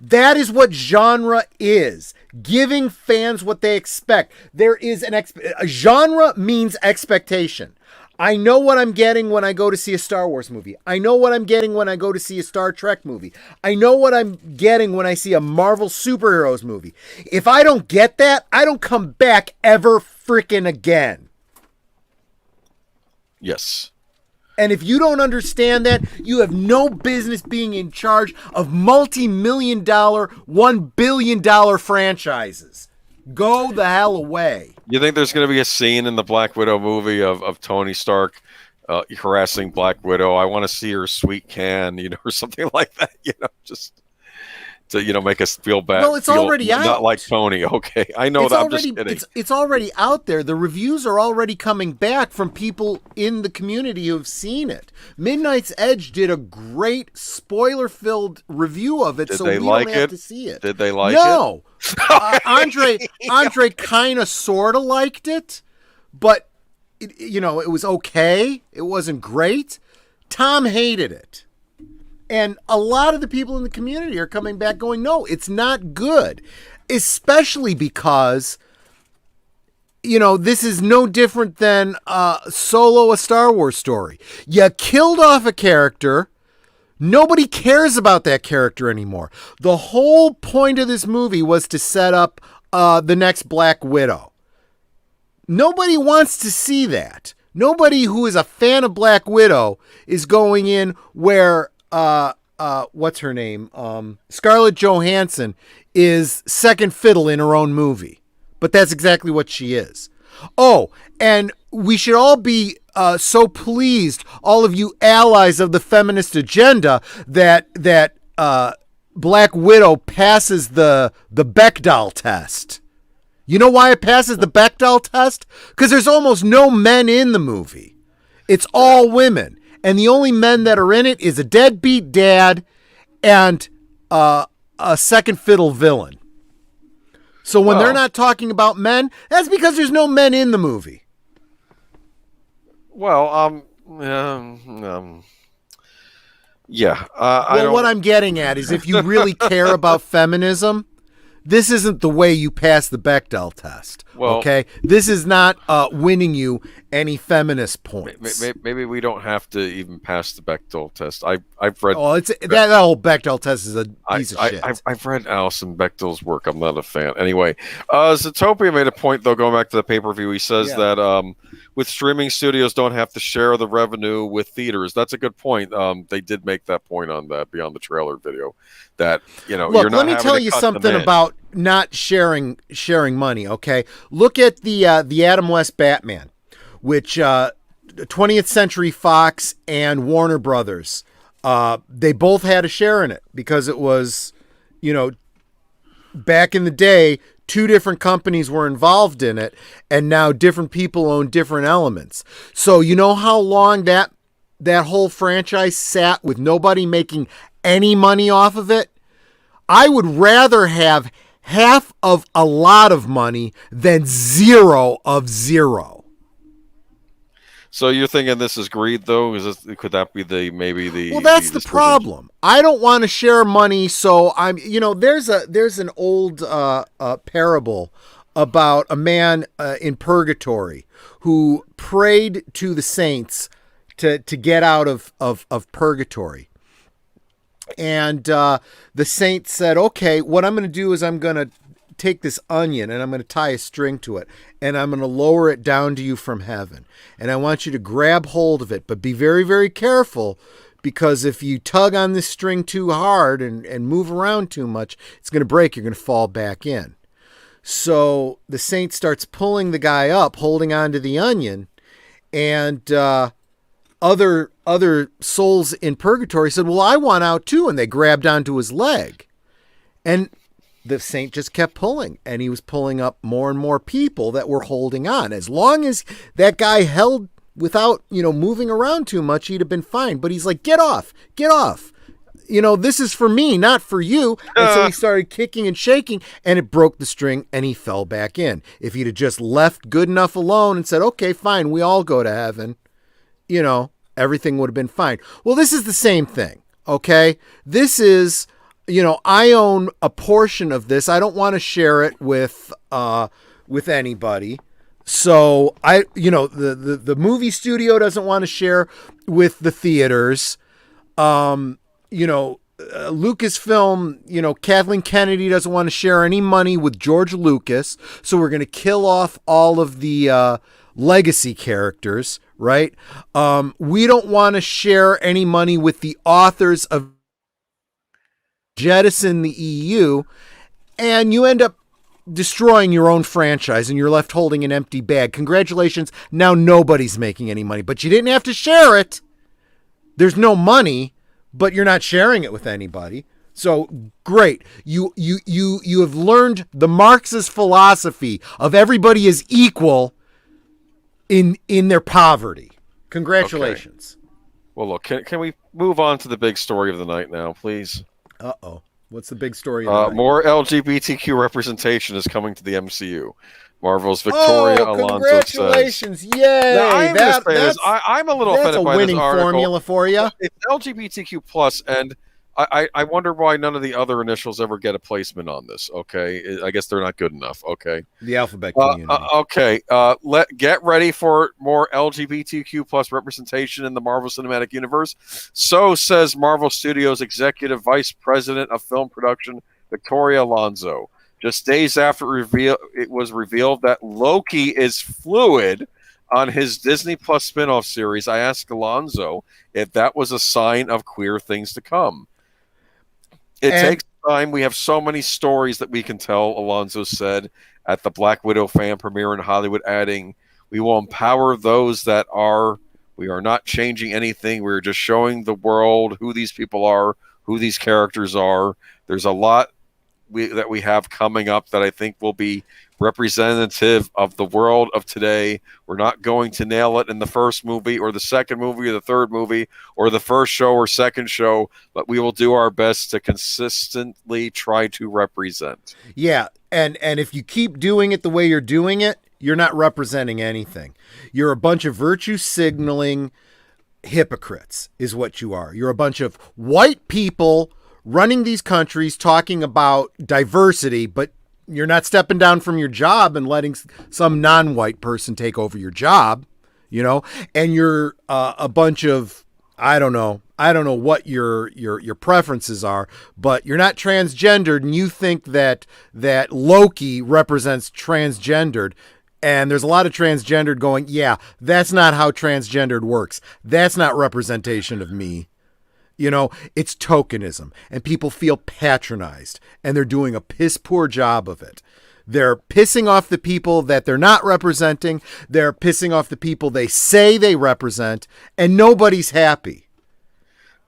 That is what genre is. Giving fans what they expect. There is a genre means expectation. I know what I'm getting when I go to see a Star Wars movie. I know what I'm getting when I go to see a Star Trek movie. I know what I'm getting when I see a Marvel superheroes movie. If I don't get that, I don't come back ever freaking again. Yes. And if you don't understand that, you have no business being in charge of multi-million-dollar, $1 billion franchises. Go the hell away. You think there's going to be a scene in the Black Widow movie of Tony Stark harassing Black Widow? I want to see her sweet can, or something like that, just to, make us feel bad. Well, it's already out. Not like Tony. Okay. I know that. I'm just kidding. It's already out there. The reviews are already coming back from people in the community who have seen it. Midnight's Edge did a great spoiler-filled review of it, Did so they we like don't have it? to see it. Did they like No. Andre kind of sort of liked it, but it was okay. It wasn't great. Tom hated it. And a lot of the people in the community are coming back going, no, it's not good. Especially because, this is no different than Solo, a Star Wars story. You killed off a character. Nobody cares about that character anymore. The whole point of this movie was to set up the next Black Widow. Nobody wants to see that. Nobody who is a fan of Black Widow is going in where what's her name? Scarlett Johansson is second fiddle in her own movie. But that's exactly what she is. Oh, and we should all be so pleased, all of you allies of the feminist agenda, that Black Widow passes the Bechdel test. You know why it passes the Bechdel test? Because there's almost no men in the movie. It's all women. And the only men that are in it is a deadbeat dad and a second fiddle villain. So when they're not talking about men, that's because there's no men in the movie. Well, yeah. What I'm getting at is if you really care about feminism, this isn't the way you pass the Bechdel test. Well, okay? This is not winning you any feminist points. Maybe we don't have to even pass the Bechdel test. I've read. Oh, that whole Bechdel test is a piece of shit. I've read Alison Bechdel's work. I'm not a fan. Anyway, Zootopia made a point though. Going back to the pay-per-view, he says that with streaming studios don't have to share the revenue with theaters. That's a good point. They did make that point on that Beyond the Trailer video. That Look, you're not let me tell you something about not sharing money. Okay, look at the Adam West Batman, which 20th Century Fox and Warner Brothers, they both had a share in it because it was, back in the day, two different companies were involved in it, and now different people own different elements. So you know how long that whole franchise sat with nobody making any money off of it? I would rather have half of a lot of money than zero of zero. So you're thinking this is greed, though? Could that be maybe the? Well, that's the problem. I don't want to share money, so I'm. There's an old parable about a man in purgatory who prayed to the saints to get out of purgatory. And the saint said, okay, what I'm going to do is I'm going to take this onion and I'm going to tie a string to it and I'm going to lower it down to you from heaven. And I want you to grab hold of it, but be very, very careful, because if you tug on this string too hard and move around too much, it's going to break. You're going to fall back in. So the saint starts pulling the guy up, holding on to the onion, and other souls in purgatory said, well, I want out too. And they grabbed onto his leg. And the saint just kept pulling. And he was pulling up more and more people that were holding on. As long as that guy held without, moving around too much, he'd have been fine. But he's like, get off. This is for me, not for you. And so he started kicking and shaking, and it broke the string, and he fell back in. If he'd have just left good enough alone and said, okay, fine, we all go to heaven, everything would have been fine. Well, this is the same thing, okay? This is, I own a portion of this. I don't want to share it with anybody. So the movie studio doesn't want to share with the theaters. Lucasfilm, Kathleen Kennedy doesn't want to share any money with George Lucas. So we're going to kill off all of the legacy characters, right? We don't want to share any money with the authors of jettison the EU, and you end up destroying your own franchise and you're left holding an empty bag. Congratulations. Now nobody's making any money, but you didn't have to share it. There's no money, but you're not sharing it with anybody. So great. You have learned the Marxist philosophy of everybody is equal in their poverty. Congratulations. Okay. Well, look, can we move on to the big story of the night now, please? Uh-oh. What's the big story of the night? More LGBTQ representation is coming to the MCU. Marvel's Victoria Alonso says. Congratulations. Yay. Now, I'm a little offended by this article. That's a winning formula for you. It's LGBTQ plus, and I wonder why none of the other initials ever get a placement on this. Okay, I guess they're not good enough. Okay, the alphabet community. Okay, get ready for more LGBTQ plus representation in the Marvel Cinematic Universe. So says Marvel Studios Executive Vice President of Film Production Victoria Alonso. Just days after it was revealed that Loki is fluid on his Disney Plus spinoff series, I asked Alonso if that was a sign of queer things to come. It takes time. We have so many stories that we can tell, Alonso said at the Black Widow fan premiere in Hollywood, adding, we will empower those that are. We are not changing anything. We're just showing the world who these people are, who these characters are. There's a lot that we have coming up that I think will be representative of the world of today. We're not going to nail it in the first movie or the second movie or the third movie or the first show or second show, but we will do our best to consistently try to represent. Yeah, and if you keep doing it the way you're doing it, you're not representing anything. You're a bunch of virtue signaling hypocrites is what you are. You're a bunch of white people running these countries talking about diversity, but you're not stepping down from your job and letting some non-white person take over your job, and you're a bunch of, I don't know what your preferences are, but you're not transgendered, and you think that Loki represents transgendered. And there's a lot of transgendered going, yeah, that's not how transgendered works. That's not representation of me. It's tokenism, and people feel patronized, and they're doing a piss poor job of it. They're pissing off the people that they're not representing. They're pissing off the people they say they represent, and nobody's happy.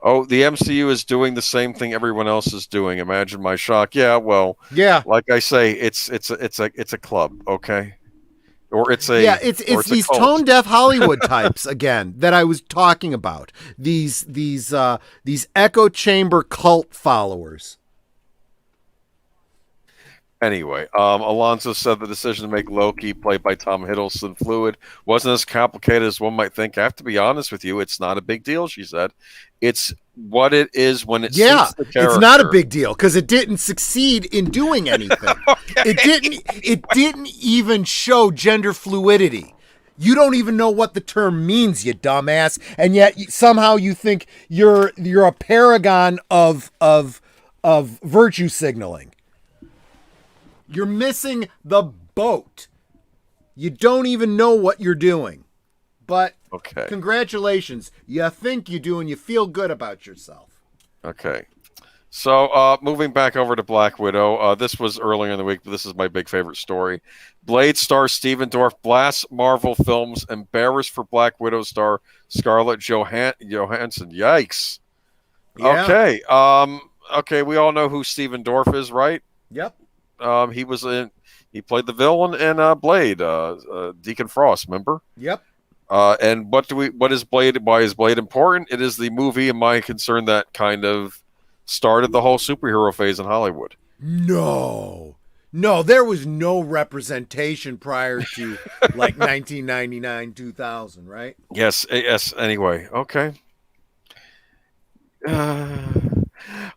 Oh, the MCU is doing the same thing everyone else is doing. Imagine my shock. Yeah, well, yeah. Like I say, it's a club, okay? Or it's these tone deaf Hollywood types again that I was talking about. These echo chamber cult followers. Anyway, Alonso said the decision to make Loki, played by Tom Hiddleston, fluid wasn't as complicated as one might think. I have to be honest with you; it's not a big deal. She said, "It's what it is when it suits the character." It's not a big deal because it didn't succeed in doing anything. Okay. It didn't even show gender fluidity. You don't even know what the term means, you dumbass, and yet somehow you think you're a paragon of virtue signaling. You're missing the boat. You don't even know what you're doing. But okay. Congratulations. You think you do and you feel good about yourself. Okay. So moving back over to Black Widow. This was earlier in the week, but this is my big favorite story. Blade star Steven Dorff blasts Marvel films, embarrassed for Black Widow star Scarlett Johansson. Yikes. Yeah. Okay. Okay, we all know who Steven Dorff is, right? Yep. He played the villain in Blade, Deacon Frost, remember? Yep. And what is Blade? Why is Blade important? It is the movie, in my concern, that kind of started the whole superhero phase in Hollywood. No, there was no representation prior to like 1999, 2000, right? Yes. Anyway, okay.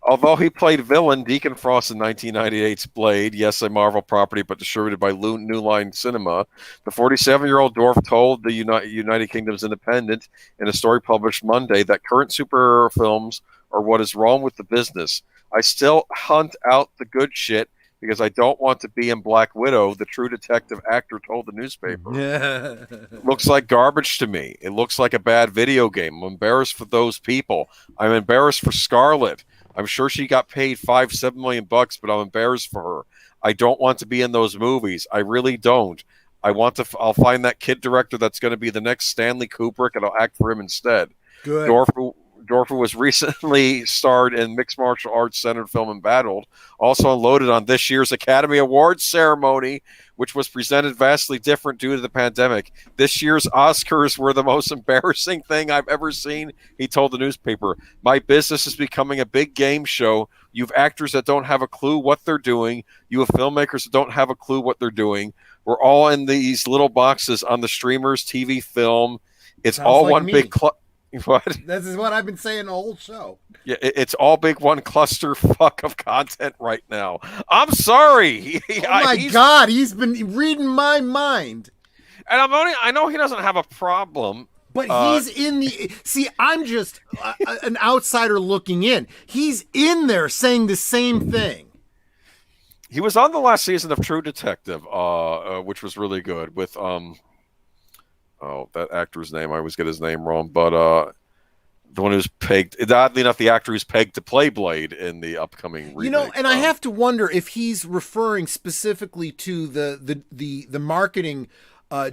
Although he played villain Deacon Frost in 1998's Blade, yes, a Marvel property, but distributed by New Line Cinema, the 47-year-old dwarf told the United Kingdom's Independent in a story published Monday that current superhero films are what is wrong with the business. I still hunt out the good shit because I don't want to be in Black Widow, the True Detective actor told the newspaper. Looks like garbage to me. It looks like a bad video game. I'm embarrassed for those people. I'm embarrassed for Scarlett. I'm sure she got paid $5-7 million bucks, but I'm embarrassed for her. I don't want to be in those movies. I really don't. I'll find that kid director that's going to be the next Stanley Kubrick, and I'll act for him instead. Good. Dorfer was recently starred in mixed martial arts centered film Embattled, also unloaded on this year's Academy Awards ceremony, which was presented vastly different due to the pandemic. This year's Oscars were the most embarrassing thing I've ever seen, he told the newspaper. My business is becoming a big game show. You have actors that don't have a clue what they're doing. You have filmmakers that don't have a clue what they're doing. We're all in these little boxes on the streamers, TV, film. It's Sounds all like one me. big What? This is what I've been saying the whole show. Yeah, it's all big one cluster fuck of content right now. I'm sorry. Oh my God, he's been reading my mind. And I know he doesn't have a problem. But he's in the... See, I'm just an outsider looking in. He's in there saying the same thing. He was on the last season of True Detective, which was really good with... that actor's name. I always get his name wrong. But the one who's pegged... Oddly enough, the actor who's pegged to play Blade in the upcoming remake. You know, and I have to wonder if he's referring specifically to the marketing...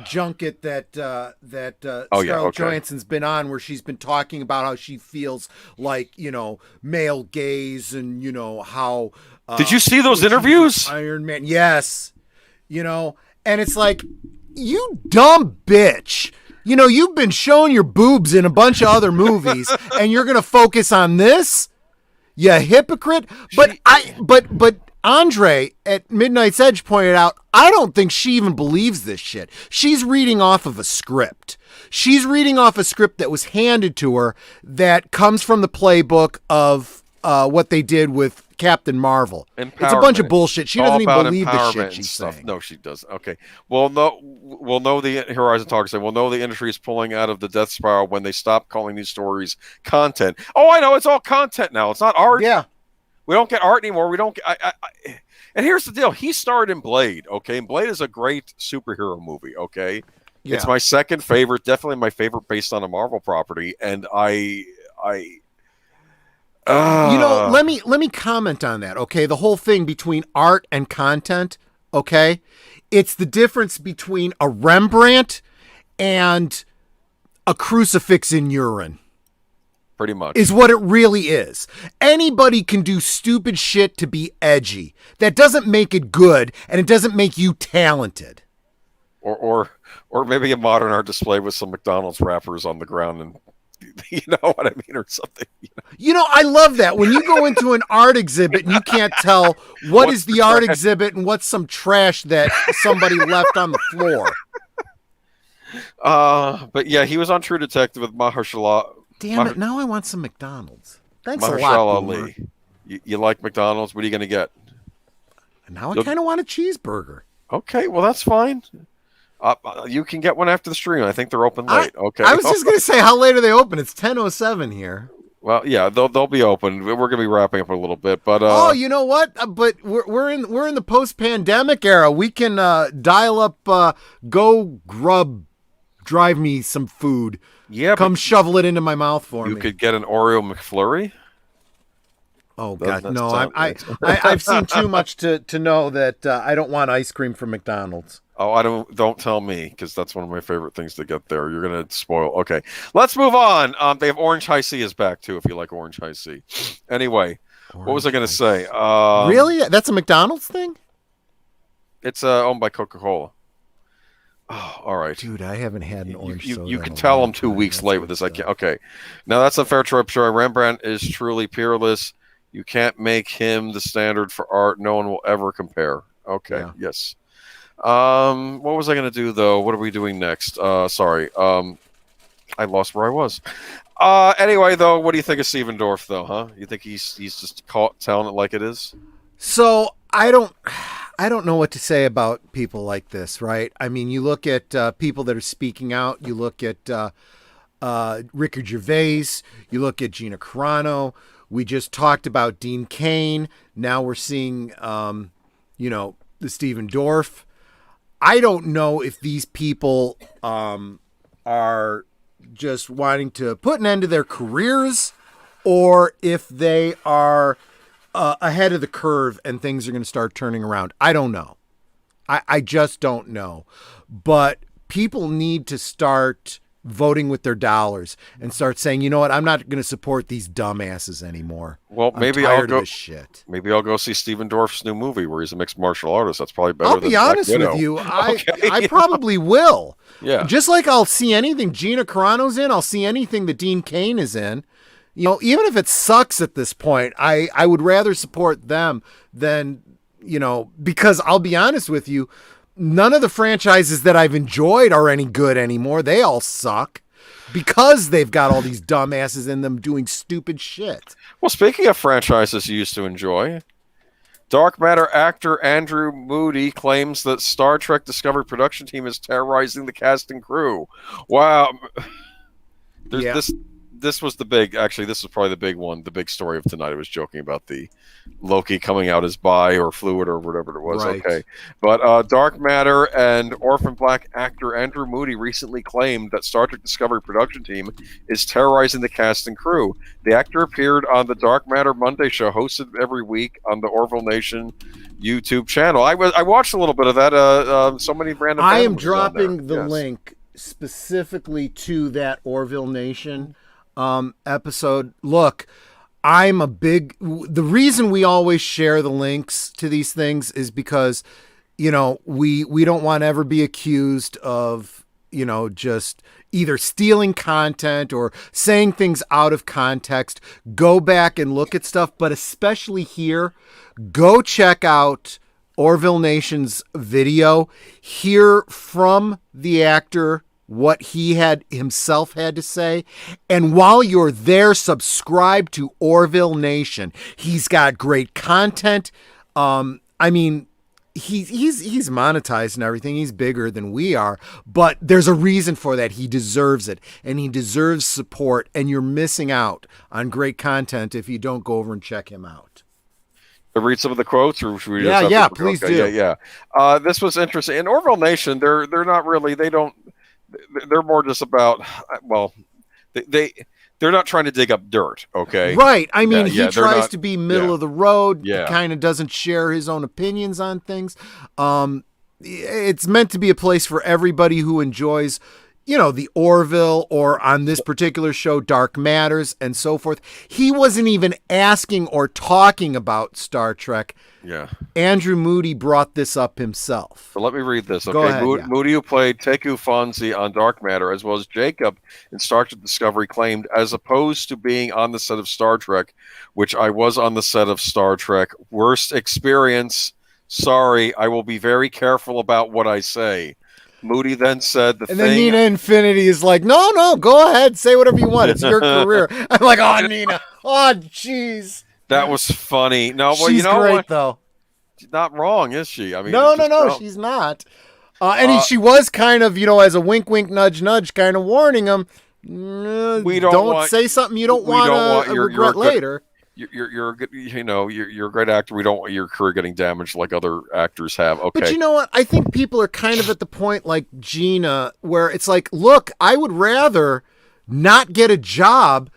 junket that Scarlett Johansson's been on, where she's been talking about how she feels like, male gaze, and how did you see those interviews? Iron Man, yes, and it's like, you dumb bitch, you've been showing your boobs in a bunch of other movies, and you're gonna focus on this, you hypocrite. But Andre at Midnight's Edge pointed out, I don't think she even believes this shit. She's reading off of a script. She's reading off a script that was handed to her that comes from the playbook of what they did with Captain Marvel. It's a bunch of bullshit. She doesn't even believe the shit she's saying. No, she does. Okay. We'll know the Horizon Talk say, we'll know the industry is pulling out of the death spiral when they stop calling these stories content. Oh, I know. It's all content now. It's not art. Yeah. We don't get art anymore. We don't get... And here's the deal. He starred in Blade, okay? And Blade is a great superhero movie, okay? Yeah. It's my second favorite, definitely my favorite based on a Marvel property. And let me comment on that, okay? The whole thing between art and content, okay? It's the difference between a Rembrandt and a crucifix in urine. Pretty much. Is what it really is. Anybody can do stupid shit to be edgy. That doesn't make it good, and it doesn't make you talented. Or maybe a modern art display with some McDonald's wrappers on the ground, and you know what I mean, or something. I love that. When you go into an art exhibit and you can't tell what's is the art exhibit and what's some trash that somebody left on the floor. But yeah, he was on True Detective with Mahershala. Damn it, now I want some McDonald's. Thanks Mahershala a lot, Ali. You like McDonald's? What are you going to get? Now I kind of want a cheeseburger. Okay, well, that's fine. You can get one after the stream. I think they're open late. Okay. I was just going to say, how late are they open? It's 10:07 here. Well, yeah, they'll be open. We're going to be wrapping up in a little bit, but oh, you know what? But we're in the post-pandemic era. We can dial up Go Grub, drive me some food. Yeah, come shovel it into my mouth for me. You could get an Oreo McFlurry. Oh God, no! I've seen too much to know that I don't want ice cream from McDonald's. Oh, don't tell me, because that's one of my favorite things to get there. You're gonna spoil. Okay, let's move on. They have Orange High C is back too, if you like Orange High C. Anyway, what was I gonna say? Really? That's a McDonald's thing? It's owned by Coca-Cola. Oh, all right, dude. I haven't had an orange soda. You can tell I'm 2 weeks late with this. I can't. Okay, now that's a fair trip. Sure, Rembrandt is truly peerless. You can't make him the standard for art. No one will ever compare. Okay. Yeah. Yes. What was I going to do though? What are we doing next? Sorry. I lost where I was. Anyway, though, what do you think of Steven Dorff, though? Huh? You think he's just telling it like it is? So I don't know what to say about people like this, right? I mean, you look at people that are speaking out. You look at Ricky Gervais. You look at Gina Carano. We just talked about Dean Cain. Now we're seeing, the Steven Dorff. I don't know if these people are just wanting to put an end to their careers, or if they are ahead of the curve and things are going to start turning around. I don't know. I just don't know. But people need to start voting with their dollars and start saying, you know what, I'm not going to support these dumbasses anymore. Well, maybe I'll I'll go. Of this shit. Maybe I'll go see Steven Dorff's new movie where he's a mixed martial artist. That's probably better. I'll be honest with you. I probably will. Yeah. Just like I'll see anything Gina Carano's in, I'll see anything that Dean Cain is in. You know, even if it sucks at this point, I would rather support them than, because I'll be honest with you, none of the franchises that I've enjoyed are any good anymore. They all suck because they've got all these dumbasses in them doing stupid shit. Well, speaking of franchises you used to enjoy, Dark Matter actor Andrew Moody claims that Star Trek Discovery production team is terrorizing the cast and crew. Wow. This was the big, actually, this was probably the big one, the big story of tonight. I was joking about the Loki coming out as bi or fluid or whatever it was. Right. Okay. But Dark Matter and Orphan Black actor Andrew Moody recently claimed that Star Trek Discovery production team is terrorizing the cast and crew. The actor appeared on the Dark Matter Monday show, hosted every week on the Orville Nation YouTube channel. I watched a little bit of that. So many random. I am dropping the link specifically to that Orville Nation episode. Look, the reason we always share the links to these things is because, we don't want to ever be accused of, just either stealing content or saying things out of context. Go back and look at stuff, but especially here, go check out Orville Nation's video. Hear from the actor what he himself had to say. And while you're there, subscribe to Orville Nation. He's got great content. He's monetized and everything. He's bigger than we are, but there's a reason for that. He deserves it, and he deserves support, and you're missing out on great content if you don't go over and check him out. Read some of the quotes, or should we please do. Yeah. This was interesting. In Orville Nation, they're not really. They're more just about. Well, they're not trying to dig up dirt. Okay. Right. I mean, he tries to be middle of the road. Yeah. Kind of doesn't share his own opinions on things. It's meant to be a place for everybody who enjoys, the Orville, or on this particular show, Dark Matters and so forth. He wasn't even asking or talking about Star Trek. Yeah. Andrew Moody brought this up himself. So let me read this. Okay. Go ahead, Moody, who played Teku Fonzie on Dark Matter, as well as Jacob in Star Trek Discovery, claimed, as opposed to being on the set of Star Trek, which I was on the set of Star Trek, worst experience. Sorry, I will be very careful about what I say. Moody then said then Nina Infinity is like, no, go ahead, say whatever you want. It's your career. I'm like, oh, Nina. Oh, jeez. That was funny. No, well, she's great, though. She's not wrong, is she? I mean, no, she's not. She was kind of, as a wink, wink, nudge, nudge, kind of warning him. We don't say something you don't want to regret later. You're a good, you're a great actor. We don't want your career getting damaged like other actors have. Okay. But you know what? I think people are kind of at the point like Gina, where it's like, look, I would rather not get a job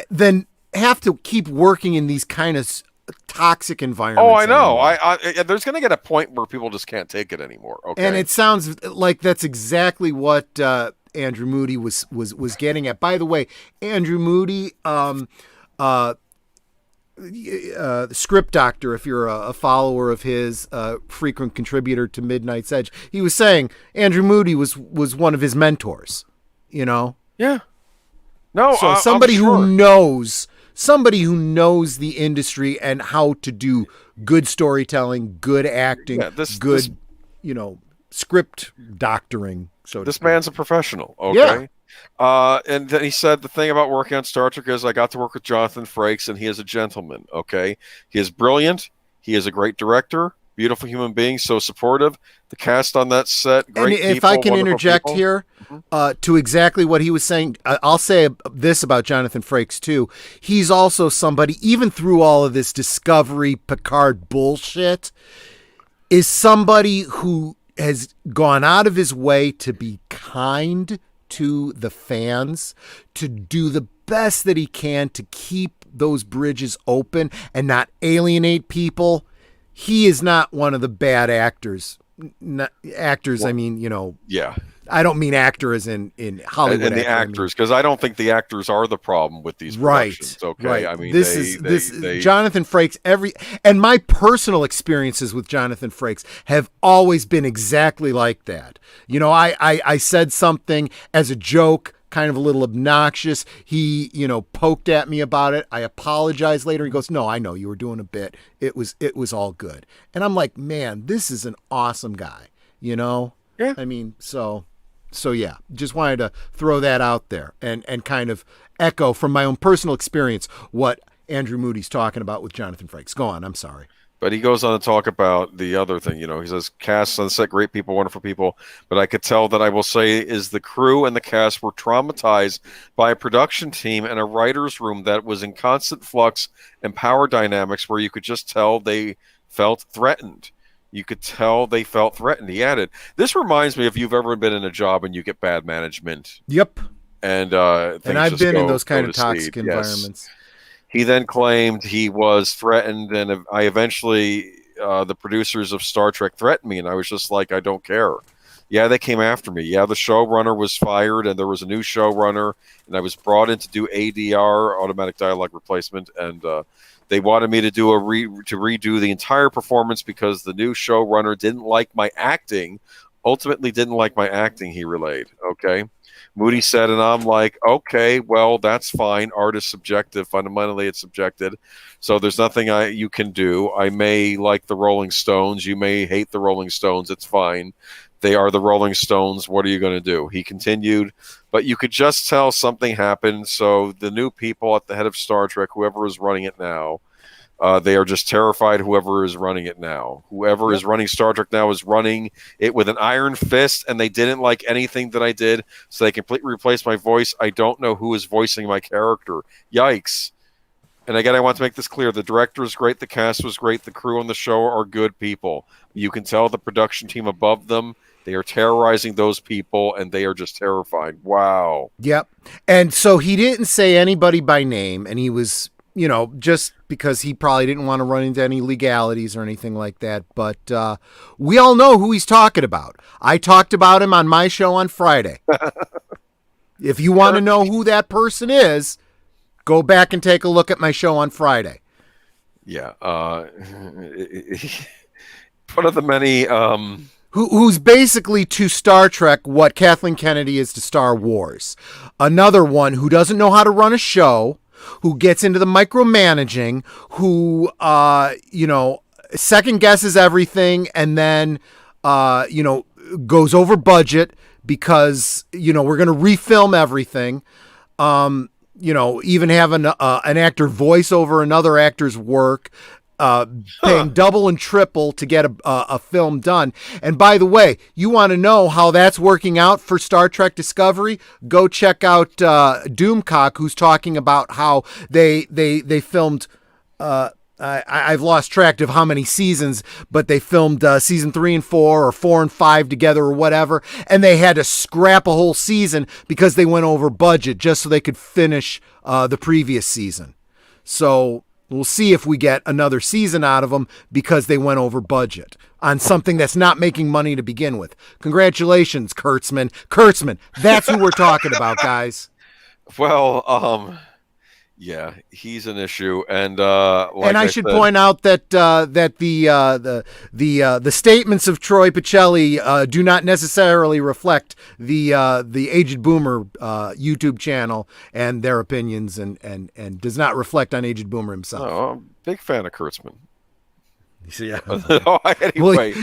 than have to keep working in these kind of toxic environments. Oh, I know. I there's going to get a point where people just can't take it anymore. Okay. And it sounds like that's exactly what Andrew Moody was getting at. By the way, Andrew Moody, the Script Doctor, if you're a follower of his, frequent contributor to Midnight's Edge, he was saying Andrew Moody was one of his mentors. Yeah. No. So somebody who knows the industry and how to do good storytelling, good acting, good script doctoring. So this man's a professional. Okay. Yeah. And then he said the thing about working on Star Trek is I got to work with Jonathan Frakes, and he is a gentleman. Okay, he is brilliant. He is a great director, beautiful human being, so supportive. The cast on that set, And great if people, I can wonderful interject people. here Mhm. to exactly what he was saying, I'll say this about Jonathan Frakes too. He's also somebody, even through all of this Discovery Picard bullshit, is somebody who has gone out of his way to be kind to the fans, to do the best that he can to keep those bridges open and not alienate people. He is not one of the bad actors. Not, actors, I Well, mean, yeah, I don't mean actor as in Hollywood and the actor. I mean, actors, because I don't think the actors are the problem with these right, productions. Okay, right. I mean This they is they this they Jonathan Frakes. And my personal experiences with Jonathan Frakes have always been exactly like that. I said something as a joke, kind of a little obnoxious. He, poked at me about it. I apologized later. He goes, "No, I know you were doing a bit. It was all good." And I'm like, "Man, this is an awesome guy." yeah. I mean, so yeah, just wanted to throw that out there and kind of echo from my own personal experience what Andrew Moody's talking about with Jonathan Frakes. Go on, I'm sorry. But he goes on to talk about the other thing. He says, cast on set, great people, wonderful people. But I could tell that I will say is the crew and the cast were traumatized by a production team and a writer's room that was in constant flux and power dynamics where you could just tell they felt threatened. You could tell they felt threatened. He added, this reminds me if you've ever been in a job and you get bad management Yep. and And things I've just been in go, those kind go of to seed. toxic Yes. environments. He then claimed he was threatened, and I eventually, the producers of Star Trek threatened me, and I was just like, I don't care. Yeah, they came after me. Yeah, the showrunner was fired, and there was a new showrunner, and I was brought in to do ADR, automatic dialogue replacement, and they wanted me to do to redo the entire performance because the new showrunner didn't like my acting. Ultimately, didn't like my acting. He relayed. Okay. Moody said, and I'm like, okay, well, that's fine. Art is subjective. Fundamentally, it's subjective. So there's nothing you can do. I may like the Rolling Stones. You may hate the Rolling Stones. It's fine. They are the Rolling Stones. What are you going to do? He continued, but you could just tell something happened. So the new people at the head of Star Trek, whoever is running it now, they are just terrified whoever is running it now. Whoever is running Star Trek now is running it with an iron fist, and they didn't like anything that I did, so they completely replaced my voice. I don't know who is voicing my character. Yikes. And again, I want to make this clear. The director is great. The cast was great. The crew on the show are good people. You can tell the production team above them, they are terrorizing those people, and they are just terrified. Wow. Yep. And so he didn't say anybody by name, and he was, just because he probably didn't want to run into any legalities or anything like that. But we all know who he's talking about. I talked about him on my show on Friday. If you want to know who that person is, go back and take a look at my show on Friday. Yeah. One of the many. Who's basically to Star Trek what Kathleen Kennedy is to Star Wars. Another one who doesn't know how to run a show, who gets into the micromanaging, who, second guesses everything and then, goes over budget because, we're going to refilm everything. Even have an actor voice over another actor's work. Paying double and triple to get a film done. And by the way, you want to know how that's working out for Star Trek Discovery? Go check out Doomcock, who's talking about how they filmed. I've lost track of how many seasons, but they filmed season 3 and 4 or 4 and 5 together or whatever, and they had to scrap a whole season because they went over budget just so they could finish the previous season. So we'll see if we get another season out of them because they went over budget on something that's not making money to begin with. Congratulations, Kurtzman. Kurtzman, that's who we're talking about, guys. Well, yeah, he's an issue, and and I should point out that the statements of Troy Pacelli do not necessarily reflect the Aged Boomer YouTube channel and their opinions, and does not reflect on Aged Boomer himself. Oh, I'm a big fan of Kurtzman. Yeah. Anyway,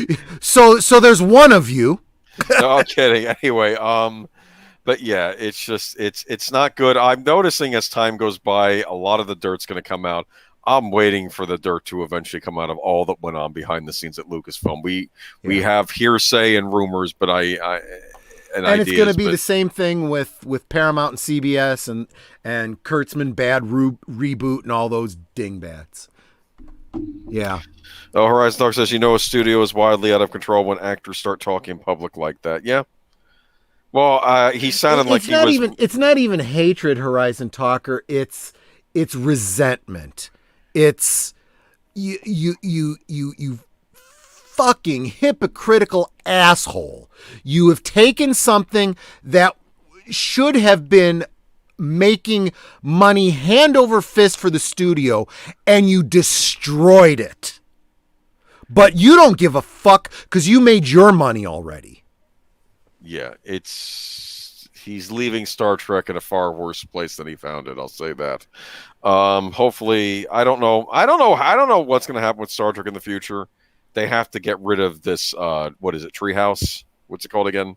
so there's one of you. No, I'm kidding. Anyway, But yeah, it's just it's not good. I'm noticing as time goes by, a lot of the dirt's going to come out. I'm waiting for the dirt to eventually come out of all that went on behind the scenes at Lucasfilm. We Yeah. have hearsay and rumors, but I and And it's going to ideas, be but the same thing with Paramount and CBS and Kurtzman bad reboot and all those dingbats. Yeah. oh, Horizon Talk says, a studio is wildly out of control when actors start talking in public like that. Yeah. Well, he sounded like he was. It's not even hatred, Horizon Talker. It's resentment. It's you fucking hypocritical asshole. You have taken something that should have been making money hand over fist for the studio and you destroyed it. But you don't give a fuck because you made your money already. Yeah, he's leaving Star Trek in a far worse place than he found it. I'll say that. Hopefully, I don't know what's going to happen with Star Trek in the future. They have to get rid of this. What is it? Treehouse? What's it called again?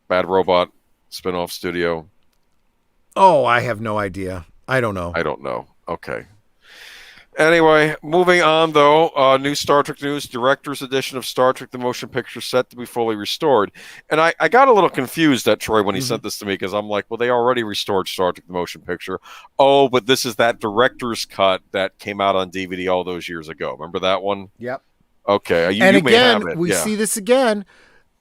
Bad Robot spinoff studio. Oh, I have no idea. I don't know. I don't know. Okay. Anyway, moving on though, new Star Trek news, director's edition of Star Trek the Motion Picture set to be fully restored. And I got a little confused at Troy when he sent this to me because I'm like, well, they already restored Star Trek the Motion Picture. Oh, but this is that director's cut that came out on DVD all those years ago. Remember that one? Yep. Okay. And you may have again, it. we Yeah. see this again.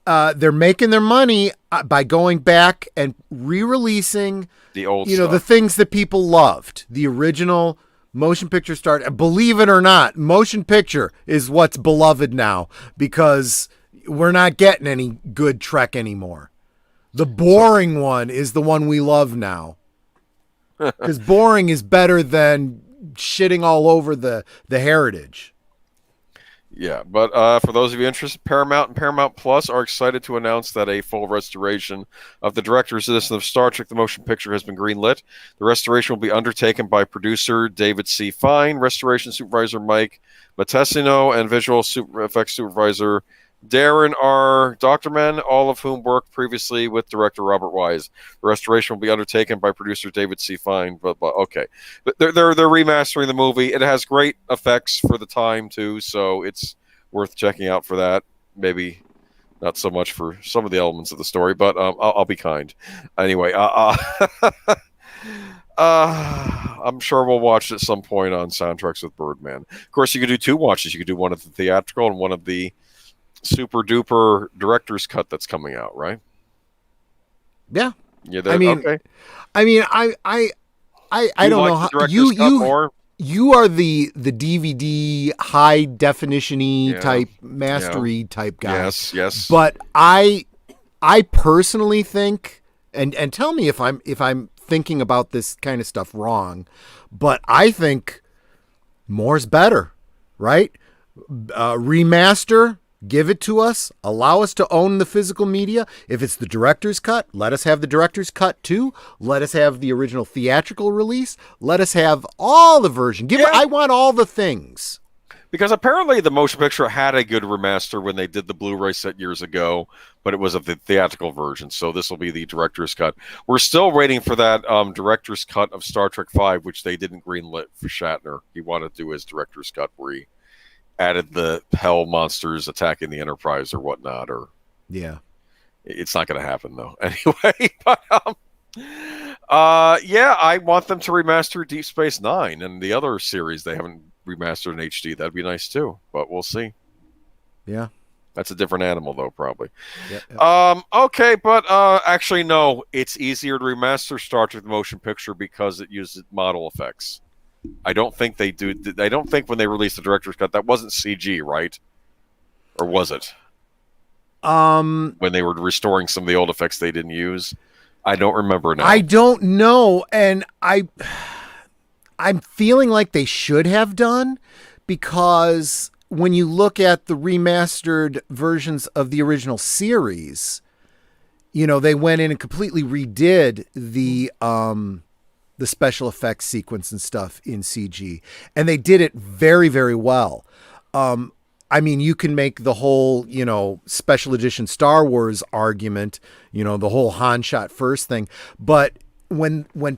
They're making their money by going back and re-releasing The old stuff. the things that people loved. The original motion picture start. Believe it or not, motion picture is what's beloved now because we're not getting any good Trek anymore. The boring one is the one we love now. Because boring is better than shitting all over the heritage. Yeah, but for those of you interested, Paramount and Paramount Plus are excited to announce that a full restoration of the director's edition of Star Trek the Motion Picture has been greenlit. The restoration will be undertaken by producer David C. Fine, restoration supervisor Mike Matessino, and visual effects supervisor Darren R. Doctorman, all of whom worked previously with director Robert Wise. The restoration will be undertaken by producer David C. Fine. But okay, but they're remastering the movie. It has great effects for the time too, so it's worth checking out for that. Maybe not so much for some of the elements of the story, but I'll be kind. Anyway, I'm sure we'll watch it at some point on Soundtracks with Birdman. Of course, you could do two watches. You could do one of the theatrical and one of the super duper director's cut that's coming out, right? Yeah. Yeah. I mean, okay. I don't know how you are the DVD high definition-y type mastery type guy. Yes. But I personally think, and tell me if I'm thinking about this kind of stuff wrong, but I think more's better, right? Remaster. Give it to us. Allow us to own the physical media. If it's the director's cut, let us have the director's cut too. Let us have the original theatrical release. Let us have all the version. I want all the things. Because apparently the motion picture had a good remaster when they did the Blu-ray set years ago, but it was of the theatrical version. So this will be the director's cut. We're still waiting for that director's cut of Star Trek V, which they didn't greenlit for Shatner. He wanted to do his director's cut where he added the hell monsters attacking the Enterprise or whatnot, or it's not going to happen though. Anyway, but I want them to remaster Deep Space Nine and the other series they haven't remastered in HD. That'd be nice too, but we'll see. Yeah, that's a different animal though, probably. Yep. Okay, but actually no, it's easier to remaster Star Trek the Motion Picture because it uses model effects. I don't think they do. I don't think when they released the director's cut that wasn't CG, right? Or was it? When they were restoring some of the old effects they didn't use, I don't remember now. I don't know, and I'm feeling like they should have done, because when you look at the remastered versions of the original series, they went in and completely redid the special effects sequence and stuff in CG, and they did it very, very well. I mean, you can make the whole, special edition Star Wars argument, the whole Han shot first thing. But when CBS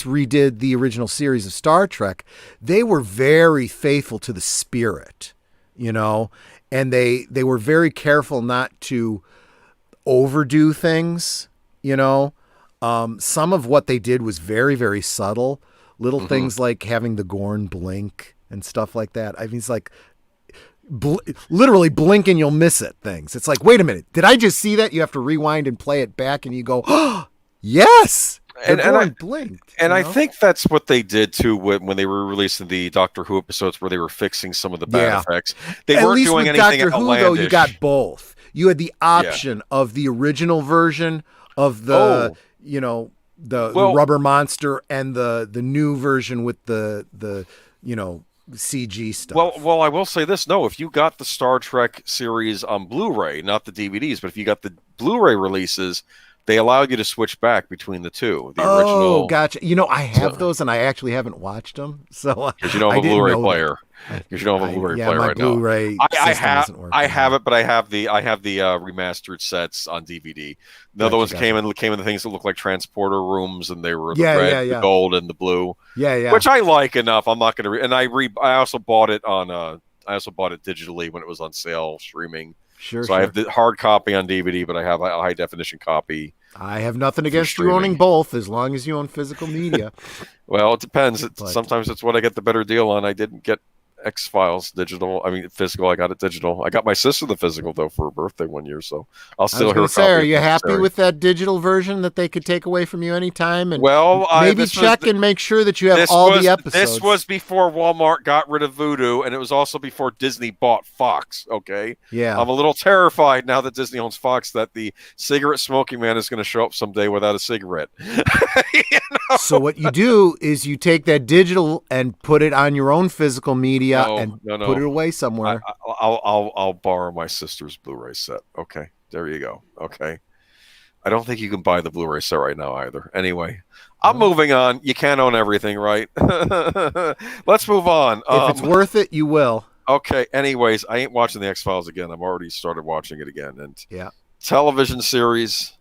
redid the original series of Star Trek, they were very faithful to the spirit, and they were very careful not to overdo things, some of what they did was very, very subtle. Little things like having the Gorn blink and stuff like that. I mean, it's like literally blink and you'll miss it things. It's like, wait a minute, did I just see that? You have to rewind and play it back and you go, oh, yes. And I blinked. And I think that's what they did too when they were releasing the Doctor Who episodes where they were fixing some of the bad effects. They At weren't least doing with anything Doctor Who, outlandish. though, you got both. You had the option of the original version of the, the rubber monster and the new version with the CG stuff. Well, I will say this. No, if you got the Star Trek series on Blu-ray, not the DVDs, but if you got the Blu-ray releases, they allowed you to switch back between the two. The original. Oh, gotcha. I have those, and I actually haven't watched them. So because you don't have a Blu-ray player. Because you don't have a Blu-ray player my right Blu-ray now. I have it, but I have the remastered sets on DVD. The other ones came in the things that look like transporter rooms, and they were the red, the gold, and the blue. Yeah. Which I like enough. I'm not going to. I also bought it on. I also bought it digitally when it was on sale streaming. Sure. I have the hard copy on DVD, but I have a high definition copy. I have nothing against you owning both, as long as you own physical media. Well, it depends. Sometimes it's what I get the better deal on. I didn't get X-Files digital. I mean, physical. I got it digital. I got my sister the physical though for her birthday one year, so I'll steal her. Are you happy with that digital version that they could take away from you anytime? And maybe check and make sure that you have all the episodes. This was before Walmart got rid of Vudu, and it was also before Disney bought Fox. Okay, yeah, I'm a little terrified now that Disney owns Fox that the cigarette smoking man is going to show up someday without a cigarette. So what you do is you take that digital and put it on your own physical media and put it away somewhere. I'll borrow my sister's Blu-ray set. Okay, there you go. Okay, I don't think you can buy the Blu-ray set right now either. Anyway, I'm moving on. You can't own everything, right? Let's move on. If it's worth it, you will. Okay. Anyways, I ain't watching the X-Files again. I've already started watching it again. And television series,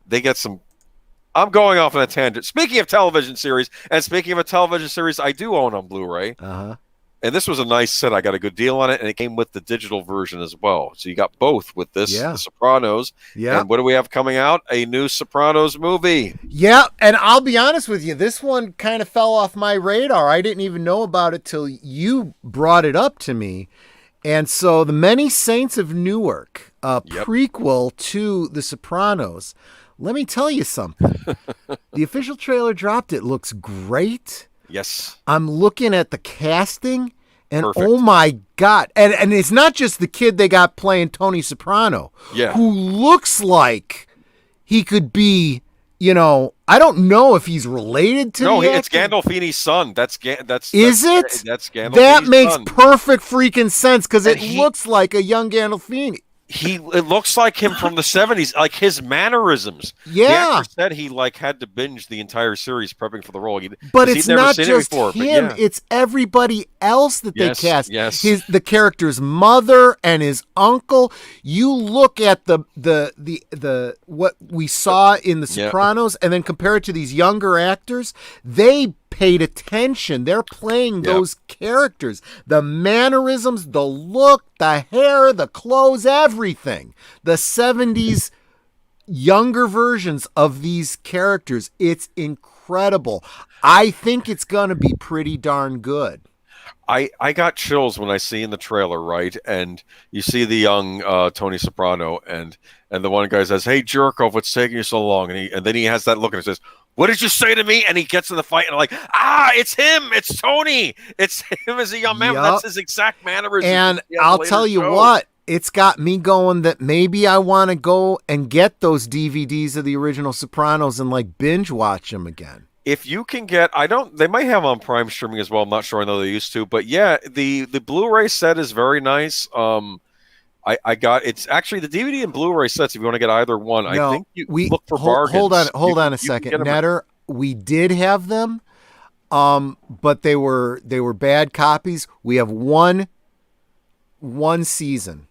they get some. I'm going off on a tangent. Speaking of television series, and speaking of a television series I do own on Blu-ray, and this was a nice set. I got a good deal on it, and it came with the digital version as well. So you got both with this, The Sopranos. Yeah. And what do we have coming out? A new Sopranos movie. Yeah, and I'll be honest with you, this one kind of fell off my radar. I didn't even know about it till you brought it up to me. And so The Many Saints of Newark, a prequel to The Sopranos. Let me tell you something. The official trailer dropped. It looks great. Yes. I'm looking at the casting, and oh my God. And it's not just the kid they got playing Tony Soprano, who looks like he could be, I don't know if he's related to it's Gandolfini's son. That's Is it? That's Gandolfini's That makes son. Perfect freaking sense, because it looks like a young Gandolfini. It looks like him from the 70s, like his mannerisms. Yeah. The actor said he had to binge the entire series prepping for the role. But it's not just him, it's everybody else that they cast. Yes. The character's mother and his uncle. You look at the what we saw in The Sopranos and then compare it to these younger actors, they paid attention. They're playing those characters. The mannerisms, the look, the hair, the clothes, everything. The 70s younger versions of these characters. It's incredible. I think it's going to be pretty darn good. I got chills when I see in the trailer, right? And you see the young Tony Soprano, and the one guy says, "Hey, Jerkov, what's taking you so long?" And then he has that look and he says, "What did you say to me?" And he gets in the fight, and I'm like, it's him. It's Tony. It's him as a young man. Yep. That's his exact mannerism. And I'll tell you what, it's got me going that maybe I want to go and get those DVDs of the original Sopranos and binge watch them again. If you can get, they might have on Prime streaming as well. I'm not sure. I know they used to, but yeah, the Blu-ray set is very nice. I got, it's actually the DVD and Blu-ray sets. If you want to get either one, I think we look for bargains. Hold on a second, Netter. We did have them, but they were bad copies. We have one one season.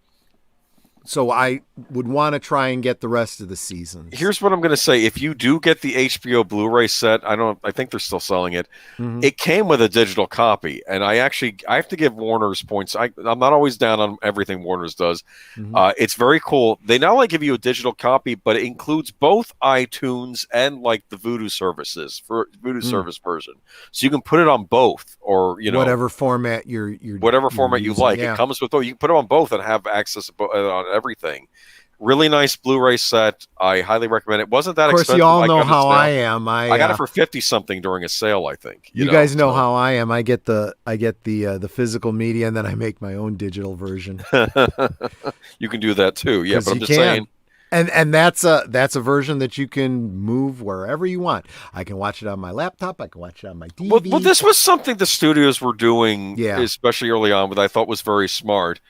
So I would want to try and get the rest of the seasons. Here's what I'm going to say. If you do get the HBO Blu-ray set, I think they're still selling it. Mm-hmm. It came with a digital copy, and I have to give Warner's points. I'm not always down on everything Warner's does. Mm-hmm. It's very cool. They not only give you a digital copy, but it includes both iTunes and like the Vudu services for Vudu service version. So you can put it on both, or whatever format you're whatever format you like. Yeah. It comes with both. You can put it on both and have access on everything. Really nice Blu-ray set. I highly recommend it. Wasn't that expensive? Of course, you all know how I am. I got it for 50 something during a sale, I think. You guys know how I am. I get the physical media, and then I make my own digital version. You can do that too. Yeah, but I'm just saying. And that's a version that you can move wherever you want. I can watch it on my laptop. I can watch it on my DVD. Well, this was something the studios were doing, Yeah. especially early on, but I thought was very smart.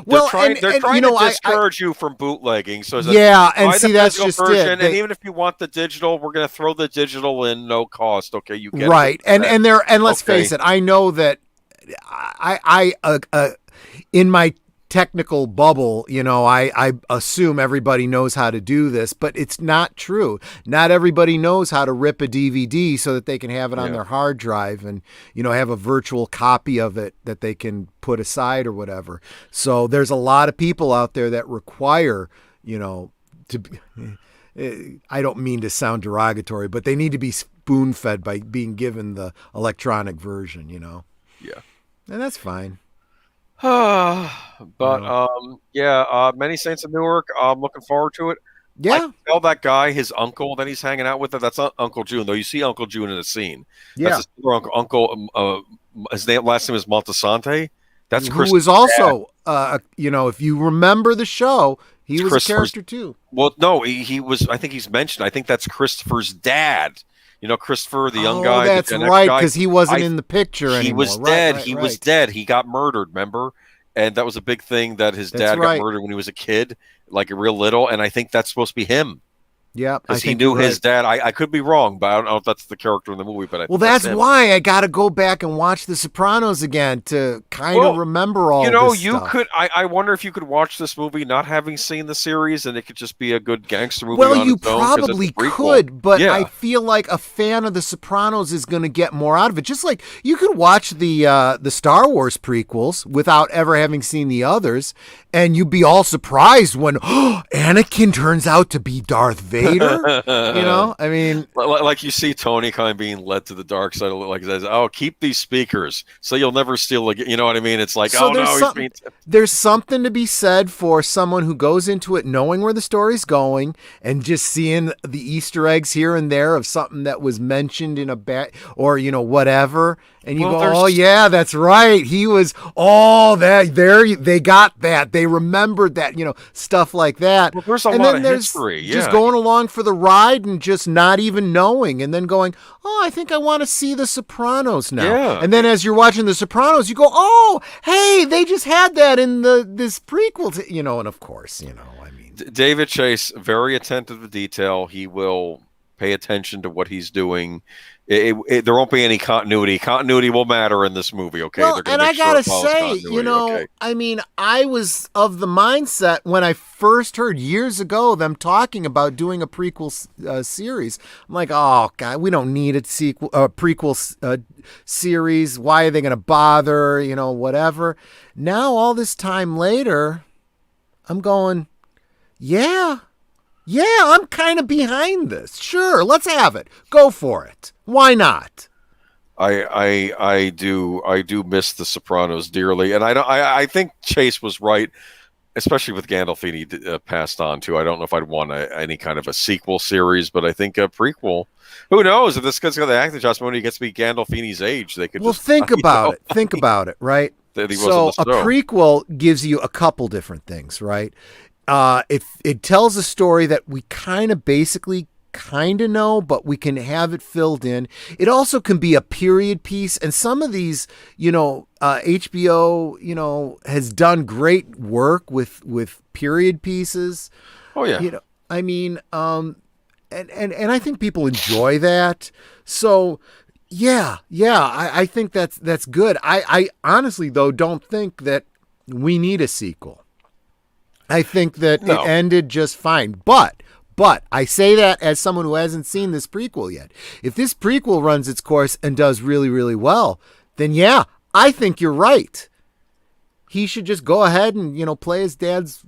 Well, they're trying to discourage you from bootlegging. So and see, that's just version, it. And even if you want the digital, we're going to throw the digital in, no cost. Okay, you get right. it. And let's face it. I know that I in my technical bubble, I assume everybody knows how to do this, but it's not true. Not everybody knows how to rip a DVD so that they can have it on their hard drive and, have a virtual copy of it that they can put aside or whatever. So there's a lot of people out there that require, to be, I don't mean to sound derogatory, but they need to be spoon-fed by being given the electronic version, Yeah. And that's fine. Many Saints of Newark. I'm looking forward to it. Yeah. I can tell that guy, his uncle that he's hanging out with. That's not Uncle June, though. You see Uncle June in the scene. Yeah. That's his uncle. His last name is Montasante. That's Chris. Who was also, if you remember the show, he was a character too. Well, no, he was. I think he's mentioned. I think that's Christopher's dad. Christopher, the young guy. That's right, because he wasn't in the picture anymore. He was dead. Right, he was dead. He got murdered, remember? And that was a big thing that his dad got murdered when he was a kid, like a real little. And I think that's supposed to be him. Yeah, because he knew his dad. I could be wrong, but I don't know if that's the character in the movie. But that's why I got to go back and watch The Sopranos again to kind of remember all. This stuff. Could. I wonder if you could watch this movie not having seen the series, and it could just be a good gangster movie. Well, you probably could, but I feel like a fan of The Sopranos is going to get more out of it. Just like you could watch the Star Wars prequels without ever having seen the others, and you'd be all surprised when Anakin turns out to be Darth Vader. I mean, like you see Tony kind of being led to the dark side, like says, "Oh, keep these speakers so you'll never steal again." You know what I mean? It's like, there's something to be said for someone who goes into it knowing where the story's going and just seeing the Easter eggs here and there of something that was mentioned in a or whatever. And you go, oh yeah, that's right. He was they got that. They remembered that, stuff like that. Well, there's a lot of history. Yeah. Just going along for the ride and just not even knowing, and then going, oh, I think I want to see The Sopranos now. Yeah. And then as you're watching The Sopranos, you go, oh, hey, they just had that in this prequel, and of course, I mean, David Chase, very attentive to detail. He will pay attention to what he's doing. There won't be any continuity. Continuity will matter in this movie, okay? Well, and I gotta say, I mean, I was of the mindset when I first heard years ago them talking about doing a prequel series. I'm like, oh god, we don't need a prequel series. Why are they going to bother? Whatever. Now all this time later, I'm going, yeah, I'm kind of behind this. Sure, let's have it. Go for it. Why not? I do miss The Sopranos dearly, and I think Chase was right, especially with Gandolfini passed on too. I don't know if I'd want any kind of a sequel series, but I think a prequel. Who knows if this guy's got the acting adjustment when he gets to be Gandolfini's age? They could. Well, think about it. Think about it, right? So a prequel gives you a couple different things, right? If it tells a story that we kind of know, but we can have it filled in. It also can be a period piece. And some of these, HBO, has done great work with period pieces. Oh yeah. I mean, and I think people enjoy that. So I think that's good. I honestly though don't think that we need a sequel. I think that No. it ended just fine. But I say that as someone who hasn't seen this prequel yet. If this prequel runs its course and does really, really well, then yeah, I think you're right. He should just go ahead and, play his dad's,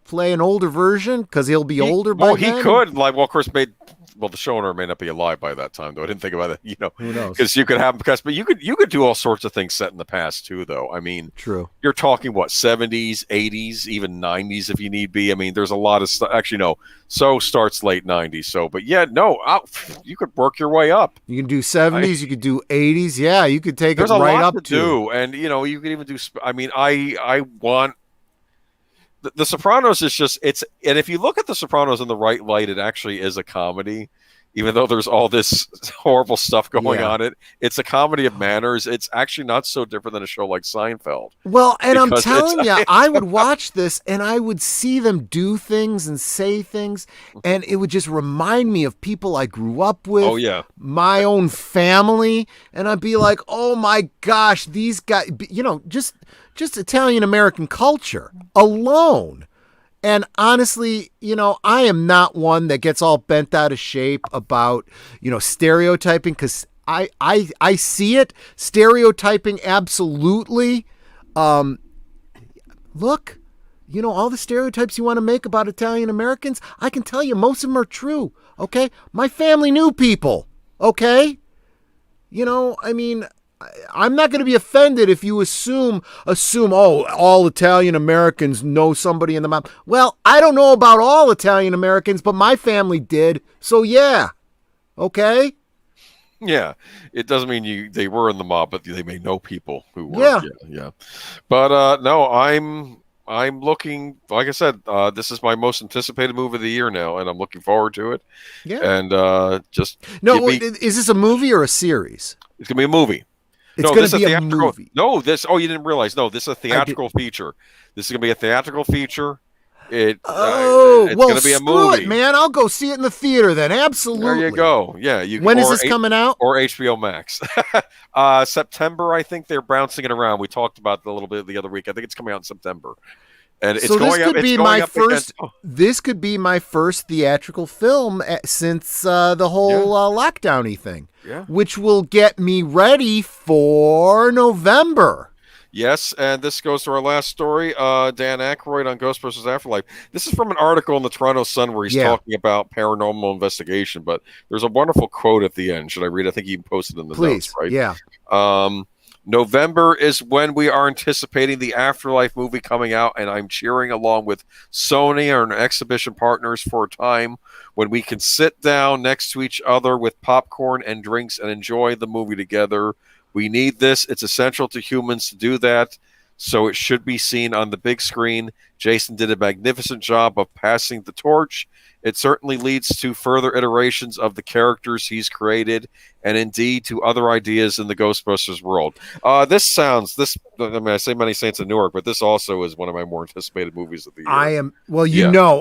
play an older version because he'll be older by then. Well, he could. Like, well, of course, the showrunner may not be alive by that time, though. I didn't think about that, Who knows? Because you could have, but you could do all sorts of things set in the past, too, though. I mean, True. You're talking, 70s, 80s, even 90s if you need be. I mean, there's a lot of stuff. Actually, no. So starts late 90s. So, but yeah, no, you could work your way up. You can do 70s, you could do 80s. Yeah, you could take it There's a right lot up to do. And, you could even do, I mean, I want, The Sopranos is just, and if you look at The Sopranos in the right light, it actually is a comedy, even though there's all this horrible stuff going on. It's a comedy of manners. It's actually not so different than a show like Seinfeld. Well, and I'm telling you, I would watch this and I would see them do things and say things, and it would just remind me of people I grew up with. Oh, yeah. My own family. And I'd be like, oh my gosh, these guys, just Italian American culture alone. And honestly, I am not one that gets all bent out of shape about, stereotyping, because I see it. Stereotyping, absolutely. Look, all the stereotypes you want to make about Italian Americans, I can tell you most of them are true. Okay. My family knew people. Okay. I mean, I'm not going to be offended if you assume, all Italian Americans know somebody in the mob. Well, I don't know about all Italian Americans, but my family did. So yeah. Okay. Yeah. It doesn't mean they were in the mob, but they may know people who were. Yeah. But no, I'm looking, like I said, this is my most anticipated movie of the year now, and I'm looking forward to it. Yeah. And is this a movie or a series? It's going to be a movie. It's going to be a movie. No, you didn't realize. No, this is a theatrical feature. This is going to be a theatrical feater. It's going to be a movie. It, man. I'll go see it in the theater then. Absolutely. There you go. Yeah. When is this coming out? Or HBO Max. September, I think they're bouncing it around. We talked about it a little bit the other week. I think it's coming out in September. And it's This could be my first theatrical film since the whole lockdowny thing. Yeah. Which will get me ready for November. Yes, and this goes to our last story. Dan Aykroyd on Ghostbusters Afterlife. This is from an article in the Toronto Sun where he's talking about paranormal investigation, but there's a wonderful quote at the end. Should I read? I think he posted in the notes, right? Yeah. November is when we are anticipating the Afterlife movie coming out, and I'm cheering along with Sony, our exhibition partners, for a time when we can sit down next to each other with popcorn and drinks and enjoy the movie together. We need this. It's essential to humans to do that, so it should be seen on the big screen. Jason did a magnificent job of passing the torch. It certainly leads to further iterations of the characters he's created, and indeed to other ideas in the Ghostbusters world. I say Many Saints of Newark, but this also is one of my more anticipated movies of the year.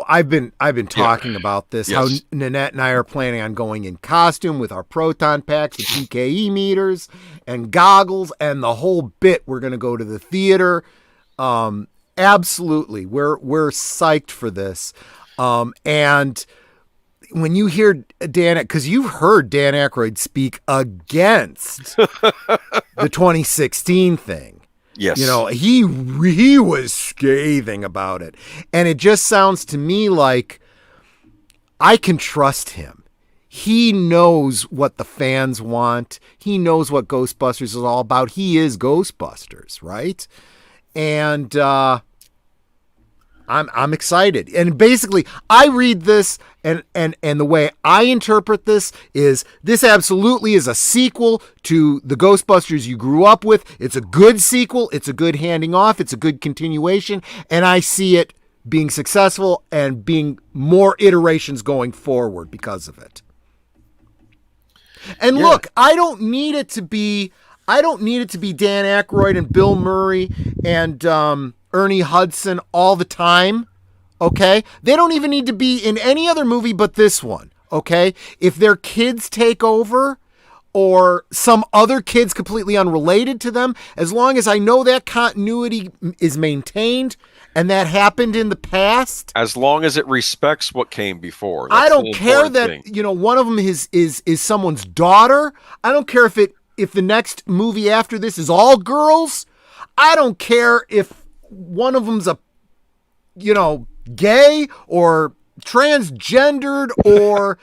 I've been talking about this. How Nanette and I are planning on going in costume with our proton packs, with PKE meters and goggles, and the whole bit. We're going to go to the theater. Absolutely, we're psyched for this. And when you hear because you've heard Dan Aykroyd speak against the 2016 thing. Yes. He was scathing about it. And it just sounds to me like I can trust him. He knows what the fans want. He knows what Ghostbusters is all about. He is Ghostbusters, right? And I'm excited. And basically, I read this and the way I interpret this is this absolutely is a sequel to the Ghostbusters you grew up with. It's a good sequel. It's a good handing off. It's a good continuation. And I see it being successful and being more iterations going forward because of it. And look, I don't need it to be Dan Aykroyd and Bill Murray and Ernie Hudson all the time, okay? They don't even need to be in any other movie but this one, okay? If their kids take over, or some other kids completely unrelated to them, as long as I know that continuity is maintained and that happened in the past. As long as it respects what came before. I don't care that one of them is someone's daughter. I don't care if the next movie after this is all girls. I don't care if one of them's a gay or transgendered or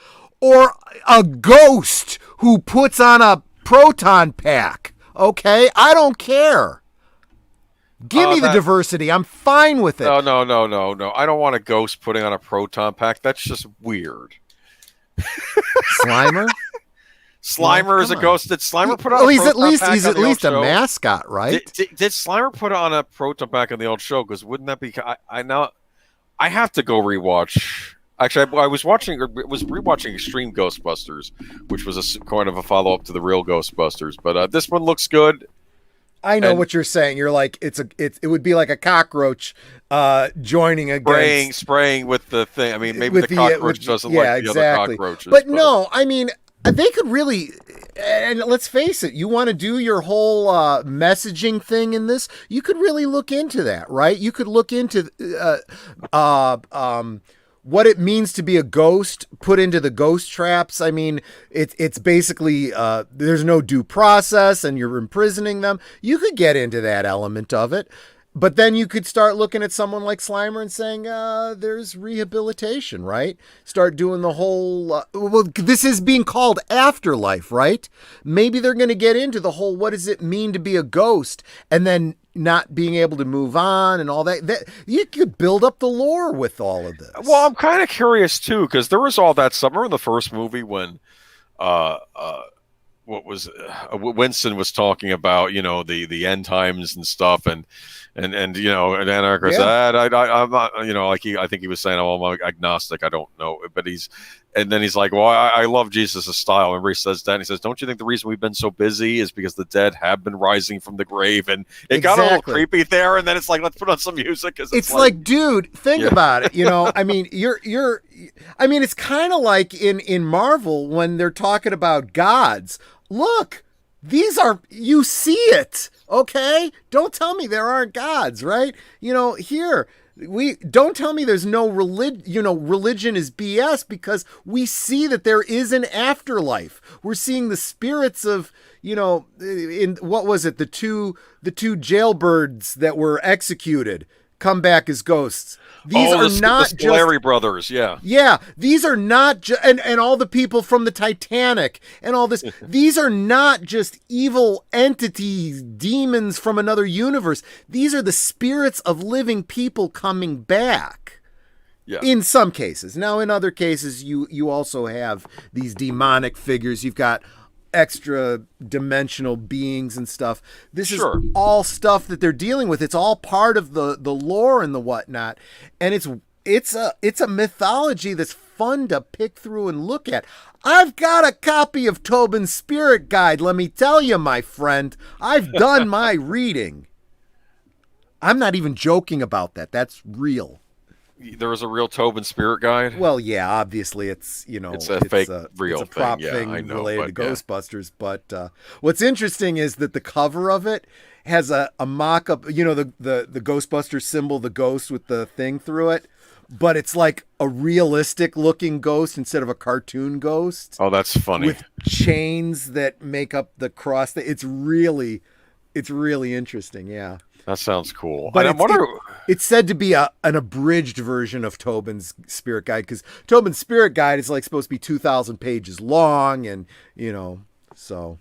a ghost who puts on a proton pack. Okay, I don't care. Give me the diversity. I'm fine with it. No. I don't want a ghost putting on a proton pack. That's just weird. Slimer? Slimer is a ghost. Did Slimer put on a proton pack? He's at least a mascot, right? Did Slimer put on a proton pack in the old show? Because wouldn't that be... I have to go rewatch... Actually, I was rewatching Extreme Ghostbusters, which was kind of a follow-up to the real Ghostbusters. But this one looks good. I know what you're saying. You're like it would be like a cockroach joining against spraying with the thing. I mean, maybe the cockroach doesn't like the other cockroaches. But no, I mean, they could really, and let's face it, you want to do your whole messaging thing in this, you could really look into that, right? You could look into what it means to be a ghost, put into the ghost traps. I mean, it's basically there's no due process and you're imprisoning them. You could get into that element of it. But then you could start looking at someone like Slimer and saying, there's rehabilitation, right? Start doing the whole, this is being called afterlife, right? Maybe they're going to get into the whole, what does it mean to be a ghost? And then not being able to move on and all that. You could build up the lore with all of this. Well, I'm kind of curious too, because there was all that stuff. Remember in the first movie when Winston was talking about, the end times and stuff, and Anarchist said, I'm not, I think he was saying, oh, I'm agnostic, I don't know, but he's like, well, I love Jesus' style. And he says that, and he says, don't you think the reason we've been so busy is because the dead have been rising from the grave? And it got a little creepy there, and then it's like, let's put on some music. It's like, dude, think about it. I mean, it's kind of like in Marvel when they're talking about gods. Look, you see it, okay? Don't tell me there aren't gods, right? Here, don't tell me there's no religion is BS, because we see that there is an afterlife. We're seeing the spirits of, in what was it? The two jailbirds that were executed come back as ghosts. These are not the Scolari brothers, yeah. Yeah, these are not just, and all the people from the Titanic and all this, these are not just evil entities, demons from another universe. These are the spirits of living people coming back. Yeah. In some cases. Now, in other cases, you also have these demonic figures. You've got extra dimensional beings and stuff. This is all stuff that they're dealing with. It's all part of the lore and the whatnot. And it's a mythology that's fun to pick through and look at. I've got a copy of Tobin's Spirit Guide. Let me tell you, my friend, I've done my reading. I'm not even joking about that. That's real. There was a real Tobin Spirit Guide? Well, yeah, obviously it's, it's a fake real it's a prop thing related to Ghostbusters. But what's interesting is that the cover of it has a mock-up, the Ghostbuster symbol, the ghost with the thing through it, but it's like a realistic looking ghost instead of a cartoon ghost. Oh, that's funny. With chains that make up the cross. It's really interesting, yeah. That sounds cool. But it's said to be an abridged version of Tobin's Spirit Guide, because Tobin's Spirit Guide is like supposed to be 2,000 pages long, and so.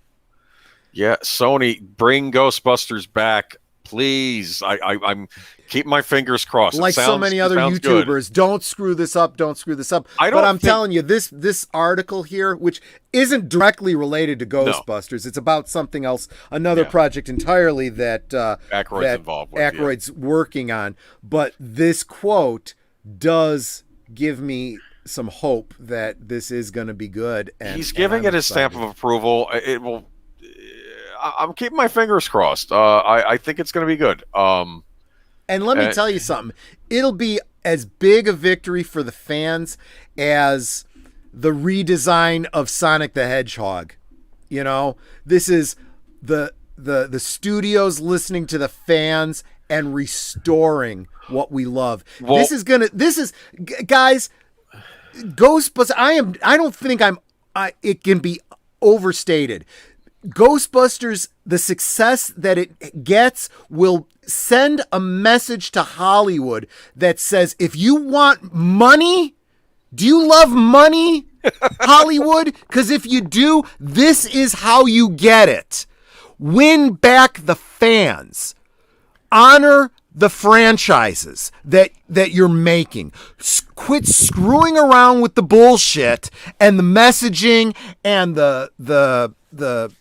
Yeah, Sony, bring Ghostbusters back, please. I'm keeping my fingers crossed. Like so many other YouTubers, don't screw this up. But I'm telling you, this article here, which isn't directly related to Ghostbusters, it's about something else, another project entirely that Aykroyd's working on. But this quote does give me some hope that this is going to be good. And he's giving it his stamp of approval. It will. I'm keeping my fingers crossed. I think it's going to be good. And let me tell you something. It'll be as big a victory for the fans as the redesign of Sonic the Hedgehog. You know, this is the studios listening to the fans and restoring what we love. Well, Guys, Ghostbusters. I don't think it can be overstated. Ghostbusters, the success that it gets will send a message to Hollywood that says, if you want money, do you love money, Hollywood? Because if you do, this is how you get it. Win back the fans. Honor the franchises that you're making. Quit screwing around with the bullshit and the messaging and the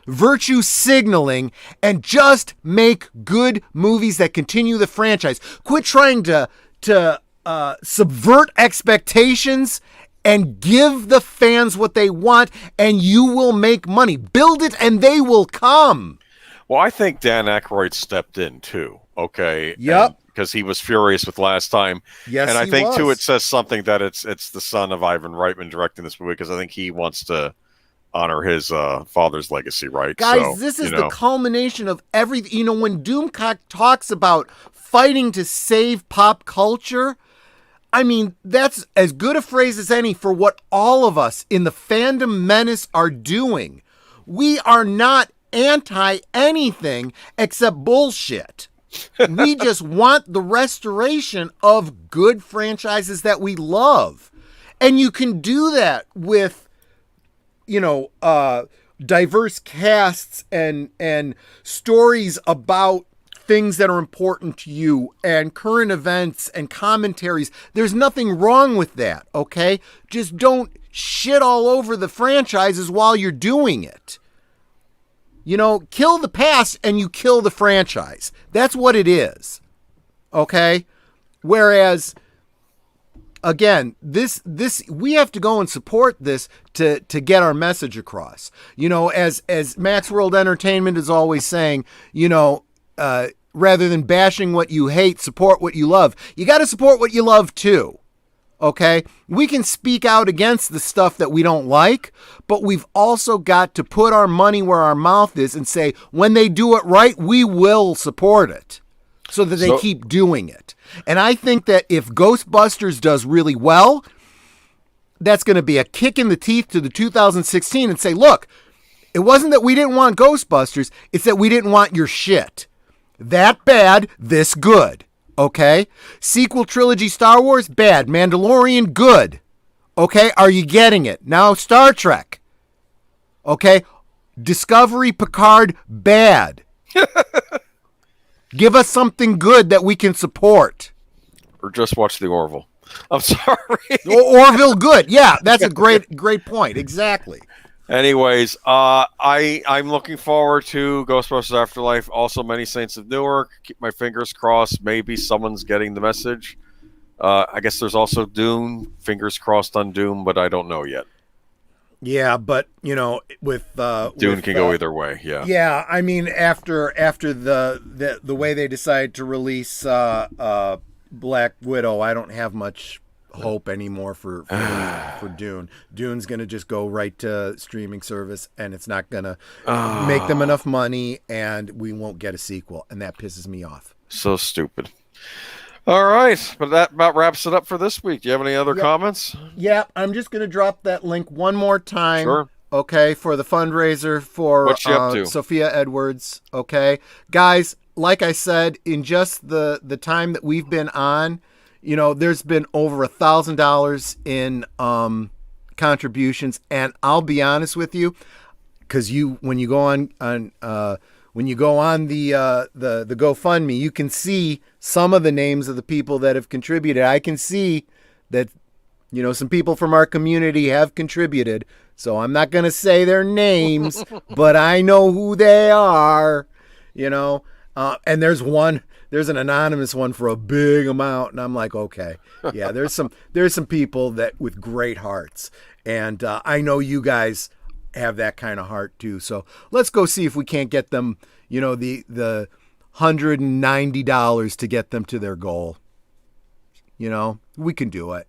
virtue signaling, and just make good movies that continue the franchise. Quit trying to subvert expectations and give the fans what they want, and you will make money. Build it and they will come. Well, I think Dan Aykroyd stepped in too. Okay. Yep. Because he was furious with last time. Yes, and I he think was. too it says something that it's the son of Ivan Reitman directing this movie, because I think he wants to honor his father's legacy, right? Guys, so, this is the culmination of everything. You know, when Doomcock talks about fighting to save pop culture, I mean, that's as good a phrase as any for what all of us in the fandom menace are doing. We are not anti anything except bullshit. We just want the restoration of good franchises that we love. And you can do that with, you know, diverse casts and stories about things that are important to you and current events and commentaries. There's nothing wrong with that, okay? Just don't shit all over the franchises while you're doing it. You know, kill the past and you kill the franchise. That's what it is, okay? Whereas, again, this we have to go and support this to get our message across. You know, as Max World Entertainment is always saying, you know, rather than bashing what you hate, support what you love. You got to support what you love too. Okay? We can speak out against the stuff that we don't like, but we've also got to put our money where our mouth is and say, when they do it right, we will support it so that they keep doing it. And I think that if Ghostbusters does really well, that's going to be a kick in the teeth to the 2016 and say, look, it wasn't that we didn't want Ghostbusters, it's that we didn't want your shit. That bad, this good. Okay? Sequel trilogy Star Wars, bad. Mandalorian, good. Okay? Are you getting it? Now Star Trek. Okay? Discovery, Picard, bad. Give us something good that we can support. Or just watch the Orville. I'm sorry. Orville, good. Yeah, that's a great point. Exactly. Anyways, I'm looking forward to Ghostbusters Afterlife. Also, Many Saints of Newark. Keep my fingers crossed. Maybe someone's getting the message. I guess there's also Dune. Fingers crossed on Doom, but I don't know yet. Yeah, but you know, with Dune can go either way. Yeah. Yeah, I mean, after the way they decided to release Black Widow, I don't have much hope anymore for Dune. Dune's gonna just go right to streaming service, and it's not gonna make them enough money, and we won't get a sequel, and that pisses me off. So stupid. All right, but that about wraps it up for this week. Do you have any other comments? Yeah, I'm just gonna drop that link one more time. Sure. Okay, for the fundraiser for What's she up to? Sophia Edwards. Okay, guys, like I said, in just the time that we've been on, you know, there's been over $1,000 in contributions, and I'll be honest with you, because when you go on the GoFundMe, you can see some of the names of the people that have contributed. I can see that, you know, some people from our community have contributed, so I'm not going to say their names, but I know who they are, you know, and there's an anonymous one for a big amount, and I'm like, okay, yeah, there's some people that with great hearts, and I know you guys have that kind of heart too. So let's go see if we can't get them, you know, the $190 to get them to their goal. You know, we can do it.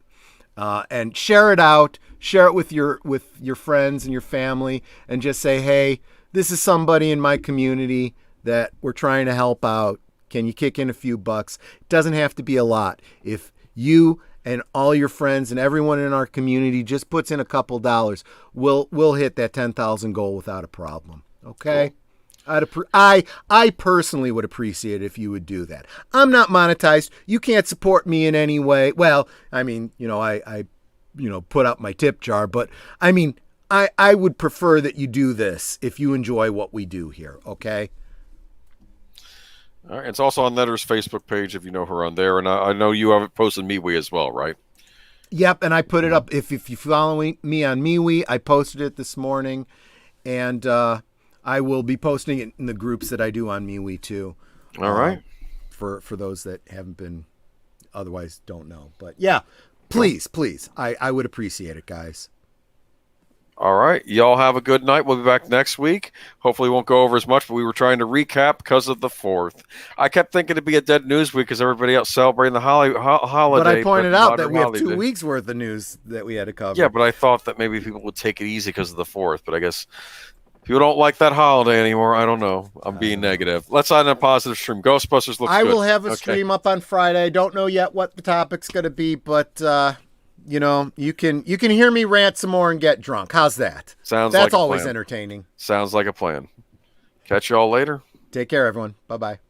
and share it out. Share it with your friends and your family, and just say, hey, this is somebody in my community that we're trying to help out. Can you kick in a few bucks? It doesn't have to be a lot. If you and all your friends and everyone in our community just puts in a couple dollars, we'll hit that 10,000 goal without a problem. Okay? Cool. I personally would appreciate it if you would do that. I'm not monetized. You can't support me in any way. Well, I mean, I put up my tip jar, but I mean, I would prefer that you do this if you enjoy what we do here. Okay? All right. It's also on Netter's Facebook page if you know her on there, and I know you have it posted MeWe as well, right? Yep, and I put it up. If you follow me on MeWe, I posted it this morning, and I will be posting it in the groups that I do on MeWe too. All right. For those that haven't been, otherwise don't know. But yeah, please, I would appreciate it, guys. All right. Y'all have a good night. We'll be back next week. Hopefully we won't go over as much, but we were trying to recap because of the 4th. I kept thinking it'd be a dead news week because everybody else celebrating the holiday. But I pointed out that we have 2 weeks worth of news that we had to cover. Yeah, but I thought that maybe people would take it easy because of the 4th. But I guess people don't like that holiday anymore. I don't know. I'm being negative. Let's end a positive stream. Ghostbusters looks good. I will have a stream up on Friday. I don't know yet what the topic's going to be, but... you can hear me rant some more and get drunk. How's that? That's always entertaining. Sounds like a plan. Catch you all later. Take care, everyone. Bye-bye.